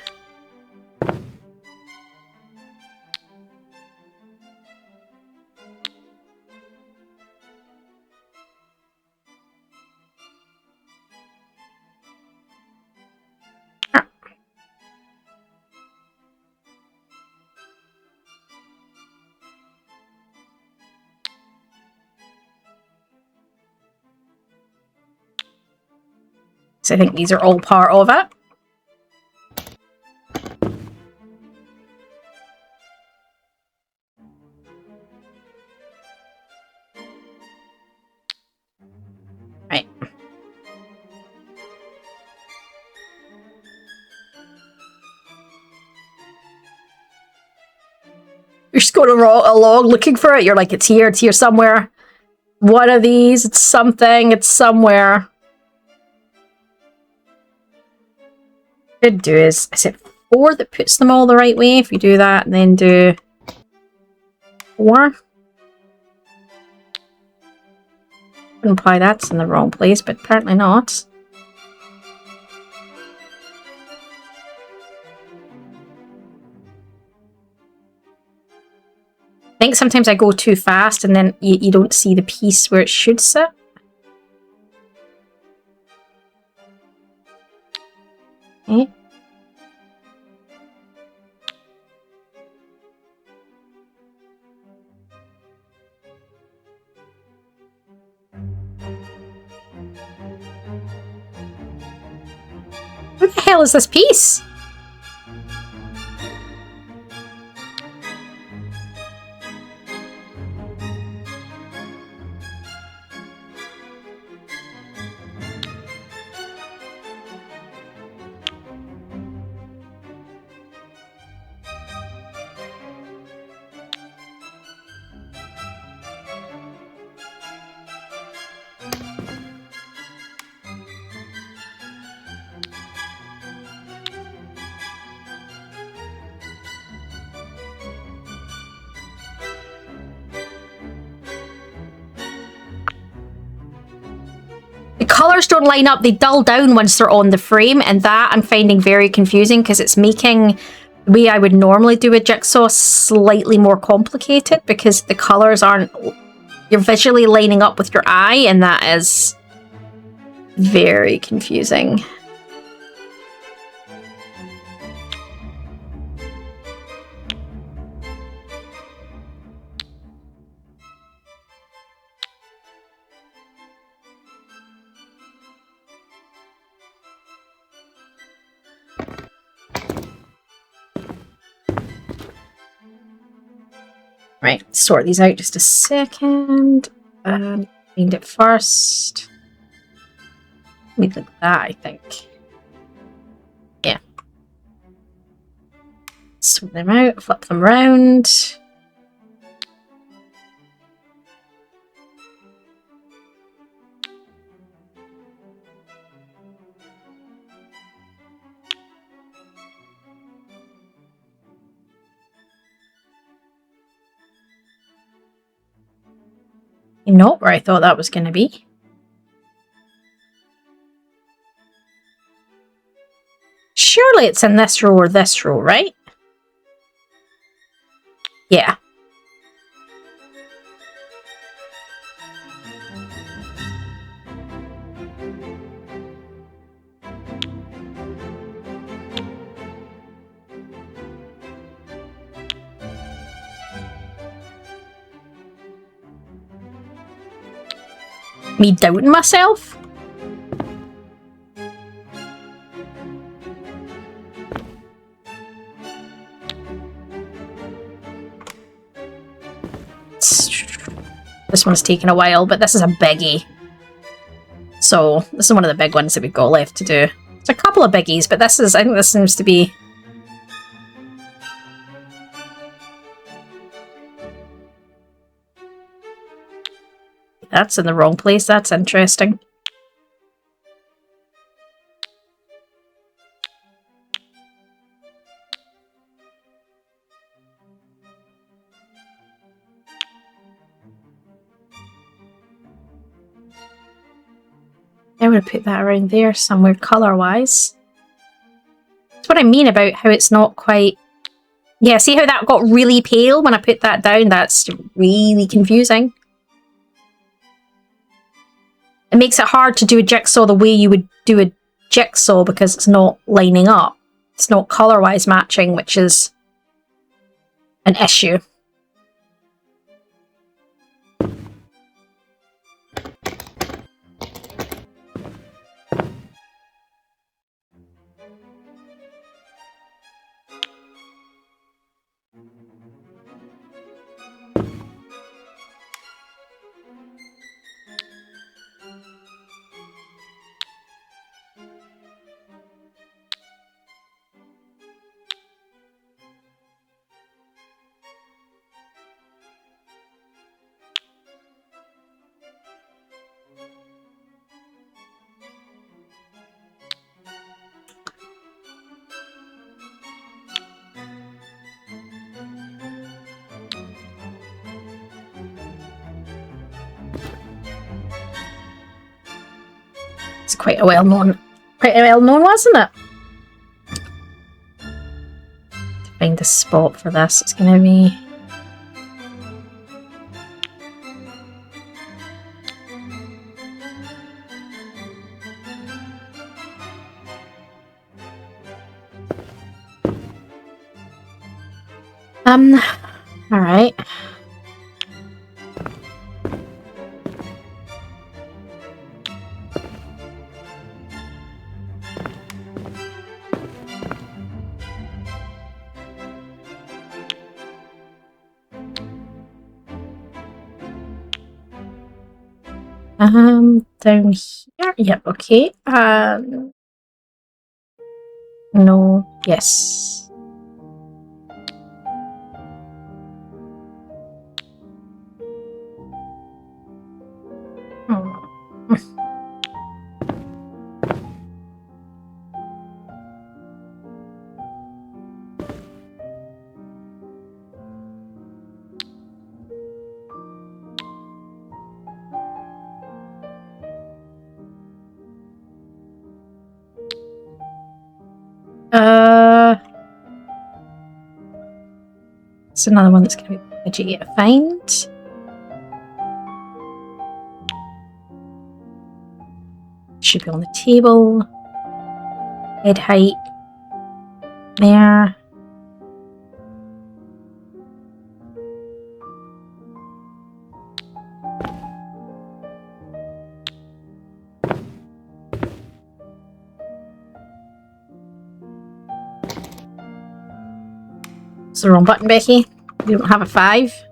S1: So I think these are all part of it. Right. You're just going along looking for it. You're like, it's here somewhere. One of these, it's something, it's somewhere. Could do is it 4 that puts them all the right way? If you do that and then do 4. Imply that's in the wrong place, but apparently not. I think sometimes I go too fast and then you don't see the piece where it should sit. Okay. What the hell is this piece? colors don't line up. They dull down once they're on the frame, and that I'm finding very confusing because it's making the way I would normally do a jigsaw slightly more complicated because the colors aren't... You're visually lining up with your eye, and that is very confusing. Right, sort these out just a second. And find it first. We like that, I think. Yeah. Sort them out, flip them round. Not where I thought that was going to be. Surely it's in this row or this row, right? Yeah. Me doubting myself? This one's taking a while, but this is a biggie. So, this is one of the big ones that we've got left to do. There's a couple of biggies, but this is... I think this seems to be... That's in the wrong place. That's interesting. I would put that around there somewhere colour-wise. That's what I mean about how it's not quite... Yeah, see how that got really pale when I put that down? That's really confusing. It makes it hard to do a jigsaw the way you would do a jigsaw because it's not lining up. It's not colour-wise matching, which is an issue. It's quite a well-known, wasn't it? To find a spot for this, it's going to be... Alright. Down here. Yep, okay. No, yes. It's another one that's going to be budget to find. Should be on the table. Head height. There. It's the wrong button, Becky. You don't have a 5.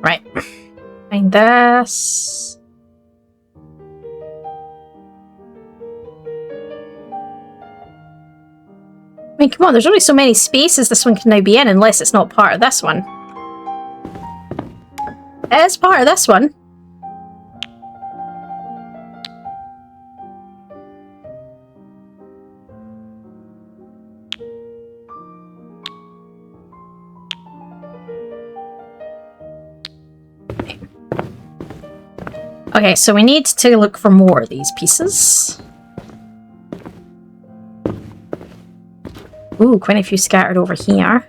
S1: Right. Find this. I mean, come on, there's only so many spaces this one can now be in, unless it's not part of this one. It is part of this one. Okay, so we need to look for more of these pieces. Ooh, quite a few scattered over here.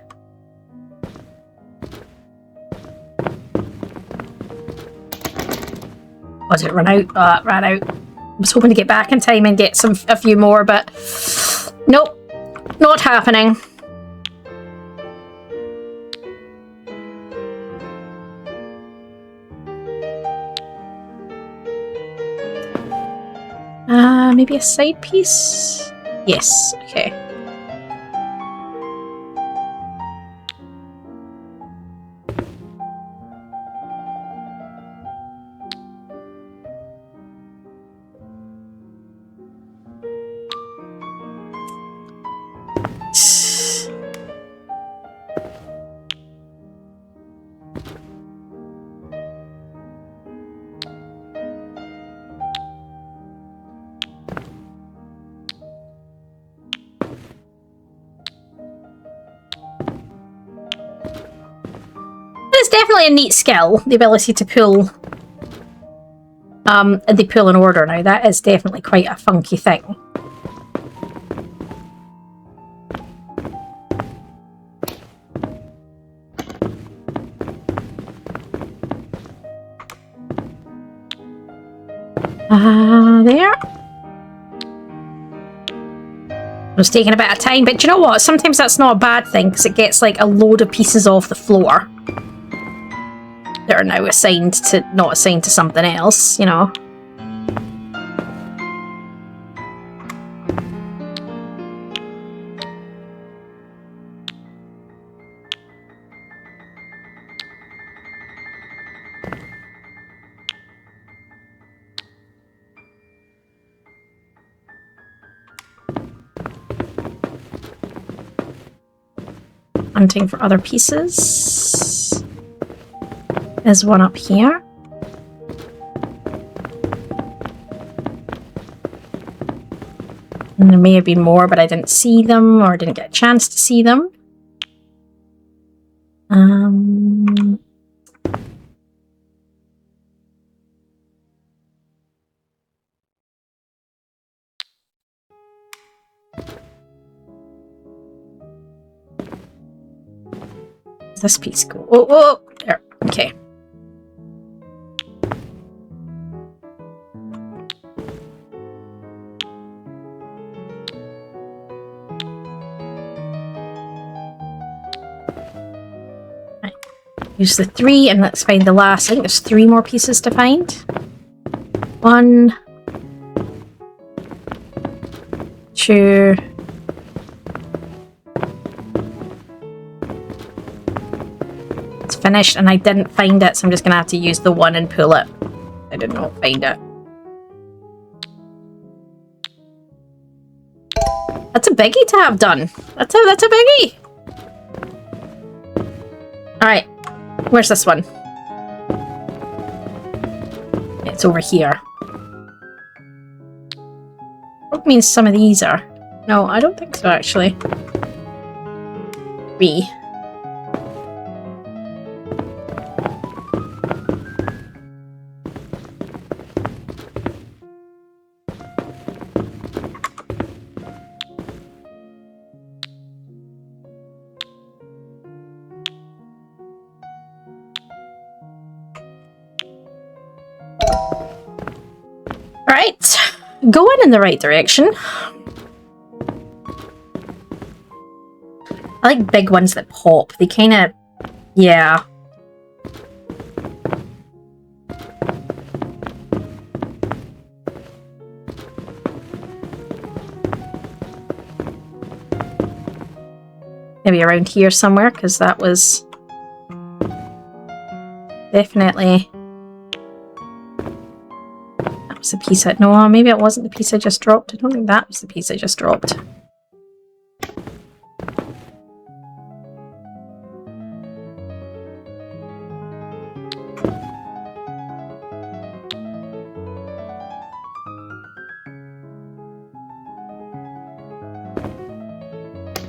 S1: Oh, did it run out? It ran out. I was hoping to get back in time and get a few more, but nope, not happening. Maybe a side piece? Yes, okay. It's definitely a neat skill, the ability to pull the pull in order now. That is definitely quite a funky thing. There. It was taking a bit of time, but do you know what? Sometimes that's not a bad thing, because it gets like a load of pieces off the floor that are now not assigned to something else, you know. Hunting for other pieces. There's one up here. And there may have been more, but I didn't see them or didn't get a chance to see them. This piece go? Oh, there. Okay. Right. Use the 3 and let's find the last. I think there's 3 more pieces to find. 1, 2. Finished, and I didn't find it, so I'm just gonna have to use the 1 and pull it. I did not find it. That's a biggie to have done. That's a biggie. All right, where's this one? It's over here. What means some of these are? No, I don't think so, actually. 3. Right, going in the right direction. I like big ones that pop. They kind of, yeah. Maybe around here somewhere, because that was definitely... That was the piece I... No, maybe it wasn't the piece I just dropped. I don't think that was the piece I just dropped.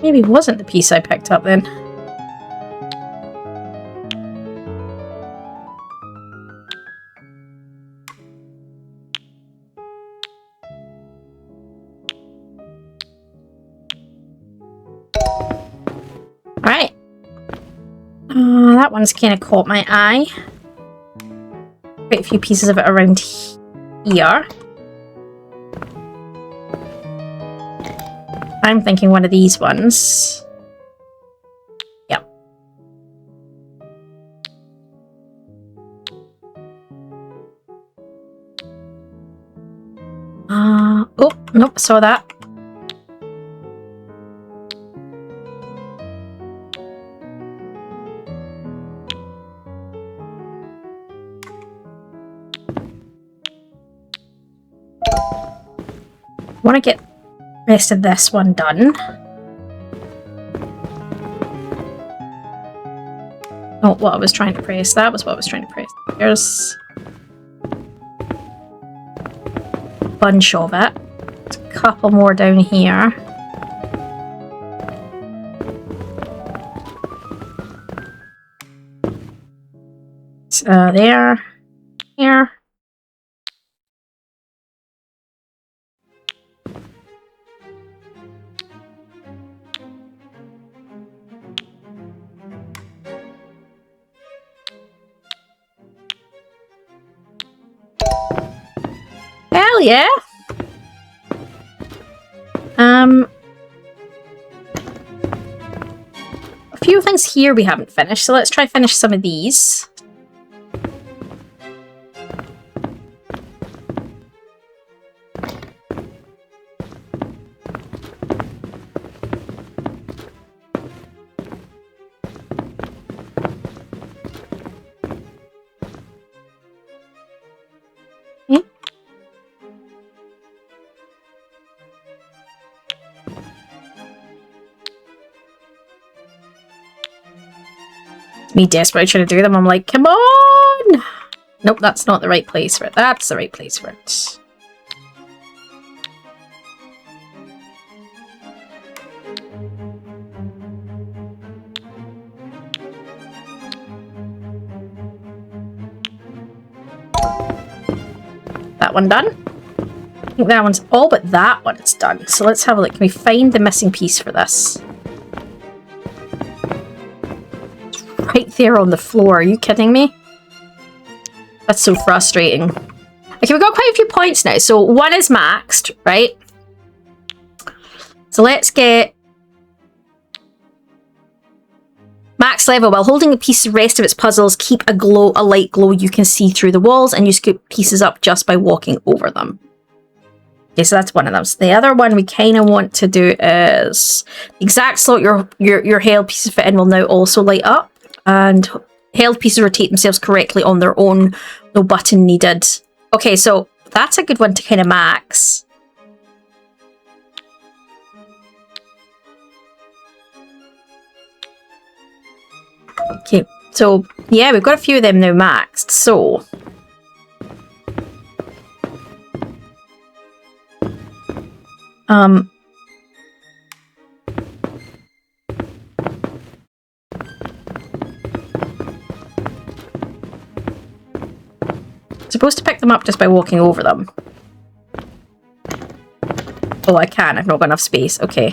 S1: Maybe it wasn't the piece I picked up then. Alright. That one's kind of caught my eye. Quite a few pieces of it around here. I'm thinking one of these ones. Yep. Oh, nope, saw that. Want to get the rest of this one done. Oh, what I was trying to press. That was what I was trying to press. There's a bunch of it. There's a couple more down here. There. Here. Hell yeah! A few things here we haven't finished, so let's try finish some of these. Me desperately trying to do them. I'm like, come on! Nope, that's not the right place for it. That's the right place for it. That one done. I think that one's all but that one is done. So let's have a look. Can we find the missing piece for this? Right there on the floor. Are you kidding me? That's so frustrating. Okay, we've got quite a few points now. So one is maxed, right? So let's get max level. While holding a piece of the rest of its puzzles, keep a light glow you can see through the walls, and you scoop pieces up just by walking over them. Okay, so that's one of them. So the other one we kind of want to do is the exact slot your held pieces fit in will now also light up. And held pieces rotate themselves correctly on their own. No button needed. Okay, so that's a good one to kind of max. Okay, so yeah, we've got a few of them now maxed. So Supposed to pick them up just by walking over them. Oh, I can. I've not got enough space. Okay.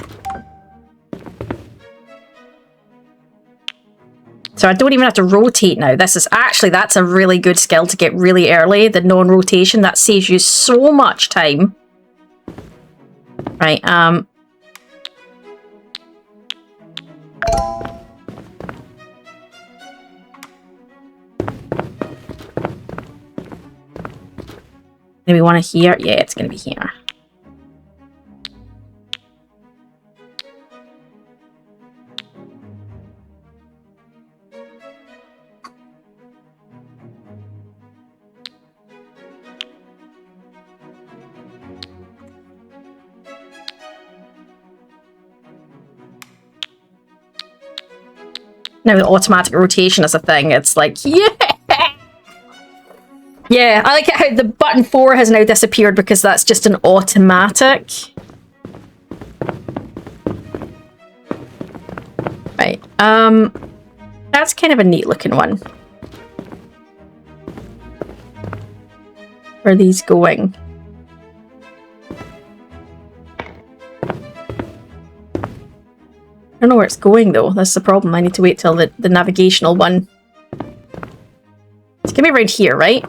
S1: So I don't even have to rotate now. This is actually, that's a really good skill to get really early. The non-rotation, that saves you so much time. Right, maybe one here. Yeah, it's going to be here. Now the automatic rotation is a thing. It's like, yeah! Yeah, I like it how the button 4 has now disappeared because that's just an automatic. Right, that's kind of a neat looking one. Where are these going? I don't know where it's going though, that's the problem. I need to wait till the navigational one. It's gonna be right here, right?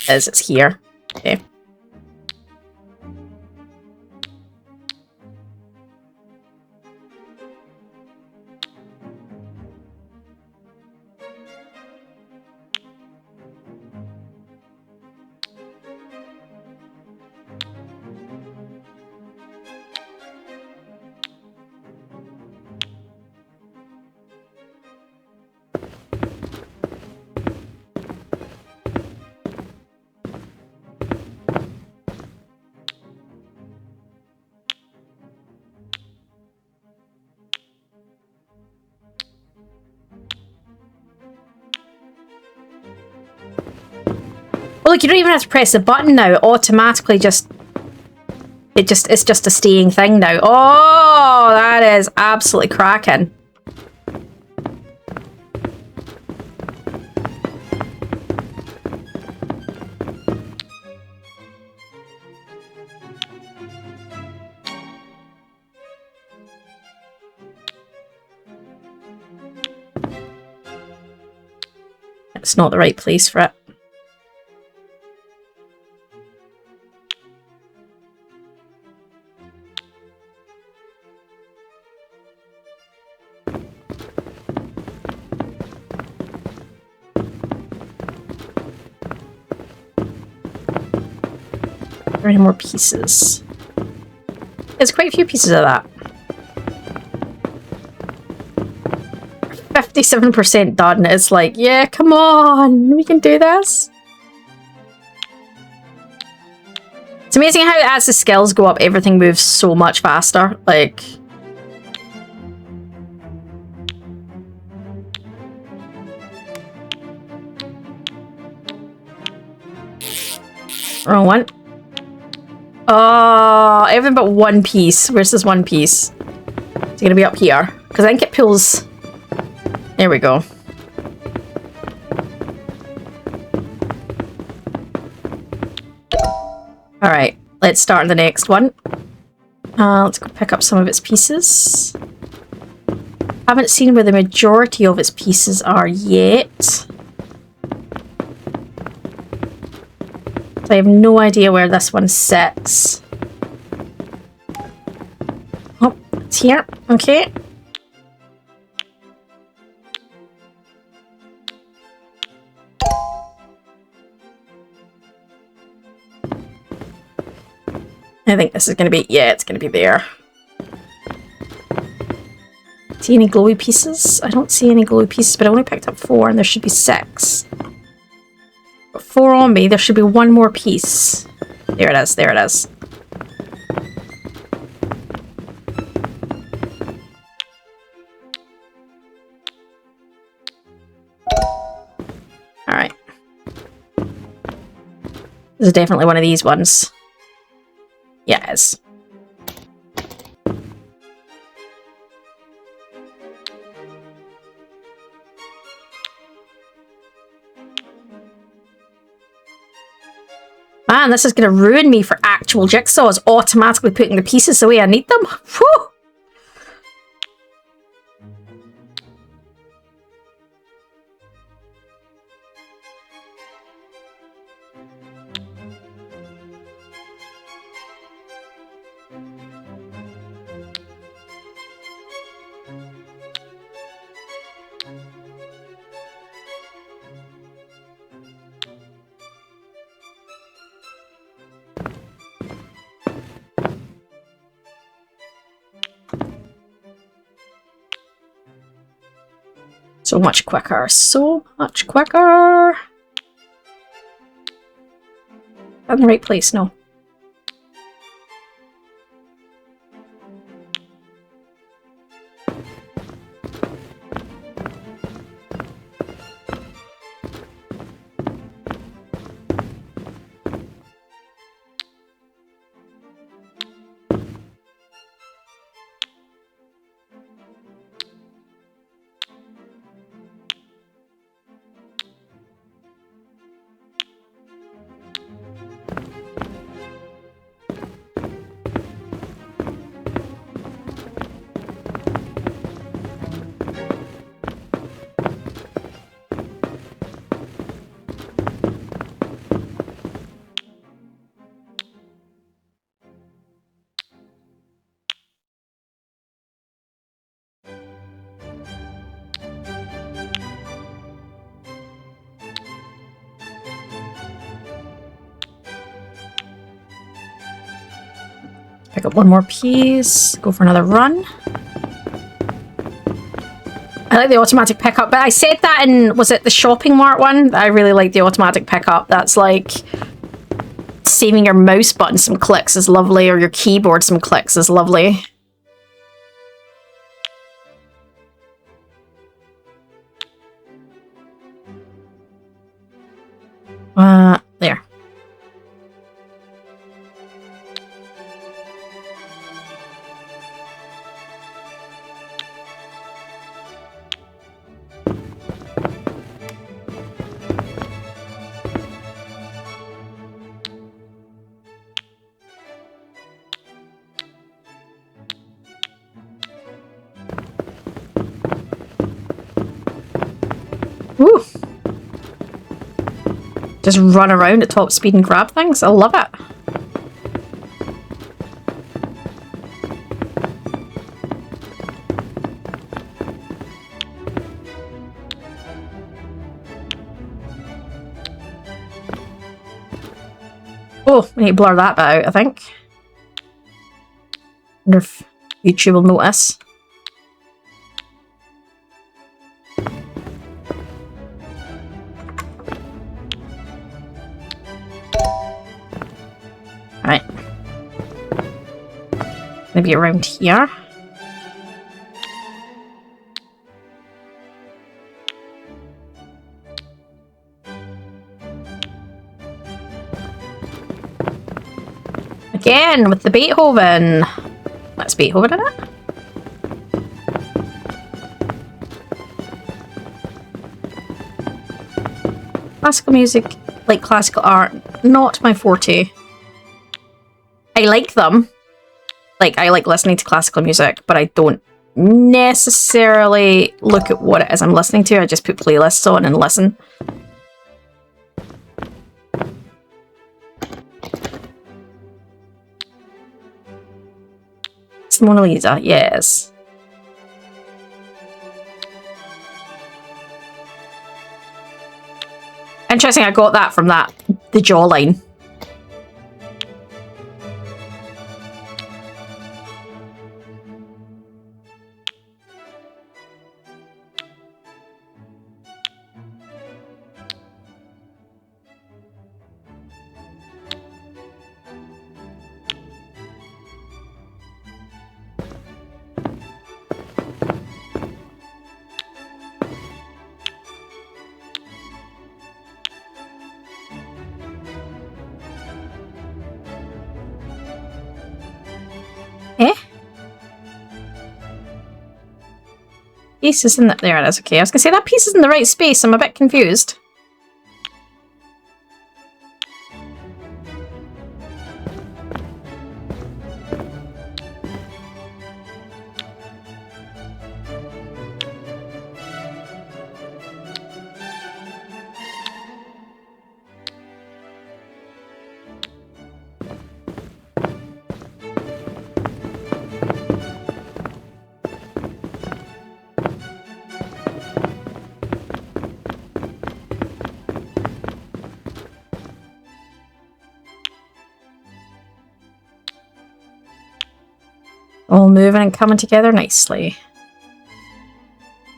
S1: It's here. Okay. Well, look, you don't even have to press the button now. It automatically it's just a staying thing now. Oh, that is absolutely cracking. It's not the right place for it. Any more pieces? There's quite a few pieces of that. 57% done. It's like, yeah, come on, we can do this. It's amazing how as the skills go up, everything moves so much faster. Like, wrong one. Oh, everything but one piece. Where's this one piece? It's gonna be up here. Because I think it pulls... There we go. Alright, let's start the next one. Let's go pick up some of its pieces. Haven't seen where the majority of its pieces are yet. So I have no idea where this one sits. Oh, it's here. Okay. I think this is going to be... Yeah, it's going to be there. See any glowy pieces? I don't see any glowy pieces, but I only picked up 4 and there should be 6. Got 4 on me. There should be 1 more piece. There it is. There it is. Alright. This is definitely one of these ones. Yeah, it is. Man, this is going to ruin me for actual jigsaws, automatically putting the pieces the way I need them. Whew! So much quicker. So much quicker. I'm in the right place, no. Pick up one more piece, go for another run. I like the automatic pickup, but I said that in, was it the shopping mart one? I really like the automatic pickup. That's like saving your mouse button some clicks is lovely, or your keyboard some clicks is lovely. There. Woo! Just run around at top speed and grab things. I love it. Oh, we need to blur that bit out, I think. Wonder if YouTube will notice. Right. Maybe around here. Again, with the Beethoven. That's Beethoven in it. Classical music, like classical art, not my forte. I like them. Like, I like listening to classical music, but I don't necessarily look at what it is I'm listening to. I just put playlists on and listen. It's Mona Lisa, yes. Interesting, I got that from the jawline. Piece is in that. There it is. Okay, I was gonna say that piece is in the right space. I'm a bit confused. All moving and coming together nicely.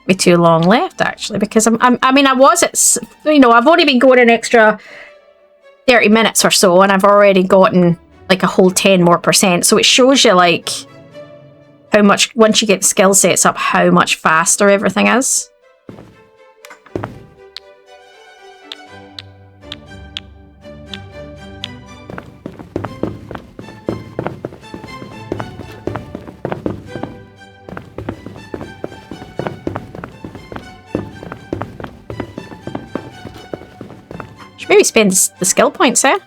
S1: Be too long left actually, because I mean I was at, you know, I've only been going an extra 30 minutes or so, and I've already gotten like a whole 10 more %. So it shows you like how much, once you get the skill sets up, how much faster everything is. Should maybe spend the skill points there.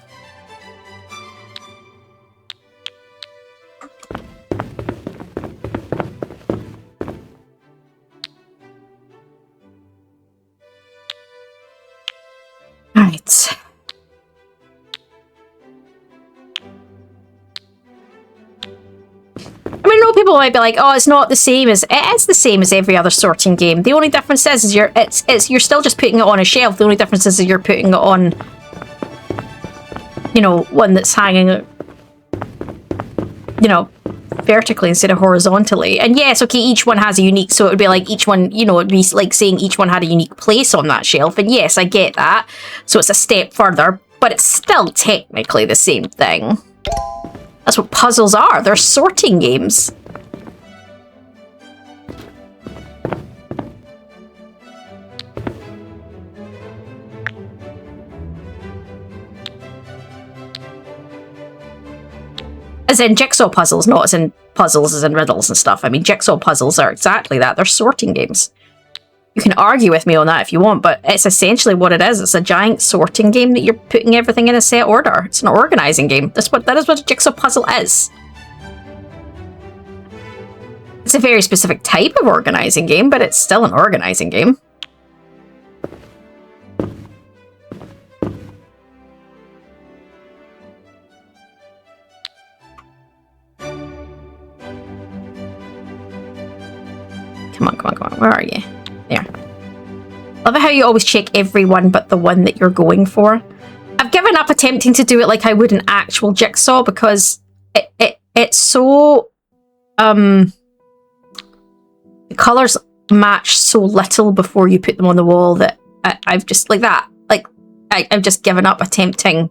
S1: Right. I mean, I know people might be like, "Oh, it's not the same as..." It is the same as every other sorting game. The only difference is you're still just putting it on a shelf. The only difference is that you're putting it on, you know, one that's hanging, you know, vertically instead of horizontally. And yes, okay, each one has a unique, so it would be like each one, you know, it'd be like saying each one had a unique place on that shelf. And yes, I get that. So it's a step further, but it's still technically the same thing. That's what puzzles are. They're sorting games. As in jigsaw puzzles, not as in puzzles as in riddles and stuff. I mean, jigsaw puzzles are exactly that. They're sorting games. You can argue with me on that if you want, but it's essentially what it is. It's a giant sorting game that you're putting everything in a set order. It's an organizing game. That is what a jigsaw puzzle is. It's a very specific type of organizing game, but it's still an organizing game. Come on, come on, come on. Where are you? There. Love it how you always check every one but the one that you're going for. I've given up attempting to do it like I would an actual jigsaw because it's so... the colours match so little before you put them on the wall that I've just... Like that. Like, I've just given up attempting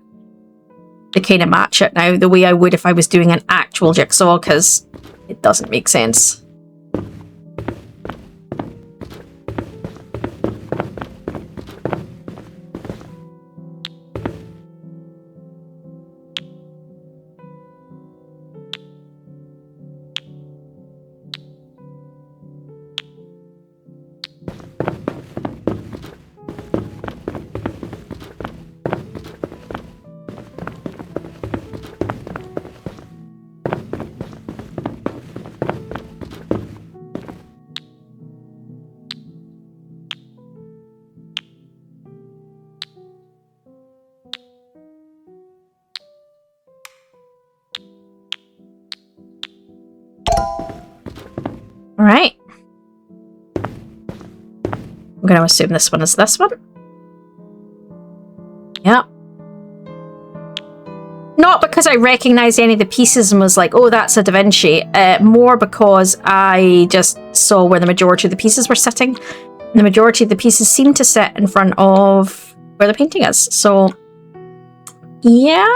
S1: to kind of match it now the way I would if I was doing an actual jigsaw, because it doesn't make sense. All right. I'm going to assume this one is this one. Yep. Not because I recognised any of the pieces and was like, oh, that's a Da Vinci. More because I just saw where the majority of the pieces were sitting. And the majority of the pieces seem to sit in front of where the painting is. So, yeah.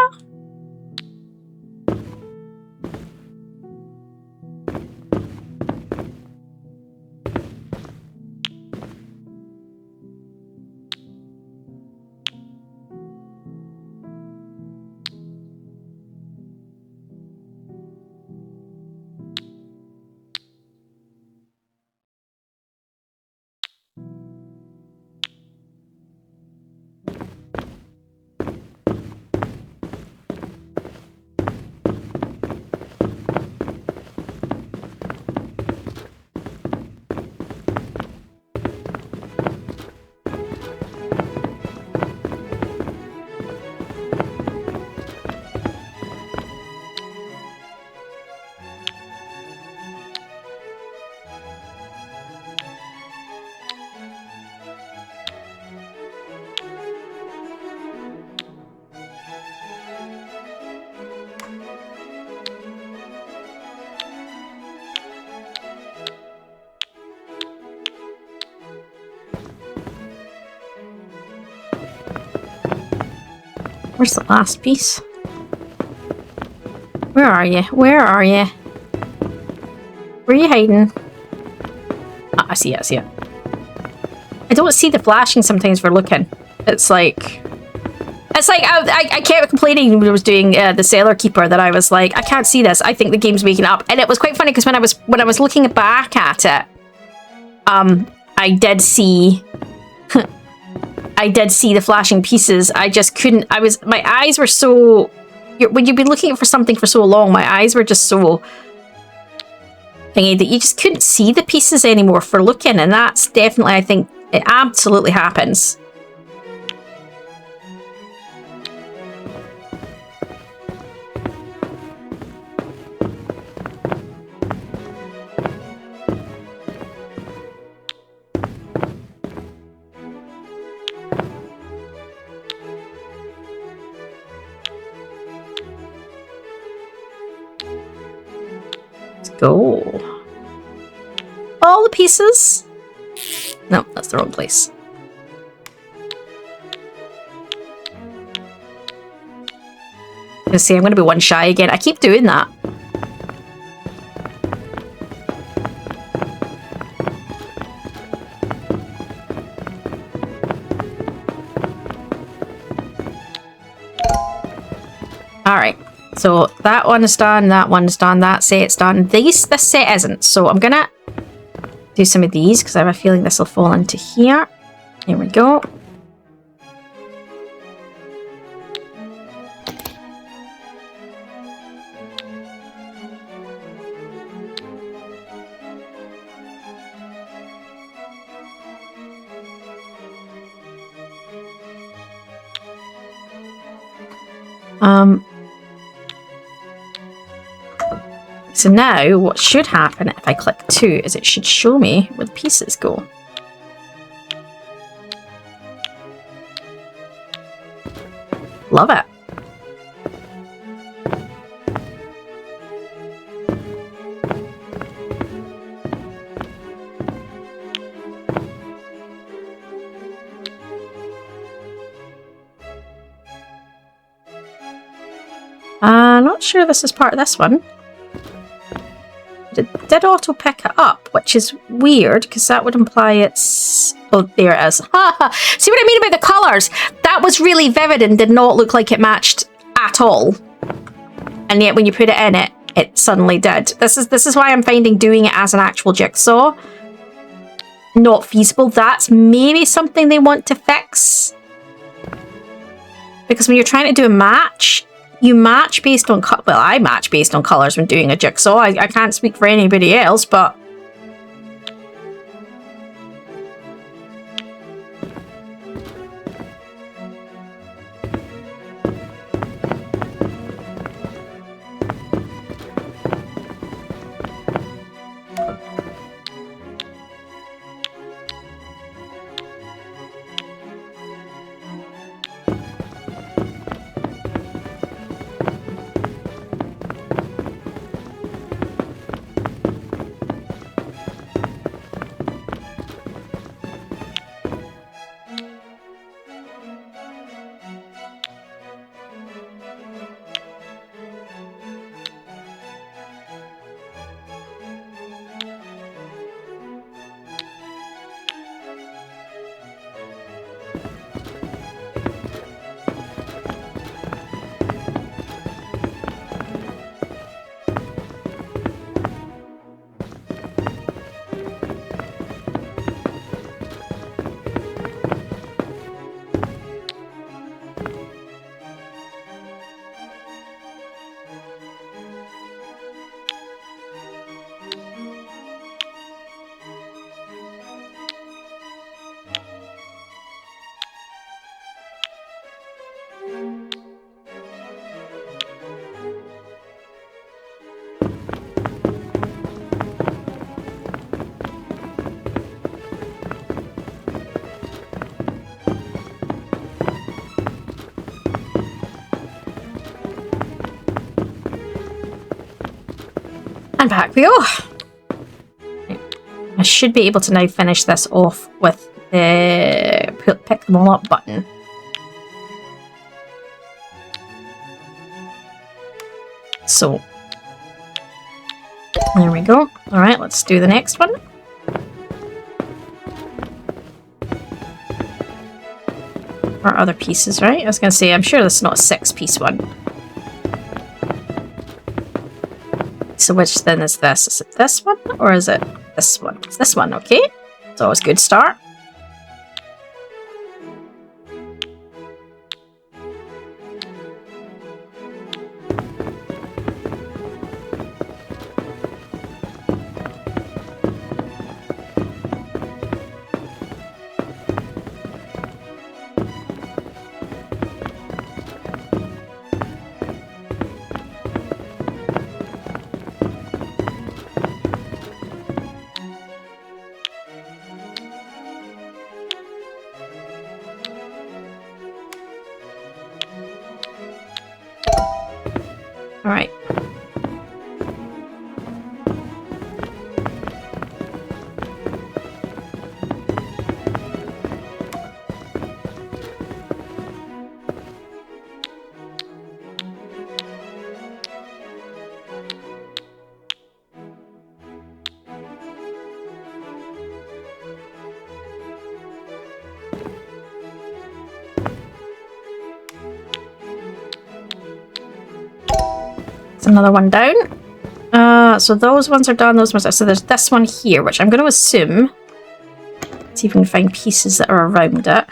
S1: Where's the last piece? Where are you? Where are you? Where are you hiding? Ah, I see it, I see it. I don't see the flashing sometimes for looking. It's like I kept complaining when I was doing the Cellar Keeper that I was like, I can't see this. I think the game's making it up. And it was quite funny because when I was looking back at it, I did see I did see the flashing pieces. I just couldn't. My eyes were so. When you've been looking for something for so long, my eyes were just so thingy that you just couldn't see the pieces anymore for looking, and that's definitely, I think, it absolutely happens. Go. All the pieces? No, that's the wrong place. You see, I'm going to be one shy again. I keep doing that. All right. So that one is done, that one is done, that set's done. This set isn't, so I'm gonna do some of these because I have a feeling this will fall into here. Here we go. So now what should happen if I click 2 is it should show me where the pieces go. Love it. Not sure this is part of this one. It did auto pick it up, which is weird because that would imply it's... Oh, there it is. See what I mean about the colours? That was really vivid and did not look like it matched at all. And yet when you put it in it, it suddenly did. This is why I'm finding doing it as an actual jigsaw not feasible. That's maybe something they want to fix. Because when you're trying to do a match, you match based on... Well, I match based on colours when doing a jigsaw. I can't speak for anybody else, but... And back we go. I should be able to now finish this off with the pick them all up button. So, there we go. Alright, let's do the next one. Or other pieces, right? I was going to say, I'm sure this is not a 6-piece one. So which then is this? Is it this one? Or is it this one? It's this one, okay. It's always a good start. Alright. Another one down. So those ones are done, those ones are... So there's this one here, which I'm going to assume... Let's see if we can find pieces that are around it.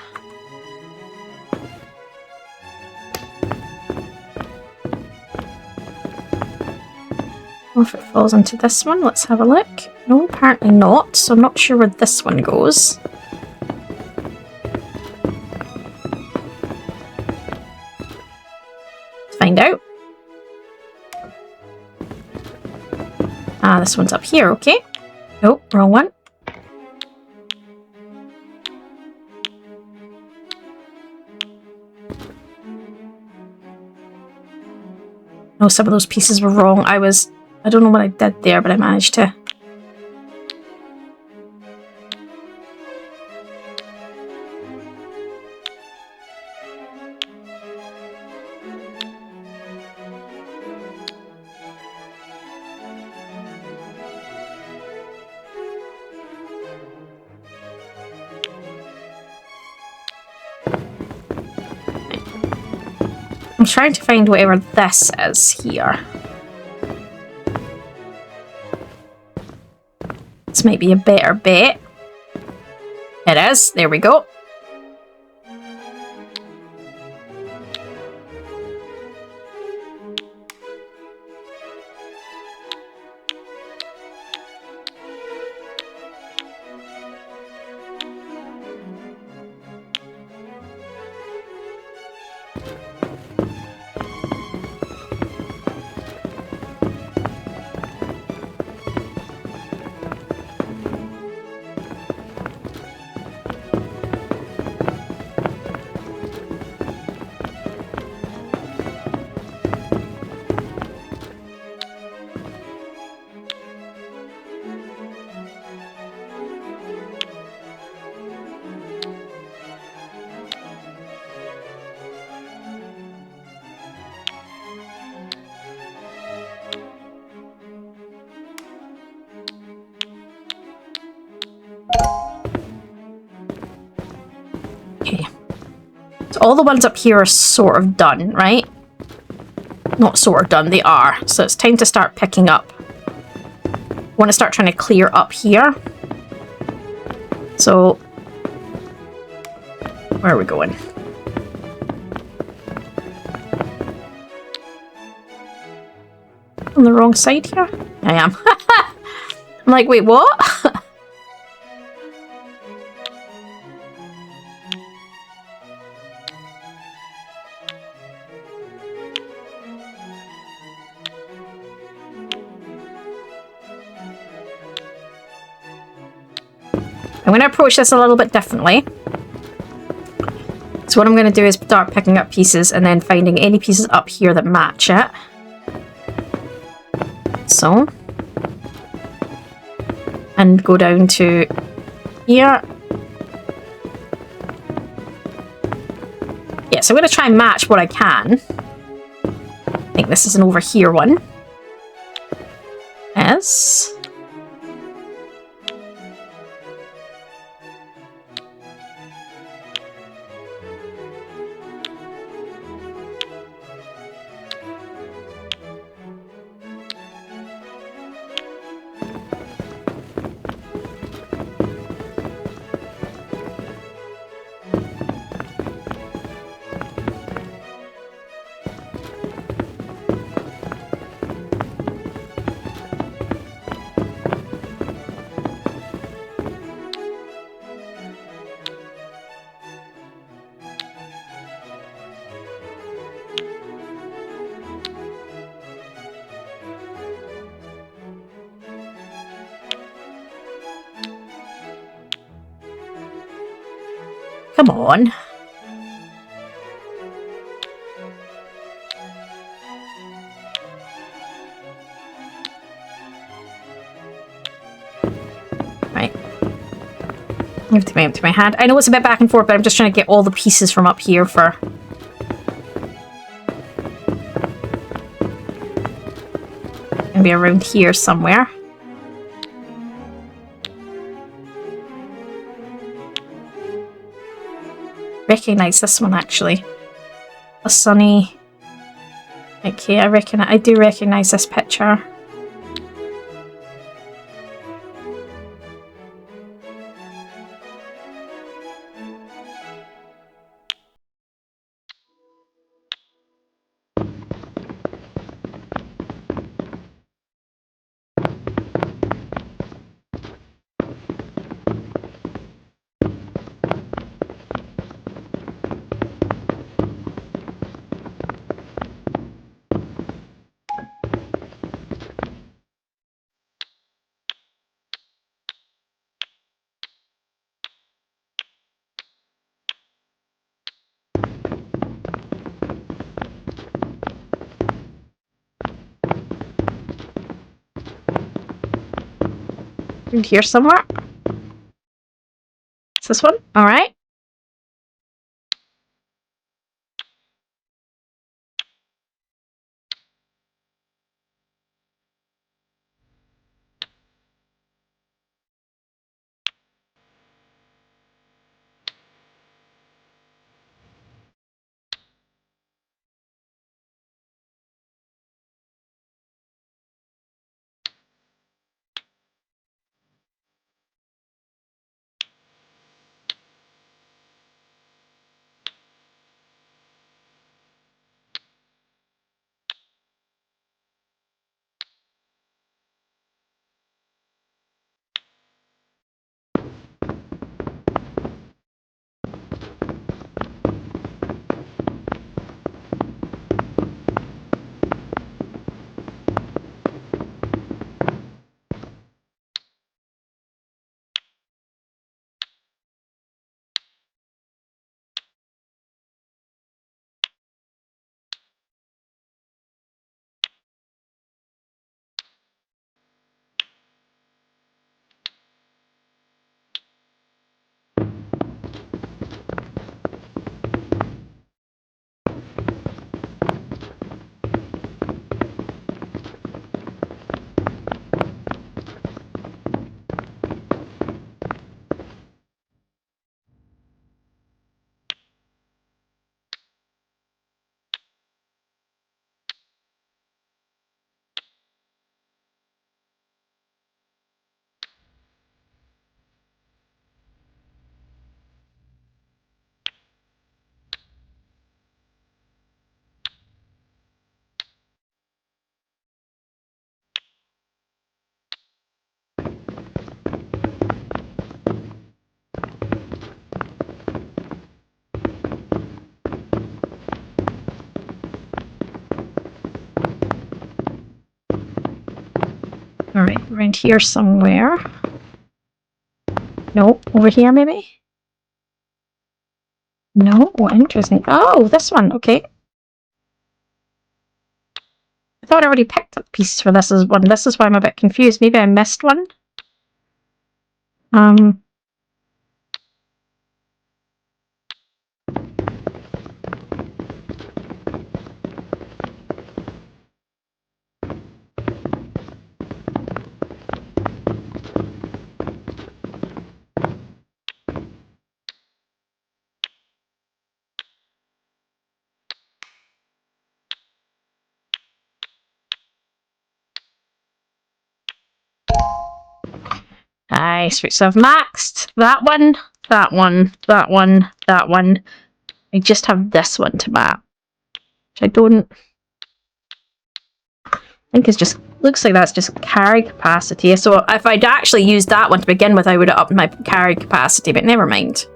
S1: Oh, if it falls into this one, let's have a look. No, apparently not, so I'm not sure where this one goes. Let's find out. Ah, this one's up here, okay. Oh, wrong one. No, some of those pieces were wrong. I don't know what I did there, but I managed to. I'm trying to find whatever this is here. This might be a better bet. It is. There we go. Okay. So all the ones up here are sort of done, right? Not sort of done, they are. So it's time to start picking up. I want to start trying to clear up here. So, where are we going? On the wrong side here? I am. I'm like, wait, what? I'm going to approach this a little bit differently. So what I'm going to do is start picking up pieces and then finding any pieces up here that match it. So. And go down to here. Yeah, so I'm going to try and match what I can. think this is an over here one. Yes. Come on. Right. Empty my hand. I know it's a bit back and forth, but I'm just trying to get all the pieces from up here for... Gonna be around here somewhere. Recognize this one actually. A sunny. Okay, I do recognize this picture. Here somewhere. It's this one. All right. All right, around here somewhere. No, over here maybe? No, interesting. Oh, this one, okay. I thought I already picked up pieces for this as one. This is why I'm a bit confused. Maybe I missed one. Nice. So I've maxed that one, that one, that one, that one. I just have this one to map, which I don't think is just, looks like that's just carry capacity. So if I'd actually used that one to begin with, I would have upped my carry capacity, but never mind.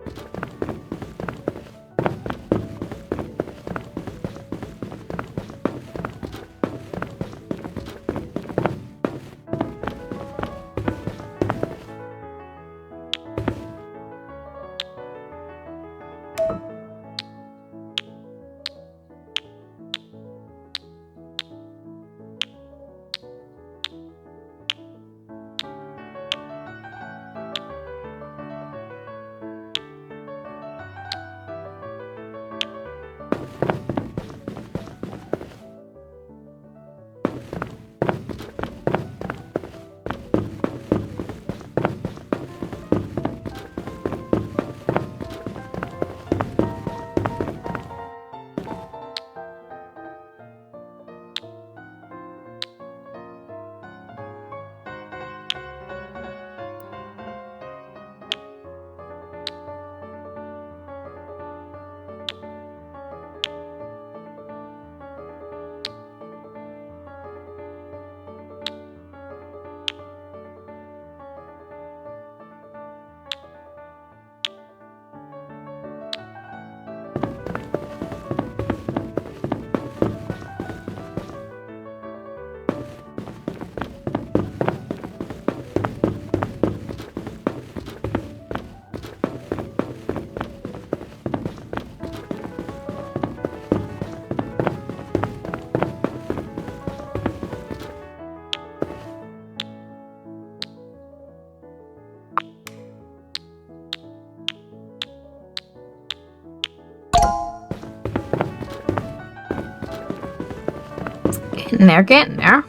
S1: Getting there.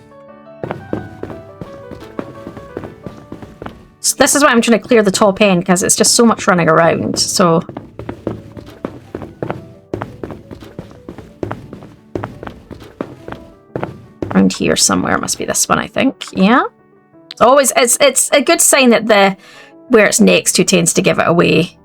S1: So this is why I'm trying to clear the top end, because it's just so much running around, so... Around here somewhere must be this one, I think. Yeah. Always, it's a good sign that the where it's next to tends to give it away.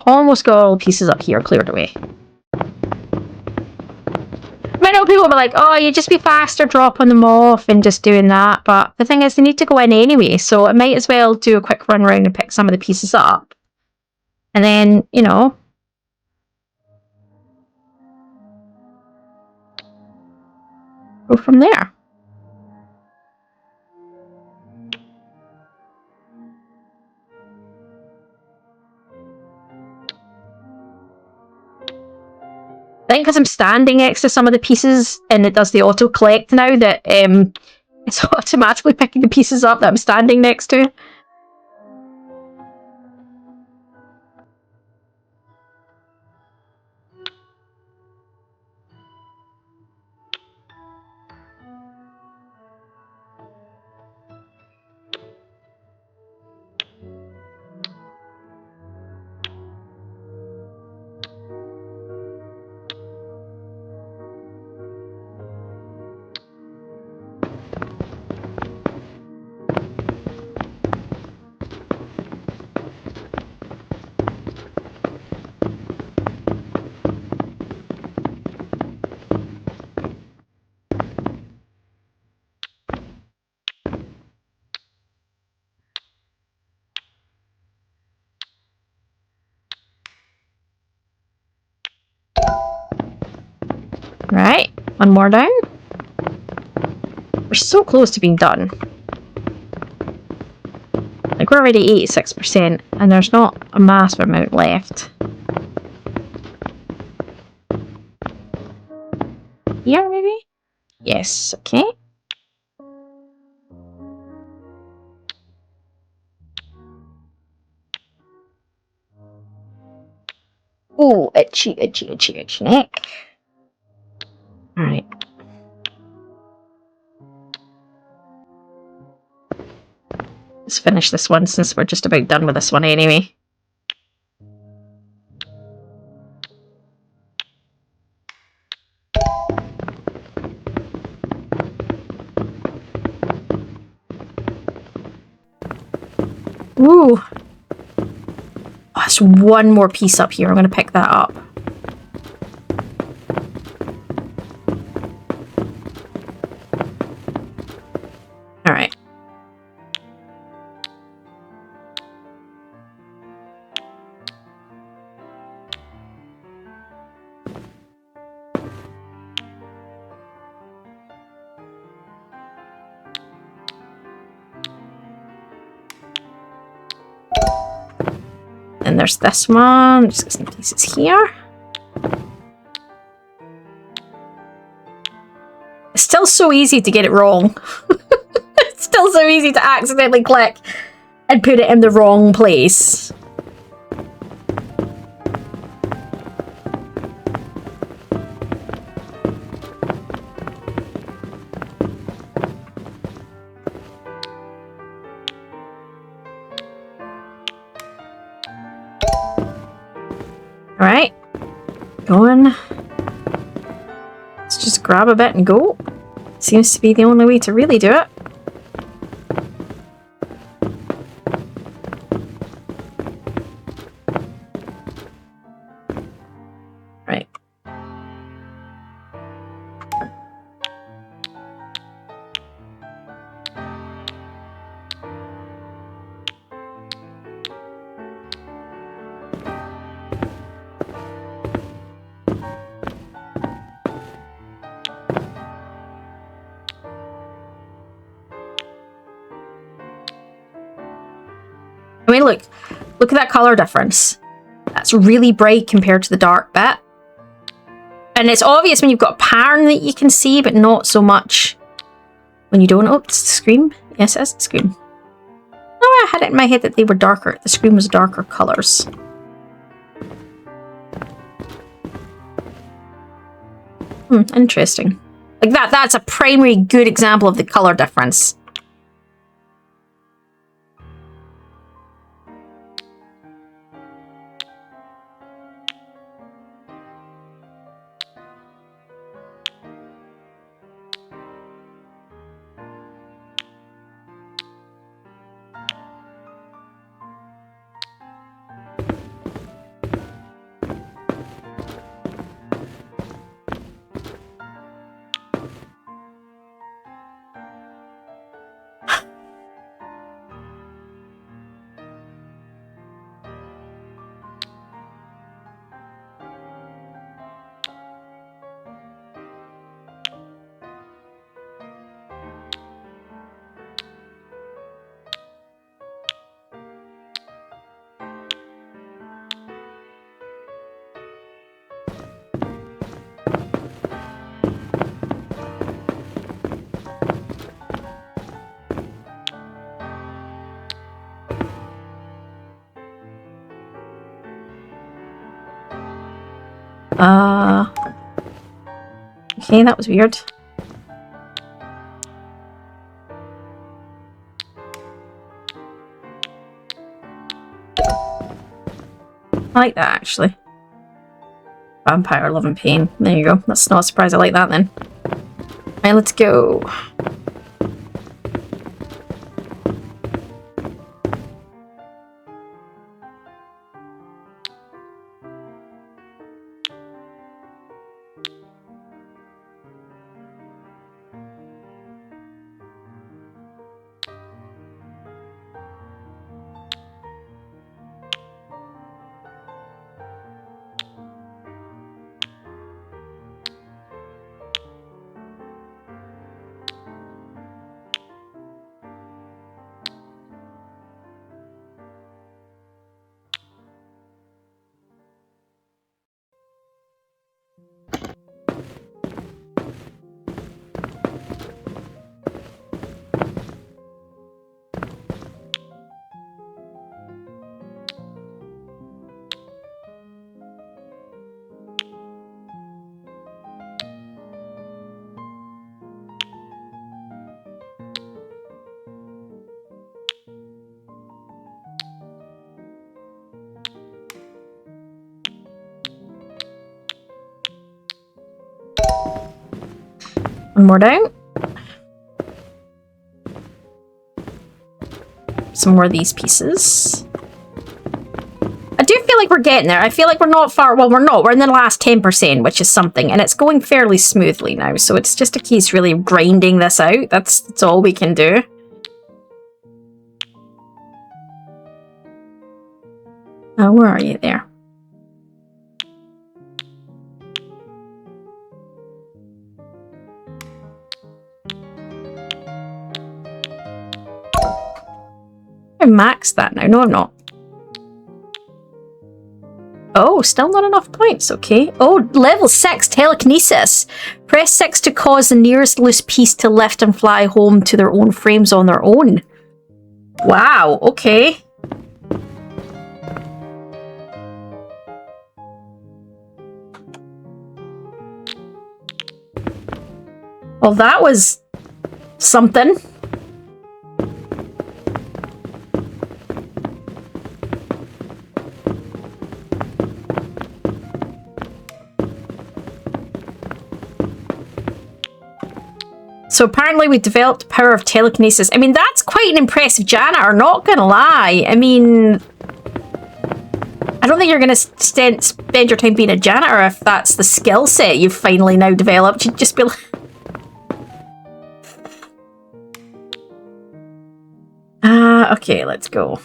S1: Almost got all the pieces up here cleared away. I know people will be like, oh, you just be faster dropping them off and just doing that. But the thing is, they need to go in anyway. So I might as well do a quick run around and pick some of the pieces up. And then, you know, go from there. I think because I'm standing next to some of the pieces and it does the auto collect now, that it's automatically picking the pieces up that I'm standing next to. Right, one more down. We're so close to being done. Like, we're already 86%, and there's not a massive amount left. Here, maybe? Yes, okay. Oh, itchy, itchy, itchy, itchy neck. Alright. Let's finish this one since we're just about done with this one anyway. Ooh. Oh, there's one more piece up here. I'm going to pick that up. Alright. And there's this one. Just got some pieces here. It's still so easy to get it wrong. It's still so easy to accidentally click and put it in the wrong place. Alright. Going. Let's just grab a bit and go. Seems to be the only way to really do it. Right. I mean, look at that color difference. That's really bright compared to the dark bit. And it's obvious when you've got a pattern that you can see, but not so much when you don't. Oh, it's the screen. Yes, it's the screen. Oh, I had it in my head that they were darker. The screen was darker colors. Interesting. Like that's a primary good example of the color difference. Okay, that was weird. I like that, actually. Vampire, Love and Pain. There you go. That's not a surprise I like that, then. Right, let's go. One more down. Some more of these pieces. I do feel like we're getting there. I feel like we're not far. Well, we're not. We're in the last 10%, which is something. And it's going fairly smoothly now. So it's just a case really grinding this out. That's all we can do. Oh, where are you there? I maxed that now. No, I'm not. Oh, still not enough points. Okay. Oh, level 6, telekinesis. Press 6 to cause the nearest loose piece to lift and fly home to their own frames on their own. Wow, okay. Well, that was something. So apparently we developed the power of telekinesis. I mean, that's quite an impressive janitor, not gonna lie. I mean, I don't think you're gonna spend your time being a janitor if that's the skill set you've finally now developed. You'd just be like... okay, let's go.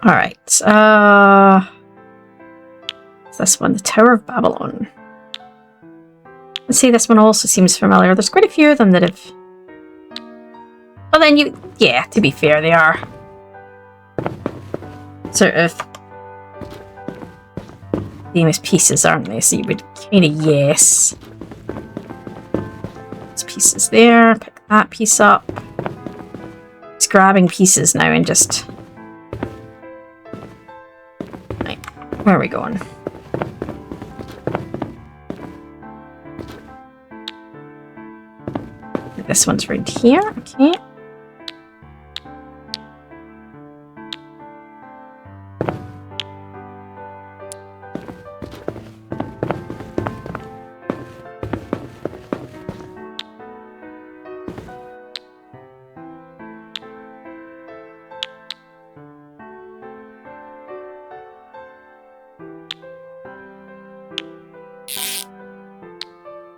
S1: Alright, this one, the Tower of Babylon. Let's see, this one also seems familiar. There's quite a few of them that have... Well then yeah, to be fair, they are sort of famous pieces, aren't they? So you would kind of yes. There's pieces there, pick that piece up. Just grabbing pieces now and just... Where are we going? This one's right here, okay.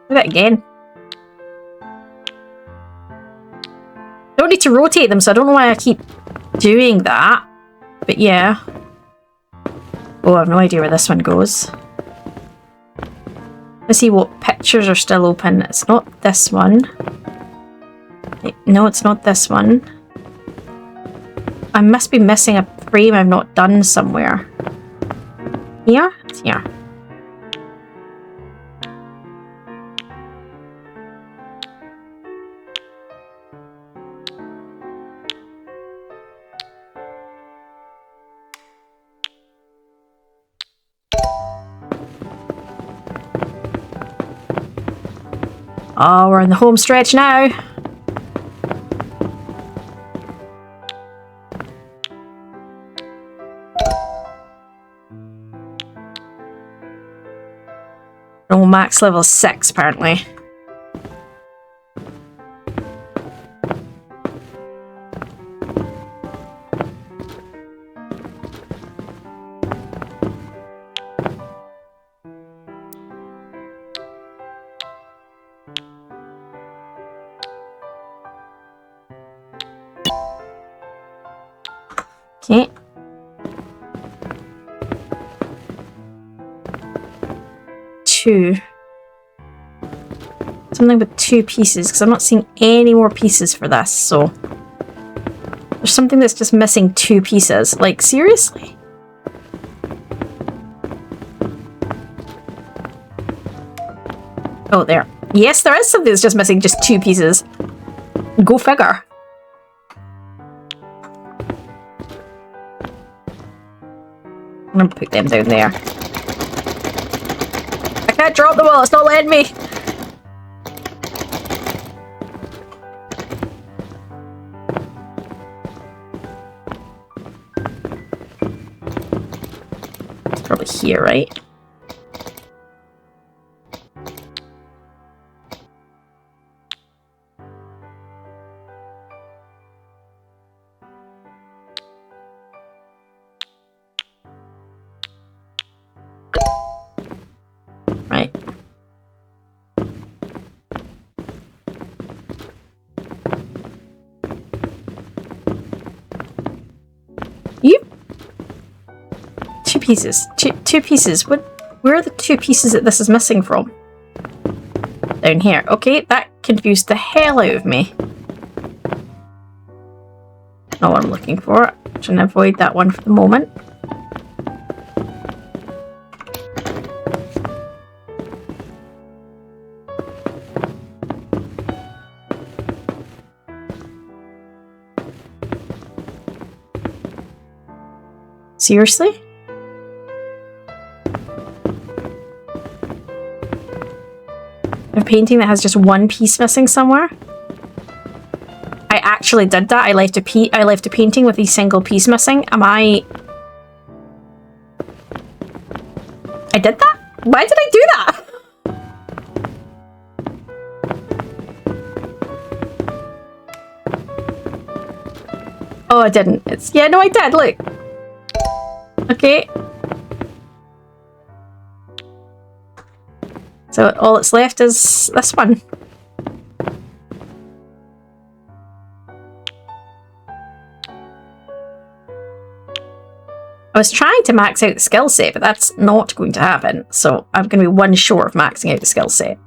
S1: Do that again. Don't need to rotate them, so I don't know why I keep doing that. But yeah. Oh, I have no idea where this one goes. Let's see what pictures are still open. It's not this one. No, it's not this one. I must be missing a frame I've not done somewhere. Here? It's here. Oh, we're in the home stretch now. Oh, max level 6 apparently. Okay. Two. Something with 2 pieces, because I'm not seeing any more pieces for this, so... There's something that's just missing 2 pieces. Like, seriously? Oh, there. Yes, there is something that's just missing just 2 pieces. Go figure. I'm gonna put them down there. I can't drop the wall, it's not letting me. It's probably here, right? Right. You? 2 pieces. Two pieces. Where are the 2 pieces that this is missing from? Down here. Okay, that confused the hell out of me. Not what I'm looking for. I'm trying to avoid that one for the moment. Seriously? A painting that has just 1 piece missing somewhere? I actually did that. I left a painting with a single piece missing. I did that? Why did I do that? Oh, I didn't. Yeah, no, I did. Look. Okay. So all that's left is this one. I was trying to max out the skill set, but that's not going to happen. So I'm going to be 1 short of maxing out the skill set.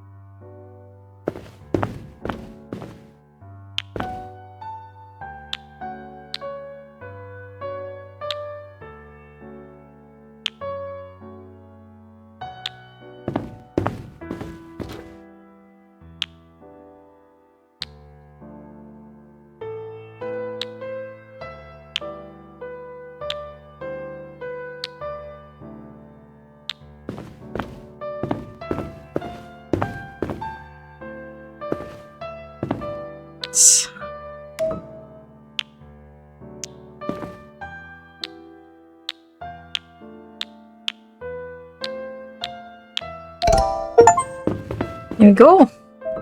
S1: There we go.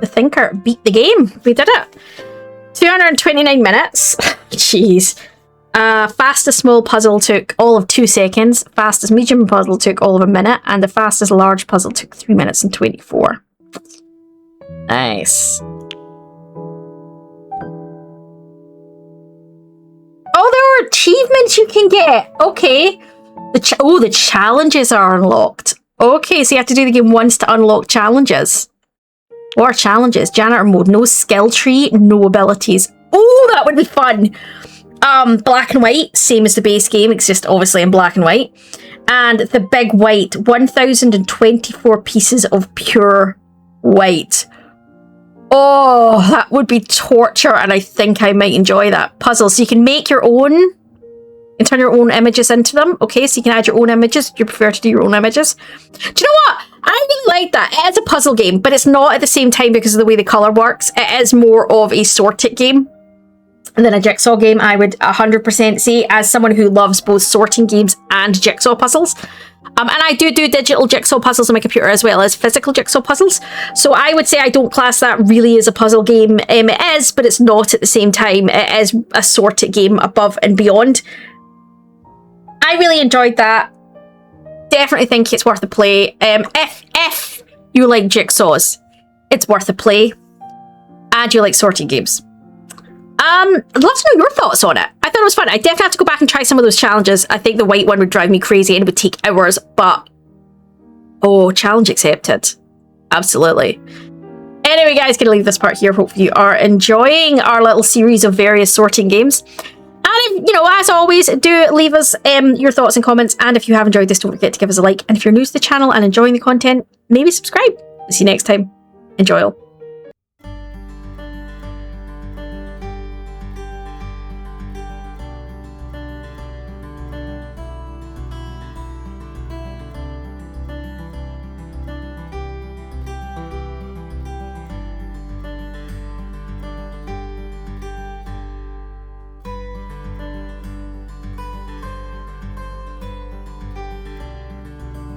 S1: The thinker beat the game. We did it. 229 minutes. Jeez. Fastest small puzzle took all of 2 seconds. Fastest medium puzzle took all of a minute. And the fastest large puzzle took 3 minutes and 24. Nice. Oh, there are achievements you can get. Okay. The challenges are unlocked. Okay, so you have to do the game once to unlock challenges. What are challenges? Janitor mode. No skill tree, no abilities. Oh, that would be fun. Black and white, same as the base game. It's just obviously in black and white. And the big white. 1,024 pieces of pure white. Oh, that would be torture, and I think I might enjoy that puzzle. So you can make your own and turn your own images into them. Okay, so you can add your own images if you prefer to do your own images. Do you know what? I really like that. It is a puzzle game, but it's not at the same time because of the way the colour works. It is more of a sorted game than a jigsaw game, I would 100% say, as someone who loves both sorting games and jigsaw puzzles. And I do digital jigsaw puzzles on my computer as well as physical jigsaw puzzles. So I would say I don't class that really as a puzzle game. It is, but it's not at the same time. It is a sorted game above and beyond. I really enjoyed that. Definitely think it's worth a play. If you like jigsaws, it's worth a play. And you like sorting games. I'd love to know your thoughts on it. I thought it was fun. I definitely have to go back and try some of those challenges. I think the white one would drive me crazy and it would take hours, but oh, challenge accepted. Absolutely. Anyway, guys, gonna leave this part here. Hope you are enjoying our little series of various sorting games. And if, you know, as always, do leave us your thoughts and comments. And if you have enjoyed this, don't forget to give us a like. And if you're new to the channel and enjoying the content, maybe subscribe. See you next time. Enjoy all.